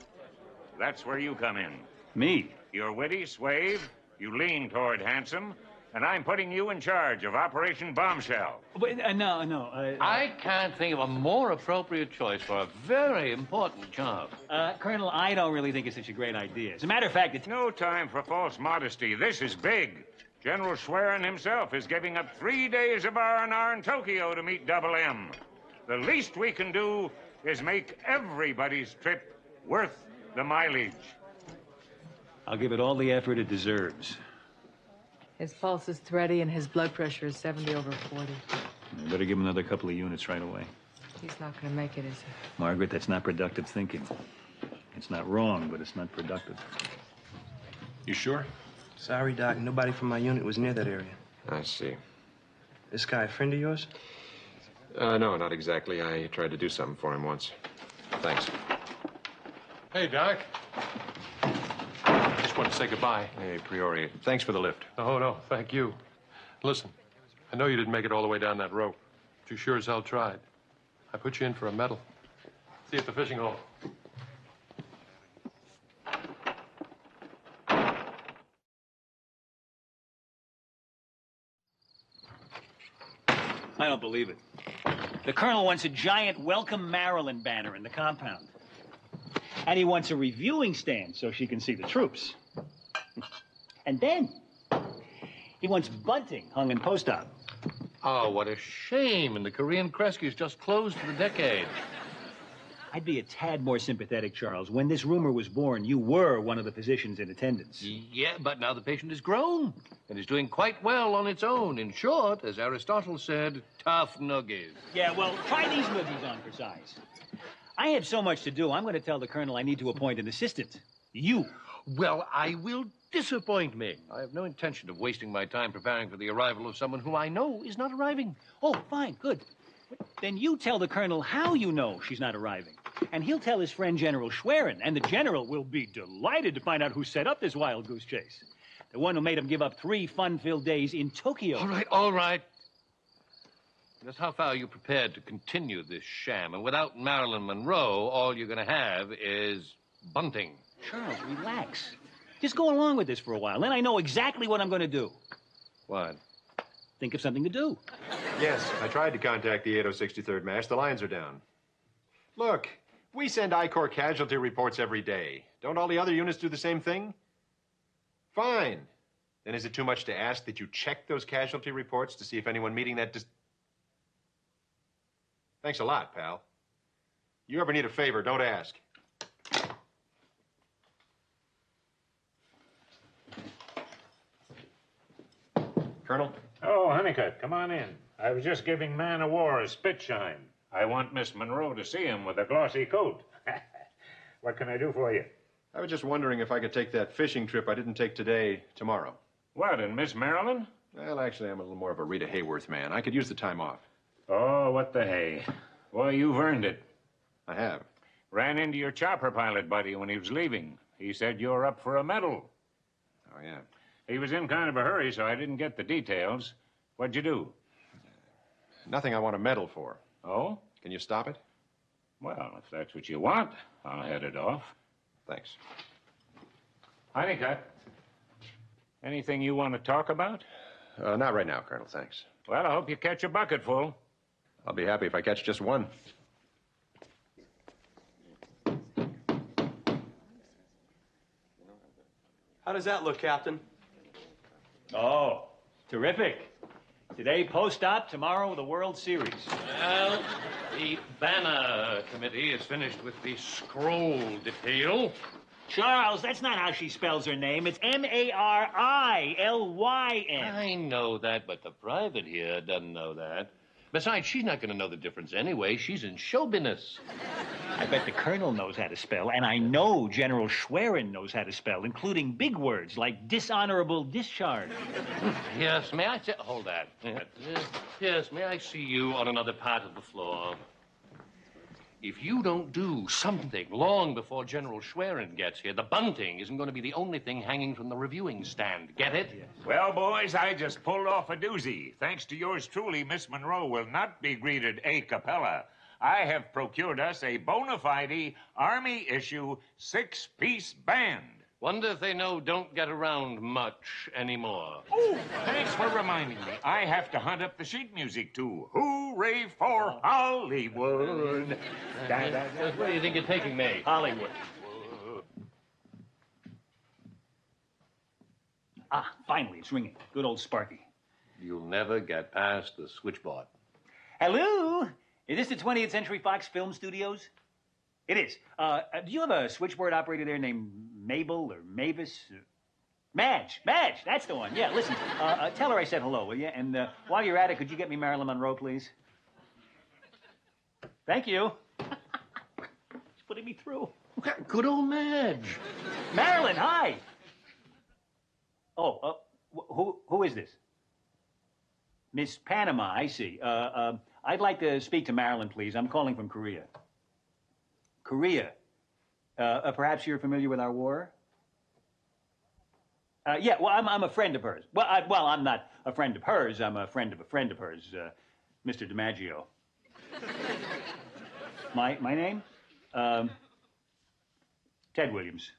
that's where you come in. Me? You're witty, suave, you lean toward handsome, and I'm putting you in charge of Operation Bombshell. Wait, no. I can't think of a more appropriate choice for a very important job. Colonel, I don't really think it's such a great idea. As a matter of fact, it's... No time for false modesty. This is big. General Schwerin himself is giving up 3 days of R&R in Tokyo to meet Double M. The least we can do is make everybody's trip worth the mileage. I'll give it all the effort it deserves. His pulse is thready and his blood pressure is 70/40. You better give him another couple of units right away. He's not going to make it, is he? Margaret, that's not productive thinking. It's not wrong, but it's not productive. You sure? Sorry, Doc. Nobody from my unit was near that area. I see. This guy a friend of yours? No, not exactly. I tried to do something for him once. Thanks. Hey, Doc. Just want to say goodbye. Hey, Priori. Thanks for the lift. Oh, no, thank you. Listen, I know you didn't make it all the way down that rope, but you sure as hell tried. I put you in for a medal. See you at the fishing hole. I don't believe it. The colonel wants a giant Welcome Maryland banner in the compound. And he wants a reviewing stand so she can see the troops. And then he wants bunting hung in post-op. Oh, what a shame. And the Korean Kresge's just closed for the decade. I'd be a tad more sympathetic, Charles. When this rumor was born, you were one of the physicians in attendance. Yeah, but now the patient is grown and is doing quite well on its own. In short, as Aristotle said, tough nuggies. Yeah, well, try these nuggies on for size. I have so much to do, I'm going to tell the colonel I need to appoint an assistant. You. Well, I will disappoint me. I have no intention of wasting my time preparing for the arrival of someone who I know is not arriving. Oh, fine, good. Then you tell the colonel how you know she's not arriving. And he'll tell his friend General Schwerin, and the general will be delighted to find out who set up this wild goose chase. The one who made him give up 3 fun-filled days in Tokyo. All right. Just how far are you prepared to continue this sham? And without Marilyn Monroe, all you're going to have is bunting. Charles, relax. Just go along with this for a while. Then I know exactly what I'm going to do. What? Think of something to do. Yes, I tried to contact the 8063rd MASH. The lines are down. Look, we send I-Corps casualty reports every day. Don't all the other units do the same thing? Fine. Then is it too much to ask that you check those casualty reports to see if anyone meeting that Thanks a lot, pal. You ever need a favor, don't ask. Colonel? Oh, Honeycutt, come on in. I was just giving Man of War a spit shine. I want Miss Monroe to see him with a glossy coat. What can I do for you? I was just wondering if I could take that fishing trip I didn't take today, tomorrow. What, and Miss Marilyn? Well, actually, I'm a little more of a Rita Hayworth man. I could use the time off. Oh, what the hay. Well, you've earned it. I have. Ran into your chopper pilot buddy when he was leaving. He said you're up for a medal. Oh, yeah. He was in kind of a hurry, so I didn't get the details. What'd you do? Nothing I want a medal for. Oh? Can you stop it? Well, if that's what you want, I'll head it off. Thanks. Honeycutt, anything you want to talk about? Not right now, Colonel, thanks. Well, I hope you catch a bucket full. I'll be happy if I catch just one. How does that look, Captain? Oh, terrific. Today, post-op, tomorrow, the World Series. Well, the banner committee is finished with the scroll detail. Charles, that's not how she spells her name. It's M-A-R-I-L-Y-N. I know that, but the private here doesn't know that. Besides, she's not going to know the difference anyway. She's in show business. I bet the colonel knows how to spell, and I know General Schwerin knows how to spell, including big words like dishonorable discharge. Yes, may I say... Hold that. Yes, may I see you on another part of the floor? If you don't do something long before General Schwerin gets here, the bunting isn't going to be the only thing hanging from the reviewing stand. Get it? Yes. Well, boys, I just pulled off a doozy. Thanks to yours truly, Miss Monroe will not be greeted a cappella. I have procured us a bona fide Army-issue 6-piece band. Wonder if they know don't get around much anymore. Oh, thanks for reminding me. I have to hunt up the sheet music, too. Hooray for Hollywood. Where do you think you're taking me? Hollywood. Ah, finally, it's ringing. Good old Sparky. You'll never get past the switchboard. Hello? Is this the 20th Century Fox Film Studios? It is. Do you have a switchboard operator there named Mabel or Mavis? Madge, that's the one. Yeah, listen, tell her I said hello, will you? And while you're at it, could you get me Marilyn Monroe, please? Thank you. She's putting me through. Good old Madge. Marilyn, hi. Oh, who is this? Miss Panama, I see. I'd like to speak to Marilyn, please. I'm calling from Korea. Korea. Perhaps you're familiar with our war? Yeah, well, I'm a friend of hers. Well, I'm not a friend of hers. I'm a friend of hers, Mr. DiMaggio. My name? Ted Williams.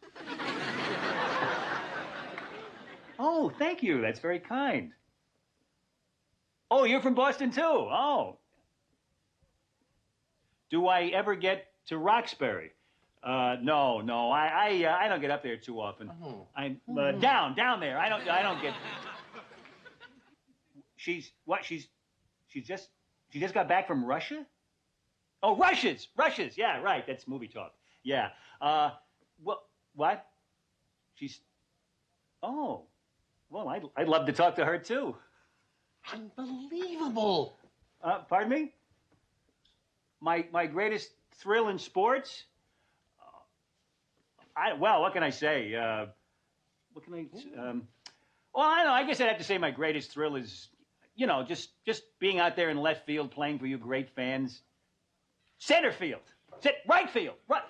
Oh, thank you. That's very kind. Oh, you're from Boston, too? Oh. Do I ever get to Roxbury? No. I don't get up there too often. Oh. I'm down there. I don't get. She just got back from Russia? Oh, Russia's. Yeah, right. That's movie talk. Yeah. What? Oh. Well, I'd love to talk to her, too. Unbelievable. Pardon me? My greatest thrill in sports? What can I say? Well, I don't know. I guess I'd have to say my greatest thrill is, just being out there in left field playing for you great fans. Center field. Right field. Right.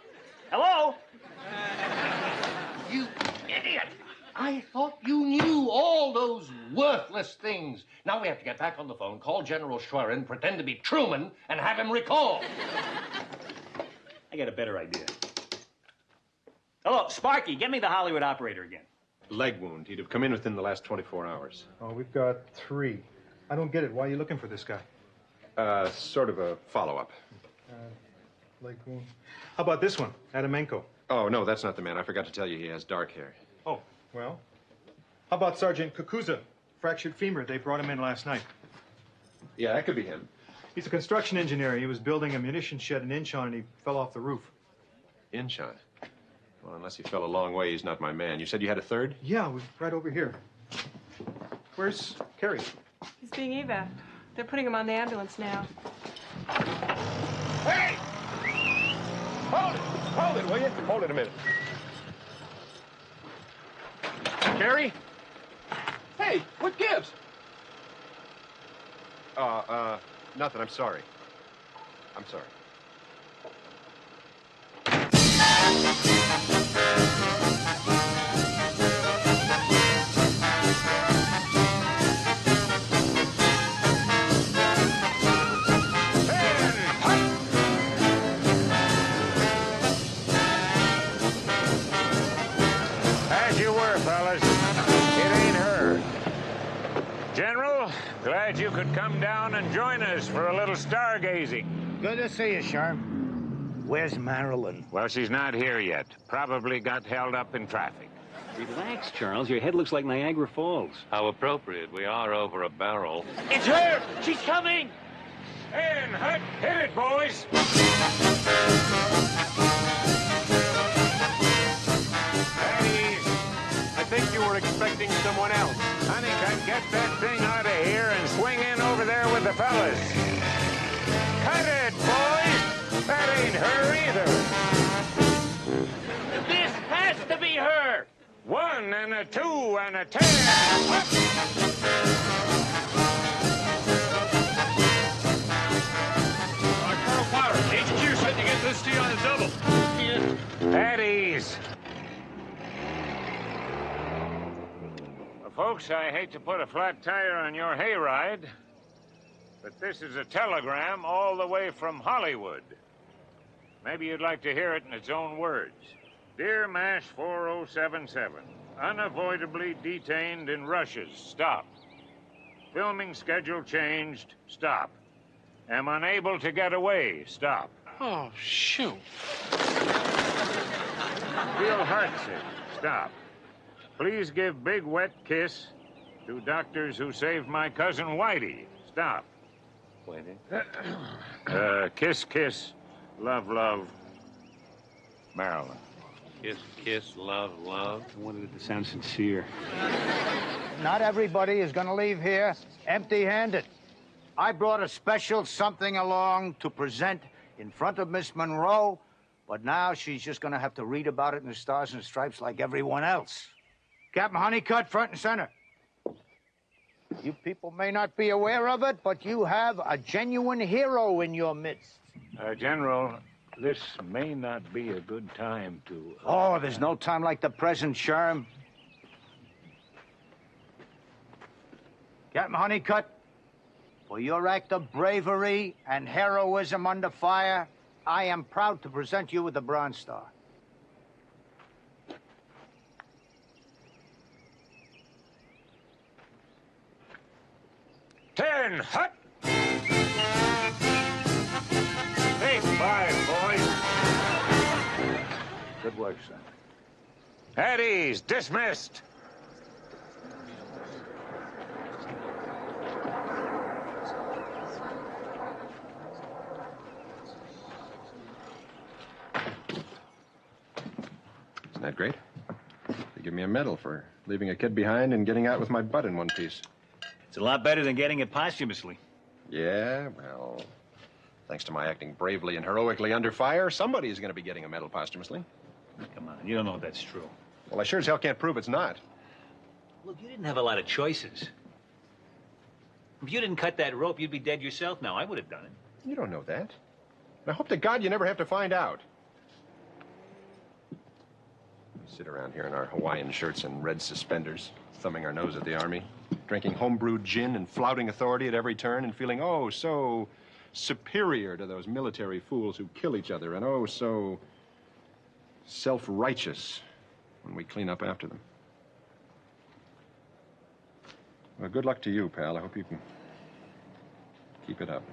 Hello? You idiot! I thought you knew all those worthless things. Now we have to get back on the phone, call General Schwerin, pretend to be Truman, and have him recalled. I got a better idea. Hello, Sparky, get me the Hollywood operator again. Leg wound. He'd have come in within the last 24 hours. Oh, we've got 3. I don't get it. Why are you looking for this guy? Sort of a follow-up. Leg wound. How about this one, Adamenko? Oh, no, that's not the man. I forgot to tell you he has dark hair. Oh, well. How about Sergeant Kukuza? Fractured femur. They brought him in last night. Yeah, that could be him. He's a construction engineer. He was building a munition shed in Incheon, and he fell off the roof. Incheon? Well, unless he fell a long way, he's not my man. You said you had a third? Yeah, we're right over here. Where's Kerry? He's being evac'd. They're putting him on the ambulance now. Hey! Hold it, will you? Hold it a minute. Kerry? Hey, what gives? Nothing. I'm sorry. I'm sorry. As you were, fellas. It ain't her. General, glad you could come down and join us for a little stargazing. Good to see you, Sherm. Where's Marilyn? Well, she's not here yet. Probably got held up in traffic. Relax, Charles. Your head looks like Niagara Falls. How appropriate. We are over a barrel. It's her! She's coming! And hut, hit it, boys! I think you were expecting someone else. Honey, can get that thing out of here and swing in over there with the fellas. Cut it, boys! That ain't her either. This has to be her! 1 and a 2 and a 10. Up. Colonel Potter, HQ said to get this to you on the double. At ease. Well, folks, I hate to put a flat tire on your hayride, but this is a telegram all the way from Hollywood. Maybe you'd like to hear it in its own words. Dear MASH 4077, unavoidably detained in Russia's. Stop. Filming schedule changed. Stop. Am unable to get away. Stop. Oh, shoot. Feel heartsick. Stop. Please give big wet kiss to doctors who saved my cousin Whitey. Stop. Whitey? Kiss, kiss. Love, love. Marilyn. Kiss, kiss, love, love. I wanted it to sound sincere. Not everybody is going to leave here empty-handed. I brought a special something along to present in front of Miss Monroe, but now she's just going to have to read about it in the Stars and Stripes like everyone else. Captain Honeycutt, front and center. You people may not be aware of it, but you have a genuine hero in your midst. General, this may not be a good time to... Oh, there's no time like the present, Sherm. Captain Honeycutt, For your act of bravery and heroism under fire, I am proud to present you with the Bronze Star. Ten, hut! Take 5, boys. Good work, son. At ease, dismissed. Isn't that great? They give me a medal for leaving a kid behind and getting out with my butt in one piece. It's a lot better than getting it posthumously. Yeah, well, thanks to my acting bravely and heroically under fire, somebody is going to be getting a medal posthumously. Come on, you don't know if that's true. Well, I sure as hell can't prove it's not. Look, you didn't have a lot of choices. If you didn't cut that rope, you'd be dead yourself now. I would have done it. You don't know that. I hope to God you never have to find out. We sit around here in our Hawaiian shirts and red suspenders, thumbing our nose at the Army, drinking homebrewed gin and flouting authority at every turn and feeling, oh, so superior to those military fools who kill each other and, oh, so self-righteous when we clean up after them. Well, good luck to you, pal. I hope you can keep it up.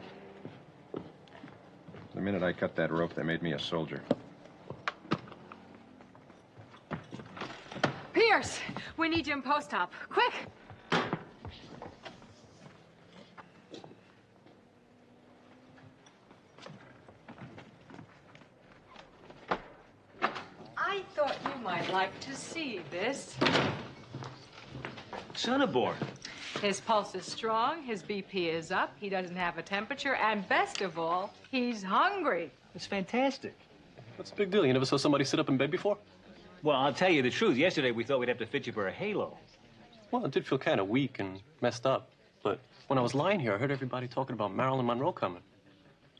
The minute I cut that rope, they made me a soldier. Pierce, we need you in post-op. Quick! I thought you might like to see this. Sonneborn. His pulse is strong, his BP is up, he doesn't have a temperature, and best of all, he's hungry. It's fantastic. What's the big deal? You never saw somebody sit up in bed before? Well, I'll tell you the truth. Yesterday, we thought we'd have to fit you for a halo. Well, I did feel kind of weak and messed up. But when I was lying here, I heard everybody talking about Marilyn Monroe coming.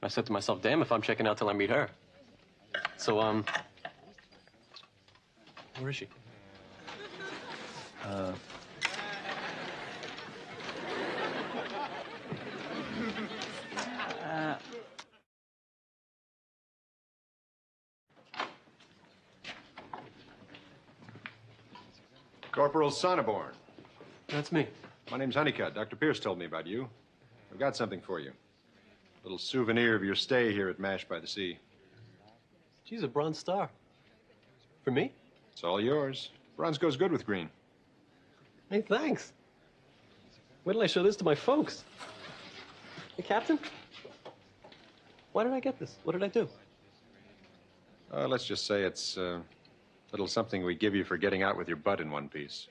I said to myself, damn if I'm checking out till I meet her. So, where is she? Corporal Sonneborn. That's me. My name's Honeycutt. Dr. Pierce told me about you. I've got something for you. A little souvenir of your stay here at MASH by the Sea. She's a Bronze Star. For me? It's all yours. Bronze goes good with green. Hey, thanks. Wait till I show this to my folks. Hey, Captain? Why did I get this? What did I do? Let's just say it's a little something we give you for getting out with your butt in one piece.